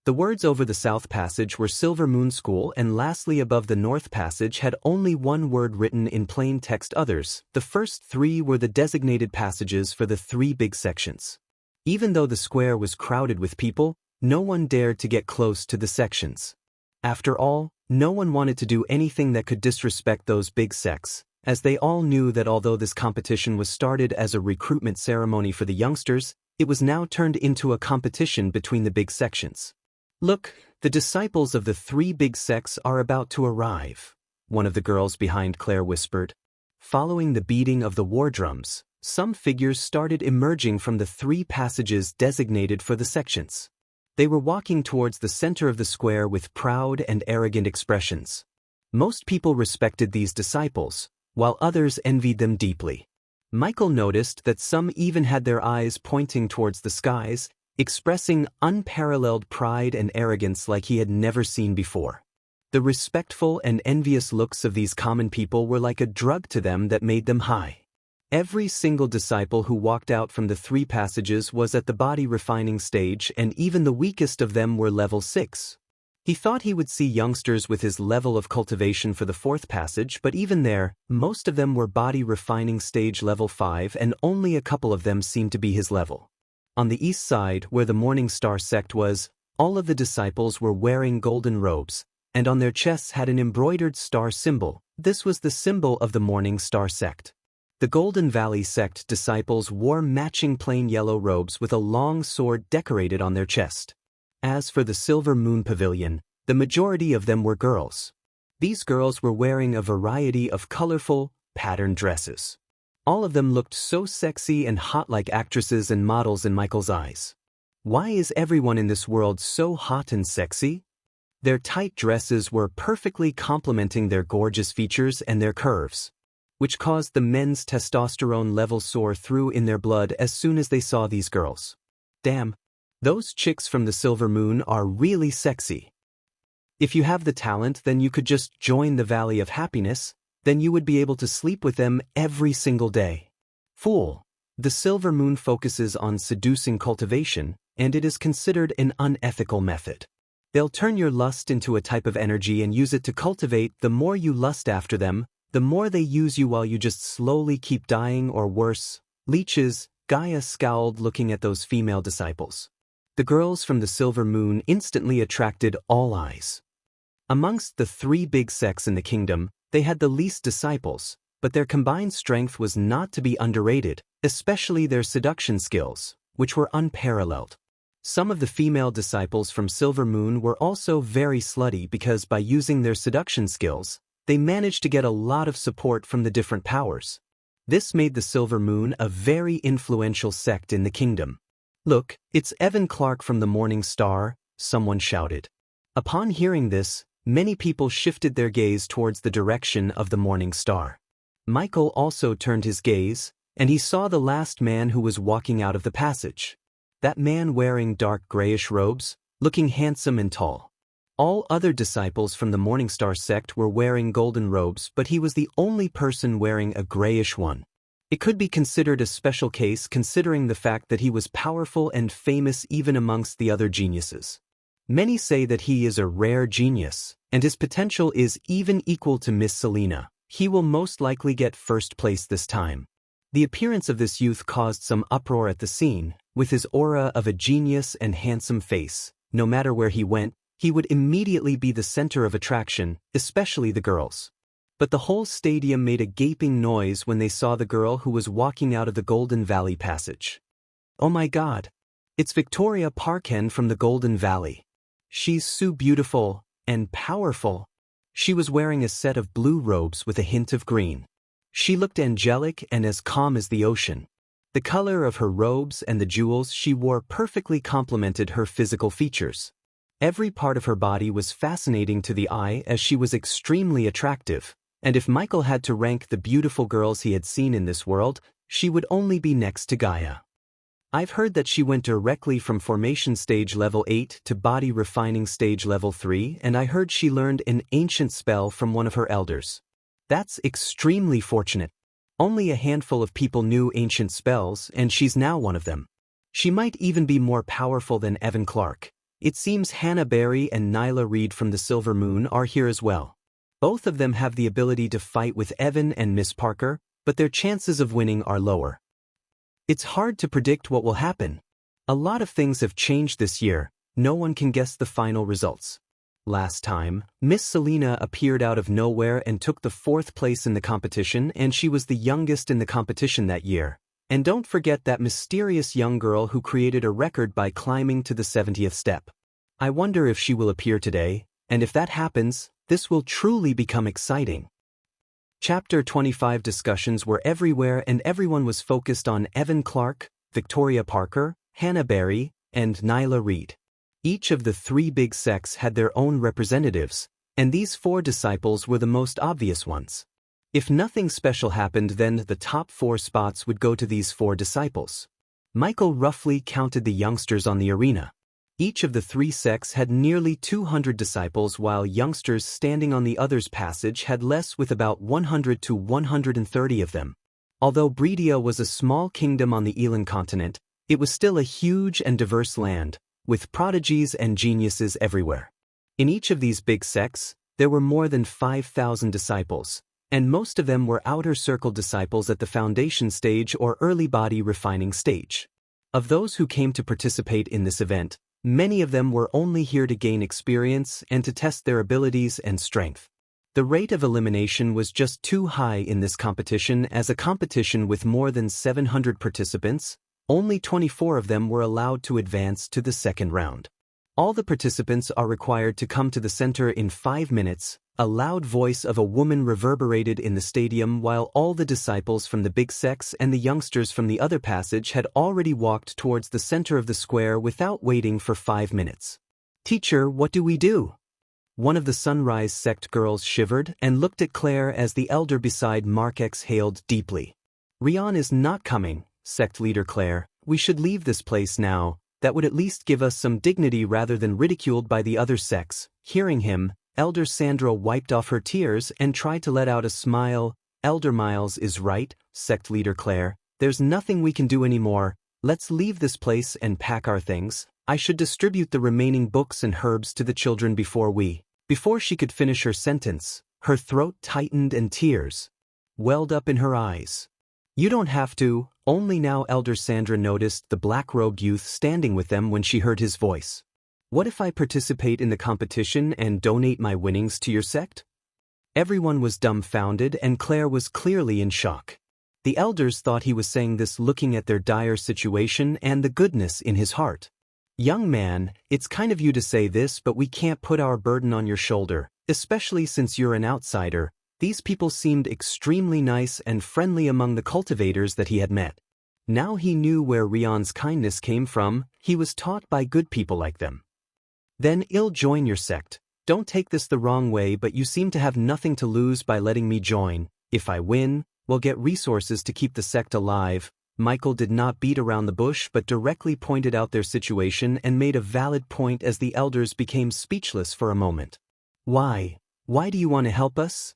The words over the South Passage were Silver Moon School, and lastly above the North Passage had only one word written in plain text: Others. The first 3 were the designated passages for the 3 big sections. Even though the square was crowded with people, no one dared to get close to the sections. After all, no one wanted to do anything that could disrespect those big sects, as they all knew that although this competition was started as a recruitment ceremony for the youngsters, it was now turned into a competition between the big sections. "Look, the disciples of the 3 big sects are about to arrive," one of the girls behind Claire whispered. Following the beating of the war drums, some figures started emerging from the 3 passages designated for the sections. They were walking towards the center of the square with proud and arrogant expressions. Most people respected these disciples, while others envied them deeply. Michael noticed that some even had their eyes pointing towards the skies, expressing unparalleled pride and arrogance like he had never seen before. The respectful and envious looks of these common people were like a drug to them that made them high. Every single disciple who walked out from the 3 passages was at the body refining stage, and even the weakest of them were level 6. He thought he would see youngsters with his level of cultivation for the 4th passage, but even there, most of them were body refining stage level 5, and only a couple of them seemed to be his level. On the east side, where the Morning Star sect was, all of the disciples were wearing golden robes, and on their chests had an embroidered star symbol. This was the symbol of the Morning Star sect. The Golden Valley sect disciples wore matching plain yellow robes with a long sword decorated on their chest. As for the Silver Moon Pavilion, the majority of them were girls. These girls were wearing a variety of colorful, patterned dresses. All of them looked so sexy and hot, like actresses and models in Michael's eyes. Why is everyone in this world so hot and sexy? Their tight dresses were perfectly complementing their gorgeous features and their curves, which caused the men's testosterone levels soar through in their blood as soon as they saw these girls. Damn, those chicks from the Silver Moon are really sexy. If you have the talent, then you could just join the Valley of Happiness, then you would be able to sleep with them every single day. Fool. The Silver Moon focuses on seducing cultivation, and it is considered an unethical method. They'll turn your lust into a type of energy and use it to cultivate. The more you lust after them, the more they use you while you just slowly keep dying, or worse. Leeches. Gaia scowled, looking at those female disciples. The girls from the Silver Moon instantly attracted all eyes. Amongst the 3 big sects in the kingdom, they had the least disciples, but their combined strength was not to be underrated, especially their seduction skills, which were unparalleled. Some of the female disciples from Silver Moon were also very slutty because by using their seduction skills, they managed to get a lot of support from the different powers. This made the Silver Moon a very influential sect in the kingdom. "Look, it's Evan Clark from the Morning Star," someone shouted. Upon hearing this, many people shifted their gaze towards the direction of the Morning Star. Michael also turned his gaze, and he saw the last man who was walking out of the passage. That man wearing dark grayish robes, looking handsome and tall. All other disciples from the Morning Star sect were wearing golden robes, but he was the only person wearing a grayish one. It could be considered a special case considering the fact that he was powerful and famous even amongst the other geniuses. Many say that he is a rare genius, and his potential is even equal to Miss Selena. He will most likely get first place this time. The appearance of this youth caused some uproar at the scene. With his aura of a genius and handsome face, no matter where he went, he would immediately be the center of attraction, especially the girls. But the whole stadium made a gaping noise when they saw the girl who was walking out of the Golden Valley passage. Oh my God! It's Victoria Parken from the Golden Valley. She's so beautiful and powerful. She was wearing a set of blue robes with a hint of green. She looked angelic and as calm as the ocean. The color of her robes and the jewels she wore perfectly complemented her physical features. Every part of her body was fascinating to the eye as she was extremely attractive, and if Michael had to rank the beautiful girls he had seen in this world, she would only be next to Gaia. I've heard that she went directly from formation stage level 8 to body refining stage level 3, and I heard she learned an ancient spell from one of her elders. That's extremely fortunate. Only a handful of people knew ancient spells, and she's now one of them. She might even be more powerful than Evan Clark. It seems Hannah Berry and Nyla Reed from the Silver Moon are here as well. Both of them have the ability to fight with Evan and Miss Parker, but their chances of winning are lower. It's hard to predict what will happen. A lot of things have changed this year. No one can guess the final results. Last time, Miss Selena appeared out of nowhere and took the 4th place in the competition, and she was the youngest in the competition that year. And don't forget that mysterious young girl who created a record by climbing to the 70th step. I wonder if she will appear today, and if that happens, this will truly become exciting. Chapter 25 discussions were everywhere and everyone was focused on Evan Clark, Victoria Parker, Hannah Berry, and Nyla Reed. Each of the 3 big sects had their own representatives, and these 4 disciples were the most obvious ones. If nothing special happened, then the top 4 spots would go to these 4 disciples. Michael roughly counted the youngsters on the arena. Each of the three sects had nearly 200 disciples, while youngsters standing on the other's passage had less, with about 100 to 130 of them. Although Bredia was a small kingdom on the Elan continent, it was still a huge and diverse land, with prodigies and geniuses everywhere. In each of these big sects, there were more than 5,000 disciples, and most of them were outer circle disciples at the foundation stage or early body refining stage. Of those who came to participate in this event, many of them were only here to gain experience and to test their abilities and strength. The rate of elimination was just too high in this competition. As a competition with more than 700 participants, only 24 of them were allowed to advance to the second round. All the participants are required to come to the center in 5 minutes. A loud voice of a woman reverberated in the stadium while all the disciples from the big sects and the youngsters from the other passage had already walked towards the center of the square without waiting for 5 minutes. "Teacher, what do we do?" One of the Sunrise sect girls shivered and looked at Claire as the elder beside Mark exhaled deeply. "Rion is not coming, sect leader Claire. We should leave this place now. That would at least give us some dignity rather than ridiculed by the other sects." Hearing him, Elder Sandra wiped off her tears and tried to let out a smile. "Elder Miles is right, sect leader Claire. There's nothing we can do anymore. Let's leave this place and pack our things. I should distribute the remaining books and herbs to the children before we..." Before she could finish her sentence, her throat tightened and tears welled up in her eyes. "You don't have to." Only now Elder Sandra noticed the black-robed youth standing with them when she heard his voice. "What if I participate in the competition and donate my winnings to your sect?" Everyone was dumbfounded and Claire was clearly in shock. The elders thought he was saying this looking at their dire situation and the goodness in his heart. "Young man, it's kind of you to say this, but we can't put our burden on your shoulder, especially since you're an outsider." These people seemed extremely nice and friendly among the cultivators that he had met. Now he knew where Rion's kindness came from. He was taught by good people like them. "Then I'll join your sect. Don't take this the wrong way, but you seem to have nothing to lose by letting me join. If I win, we'll get resources to keep the sect alive." Michael did not beat around the bush but directly pointed out their situation and made a valid point as the elders became speechless for a moment. Why do you want to help us?"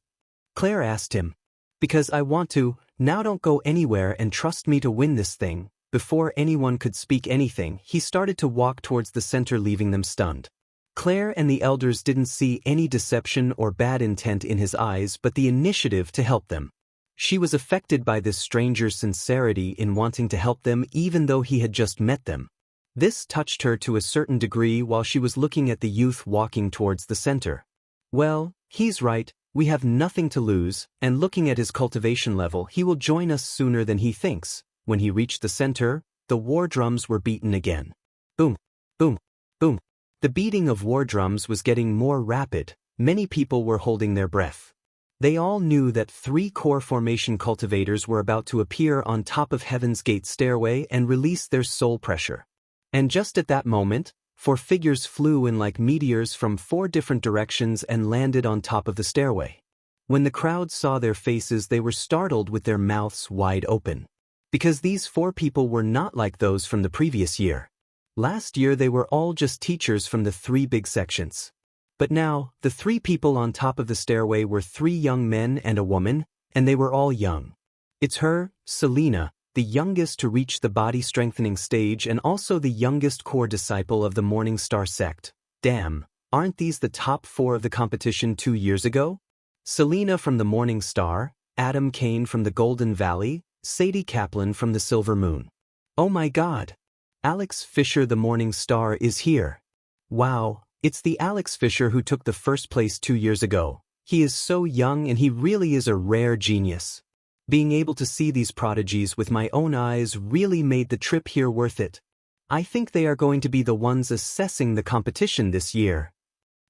Claire asked him. "Because I want to. Now don't go anywhere and trust me to win this thing." Before anyone could speak anything, he started to walk towards the center, leaving them stunned. Claire and the elders didn't see any deception or bad intent in his eyes but the initiative to help them. She was affected by this stranger's sincerity in wanting to help them even though he had just met them. This touched her to a certain degree while she was looking at the youth walking towards the center. "Well, he's right, we have nothing to lose, and looking at his cultivation level he will join us sooner than he thinks." When he reached the center, the war drums were beaten again. Boom, boom, boom. The beating of war drums was getting more rapid. Many people were holding their breath. They all knew that 3 core formation cultivators were about to appear on top of Heaven's Gate stairway and release their soul pressure. And just at that moment, 4 figures flew in like meteors from 4 different directions and landed on top of the stairway. When the crowd saw their faces, they were startled with their mouths wide open. Because these 4 people were not like those from the previous year. Last year they were all just teachers from the 3 big sections. But now, the 3 people on top of the stairway were 3 young men and a woman, and they were all young. It's her, Selena, the youngest to reach the body strengthening stage and also the youngest core disciple of the Morning Star sect. Damn, aren't these the top 4 of the competition 2 years ago? Selena from the Morning Star, Adam Kane from the Golden Valley, Sadie Kaplan from the Silver Moon. Oh my god! Alex Fisher the Morning Star is here. Wow! It's the Alex Fisher who took the first place 2 years ago. He is so young and he really is a rare genius. Being able to see these prodigies with my own eyes really made the trip here worth it. I think they are going to be the ones assessing the competition this year.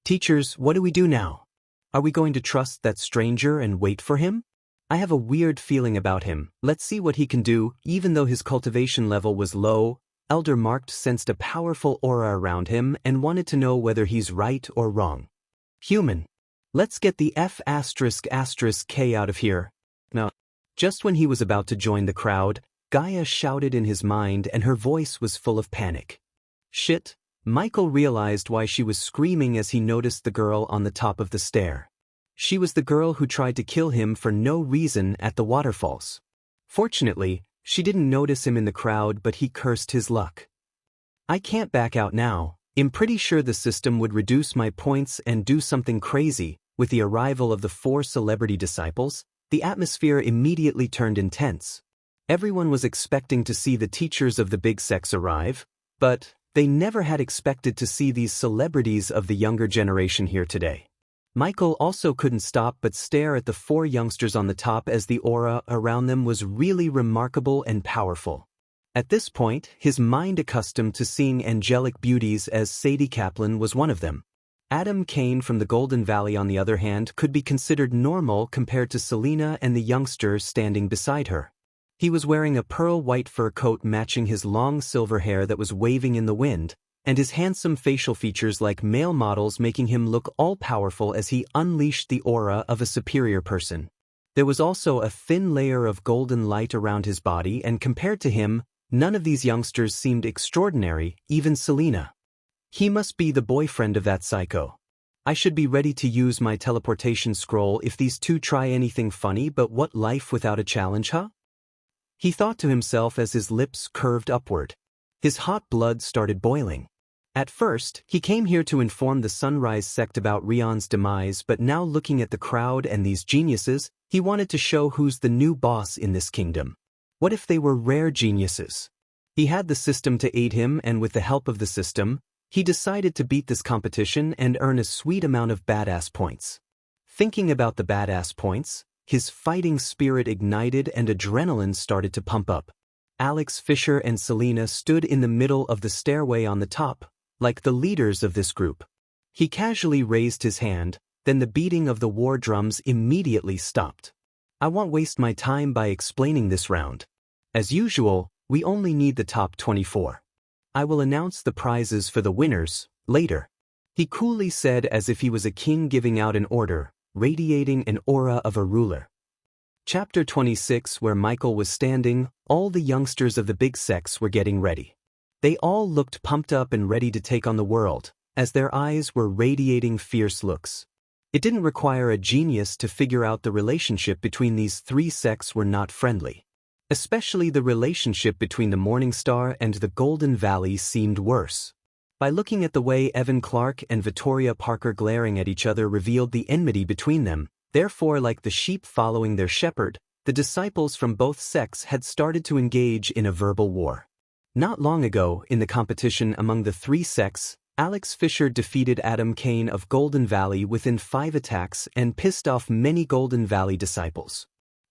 Teachers, what do we do now? Are we going to trust that stranger and wait for him? I have a weird feeling about him. Let's see what he can do. Even though his cultivation level was low, Elder Marked sensed a powerful aura around him and wanted to know whether he's right or wrong. Human. Let's get the F***K out of here. Now, just when he was about to join the crowd, Gaia shouted in his mind and her voice was full of panic. Shit, Michael realized why she was screaming as he noticed the girl on the top of the stair. She was the girl who tried to kill him for no reason at the waterfalls. Fortunately, she didn't notice him in the crowd, but he cursed his luck. I can't back out now. I'm pretty sure the system would reduce my points and do something crazy. With the arrival of the 4 celebrity disciples, the atmosphere immediately turned intense. Everyone was expecting to see the teachers of the big sects arrive, but they never had expected to see these celebrities of the younger generation here today. Michael also couldn't stop but stare at the 4 youngsters on the top, as the aura around them was really remarkable and powerful. At this point, his mind accustomed to seeing angelic beauties, as Sadie Kaplan was one of them. Adam Kane from the Golden Valley, on the other hand, could be considered normal compared to Selena and the youngster standing beside her. He was wearing a pearl white fur coat matching his long silver hair that was waving in the wind, and his handsome facial features like male models, making him look all-powerful as he unleashed the aura of a superior person. There was also a thin layer of golden light around his body, and compared to him, none of these youngsters seemed extraordinary, even Selena. He must be the boyfriend of that psycho. I should be ready to use my teleportation scroll if these 2 try anything funny, but what life without a challenge, huh? He thought to himself as his lips curved upward. His hot blood started boiling. At first, he came here to inform the Sunrise sect about Rion's demise, but now looking at the crowd and these geniuses, he wanted to show who's the new boss in this kingdom. What if they were rare geniuses? He had the system to aid him, and with the help of the system, he decided to beat this competition and earn a sweet amount of badass points. Thinking about the badass points, his fighting spirit ignited and adrenaline started to pump up. Alex Fisher and Selena stood in the middle of the stairway on the top, like the leaders of this group. He casually raised his hand, then the beating of the war drums immediately stopped. I won't waste my time by explaining this round. As usual, we only need the top 24. I will announce the prizes for the winners later. He coolly said, as if he was a king giving out an order, radiating an aura of a ruler. Chapter 26, where Michael was standing, all the youngsters of the big sects were getting ready. They all looked pumped up and ready to take on the world, as their eyes were radiating fierce looks. It didn't require a genius to figure out the relationship between these 3 sects were not friendly. Especially the relationship between the Morning Star and the Golden Valley seemed worse. By looking at the way Evan Clark and Victoria Parker glaring at each other revealed the enmity between them. Therefore, like the sheep following their shepherd, the disciples from both sects had started to engage in a verbal war. Not long ago, in the competition among the 3 sects, Alex Fisher defeated Adam Kane of Golden Valley within 5 attacks and pissed off many Golden Valley disciples.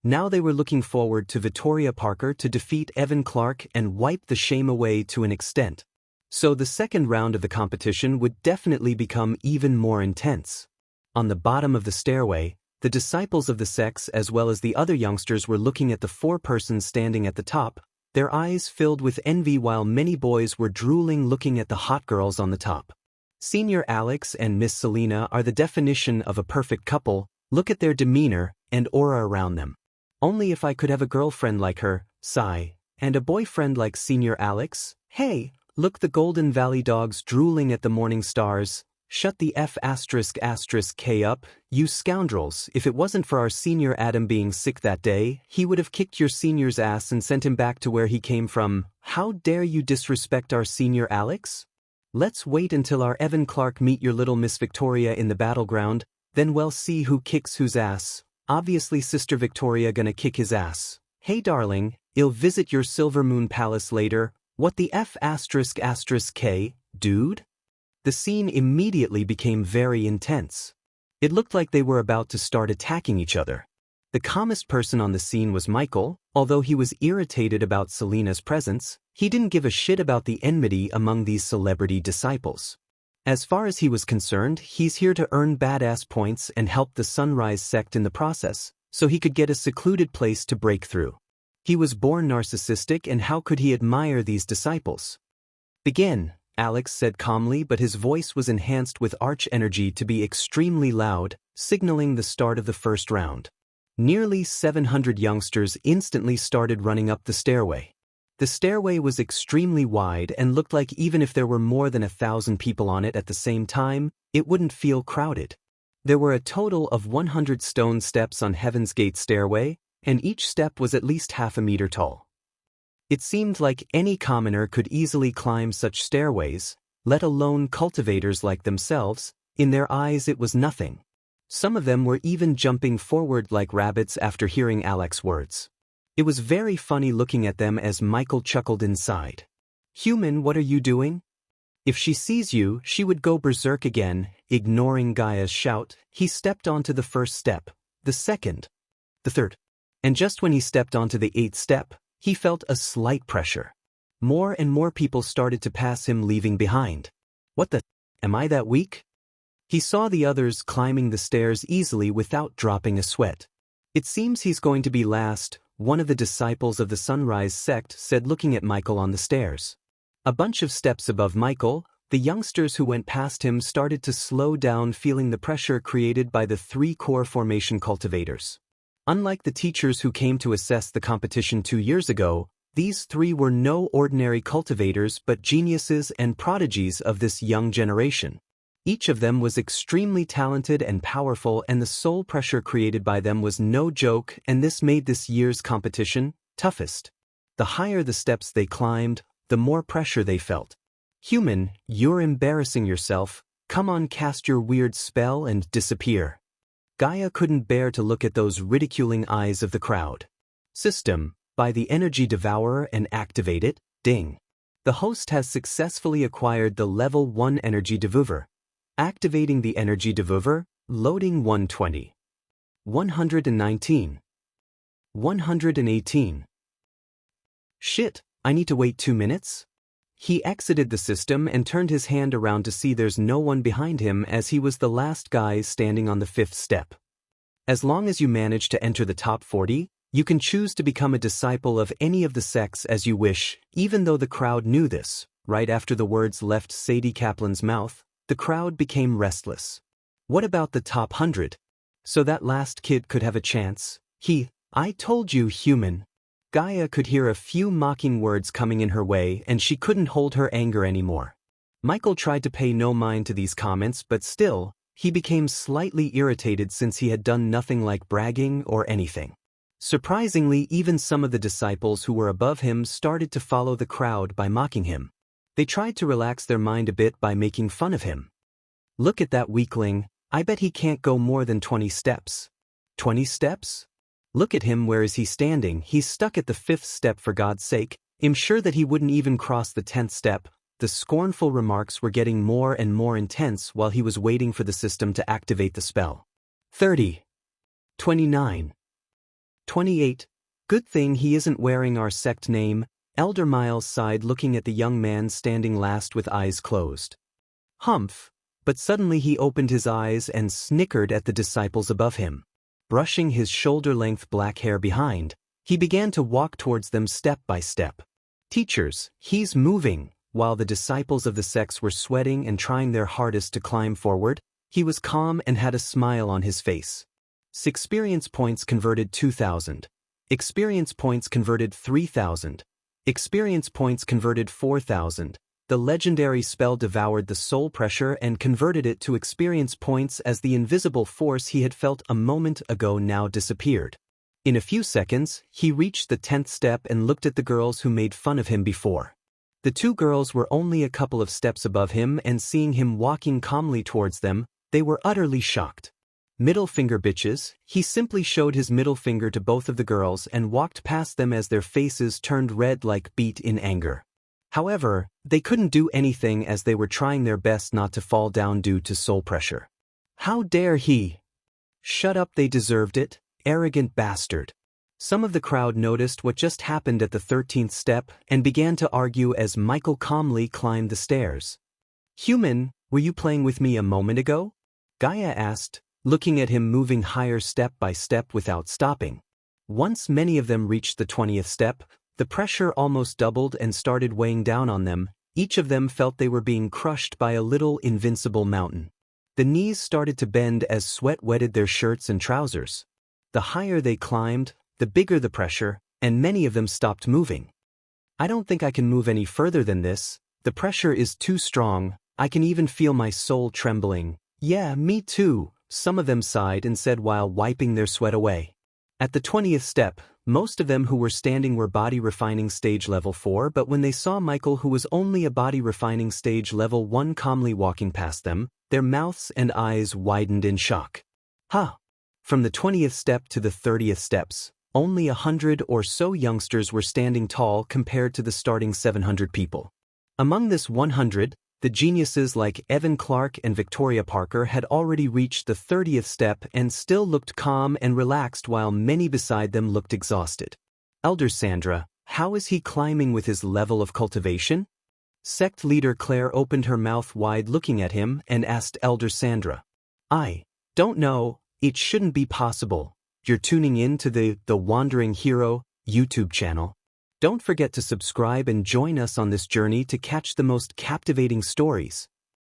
Now they were looking forward to Victoria Parker to defeat Evan Clark and wipe the shame away to an extent. So the second round of the competition would definitely become even more intense. On the bottom of the stairway, the disciples of the sects as well as the other youngsters were looking at the 4 persons standing at the top, their eyes filled with envy, while many boys were drooling looking at the hot girls on the top. Senior Alex and Miss Selena are the definition of a perfect couple. Look at their demeanor and aura around them. Only if I could have a girlfriend like her, sigh, and a boyfriend like Senior Alex. Hey, look, the Golden Valley dogs drooling at the morning stars. Shut the F***K up, you scoundrels. If it wasn't for our senior Adam being sick that day, he would have kicked your senior's ass and sent him back to where he came from. How dare you disrespect our senior Alex? Let's wait until our Evan Clark meet your little Miss Victoria in the battleground, then we'll see who kicks whose ass. Obviously Sister Victoria gonna kick his ass. Hey darling, I'll visit your Silver Moon Palace later. What the F***K, dude? The scene immediately became very intense. It looked like they were about to start attacking each other. The calmest person on the scene was Michael. Although he was irritated about Selena's presence, he didn't give a shit about the enmity among these celebrity disciples. As far as he was concerned, he's here to earn badass points and help the Sunrise sect in the process, so he could get a secluded place to break through. He was born narcissistic, and how could he admire these disciples? Begin, Alex said calmly, but his voice was enhanced with arch energy to be extremely loud, signaling the start of the first round. Nearly 700 youngsters instantly started running up the stairway. The stairway was extremely wide and looked like even if there were more than 1,000 people on it at the same time, it wouldn't feel crowded. There were a total of 100 stone steps on Heaven's Gate stairway, and each step was at least half a meter tall. It seemed like any commoner could easily climb such stairways, let alone cultivators like themselves. In their eyes it was nothing. Some of them were even jumping forward like rabbits after hearing Alex's words. It was very funny looking at them as Michael chuckled inside. "Human, what are you doing?" If she sees you, she would go berserk again. Ignoring Gaia's shout, he stepped onto the first step, the second, the third. And just when he stepped onto the 8th step, he felt a slight pressure. More and more people started to pass him, leaving behind. What the? Am I that weak? He saw the others climbing the stairs easily without dropping a sweat. "It seems he's going to be last," one of the disciples of the Sunrise sect said, looking at Michael on the stairs. A bunch of steps above Michael, the youngsters who went past him started to slow down, feeling the pressure created by the 3 core formation cultivators. Unlike the teachers who came to assess the competition 2 years ago, these 3 were no ordinary cultivators but geniuses and prodigies of this young generation. Each of them was extremely talented and powerful, and the soul pressure created by them was no joke, and this made this year's competition toughest. The higher the steps they climbed, the more pressure they felt. "Human, you're embarrassing yourself. Come on, cast your weird spell and disappear." Gaia couldn't bear to look at those ridiculing eyes of the crowd. "System, buy the energy devourer and activate it." Ding. The host has successfully acquired the level 1 energy devourer. Activating the energy devourer, loading 120. 119. 118. Shit, I need to wait 2 minutes? He exited the system and turned his hand around to see there's no one behind him, as he was the last guy standing on the 5th step. As long as you manage to enter the top 40, you can choose to become a disciple of any of the sects as you wish. Even though the crowd knew this, right after the words left Sadie Kaplan's mouth, the crowd became restless. What about the top 100? So that last kid could have a chance. I told you, human. Gaia could hear a few mocking words coming in her way, and she couldn't hold her anger anymore. Michael tried to pay no mind to these comments, but still, he became slightly irritated since he had done nothing like bragging or anything. Surprisingly, even some of the disciples who were above him started to follow the crowd by mocking him. They tried to relax their mind a bit by making fun of him. "Look at that weakling, I bet he can't go more than 20 steps. 20 steps? Look at him, where is he standing? He's stuck at the 5th step, for God's sake. I'm sure that he wouldn't even cross the 10th step." The scornful remarks were getting more and more intense while he was waiting for the system to activate the spell. 30. 29. 28. Good thing he isn't wearing our sect name. Elder Miles sighed, looking at the young man standing last with eyes closed. Humph. But suddenly he opened his eyes and snickered at the disciples above him. Brushing his shoulder-length black hair behind, he began to walk towards them step by step. "Teachers, he's moving." While the disciples of the sects were sweating and trying their hardest to climb forward, he was calm and had a smile on his face. Experience points converted 2,000. Experience points converted 3,000. Experience points converted 4,000. The legendary spell devoured the soul pressure and converted it to experience points as the invisible force he had felt a moment ago now disappeared. In a few seconds, he reached the 10th step and looked at the girls who made fun of him before. The 2 girls were only a couple of steps above him, and seeing him walking calmly towards them, they were utterly shocked. "Middle finger, bitches." He simply showed his middle finger to both of the girls and walked past them as their faces turned red like beet in anger. However, they couldn't do anything as they were trying their best not to fall down due to soul pressure. "How dare he?" "Shut up, they deserved it, arrogant bastard." Some of the crowd noticed what just happened at the 13th step and began to argue as Michael calmly climbed the stairs. "Human, were you playing with me a moment ago?" Gaia asked, looking at him moving higher step by step without stopping. Once many of them reached the 20th step, the pressure almost doubled and started weighing down on them. Each of them felt they were being crushed by a little invincible mountain. The knees started to bend as sweat wetted their shirts and trousers. The higher they climbed, the bigger the pressure, and many of them stopped moving. I don't think I can move any further than this. The pressure is too strong. I can even feel my soul trembling. Yeah, me too, some of them sighed and said while wiping their sweat away. At the 20th step, most of them who were standing were body refining stage level 4, but when they saw Michael, who was only a body refining stage level 1, calmly walking past them, their mouths and eyes widened in shock. Huh. From the 20th step to the 30th steps, only 100 or so youngsters were standing tall compared to the starting 700 people. Among this 100, the geniuses like Evan Clark and Victoria Parker had already reached the 30th step and still looked calm and relaxed, while many beside them looked exhausted. Elder Sandra, how is he climbing with his level of cultivation? Sect leader Claire opened her mouth wide looking at him and asked Elder Sandra. I don't know, it shouldn't be possible. You're tuning in to the Wandering Hero YouTube channel. Don't forget to subscribe and join us on this journey to catch the most captivating stories.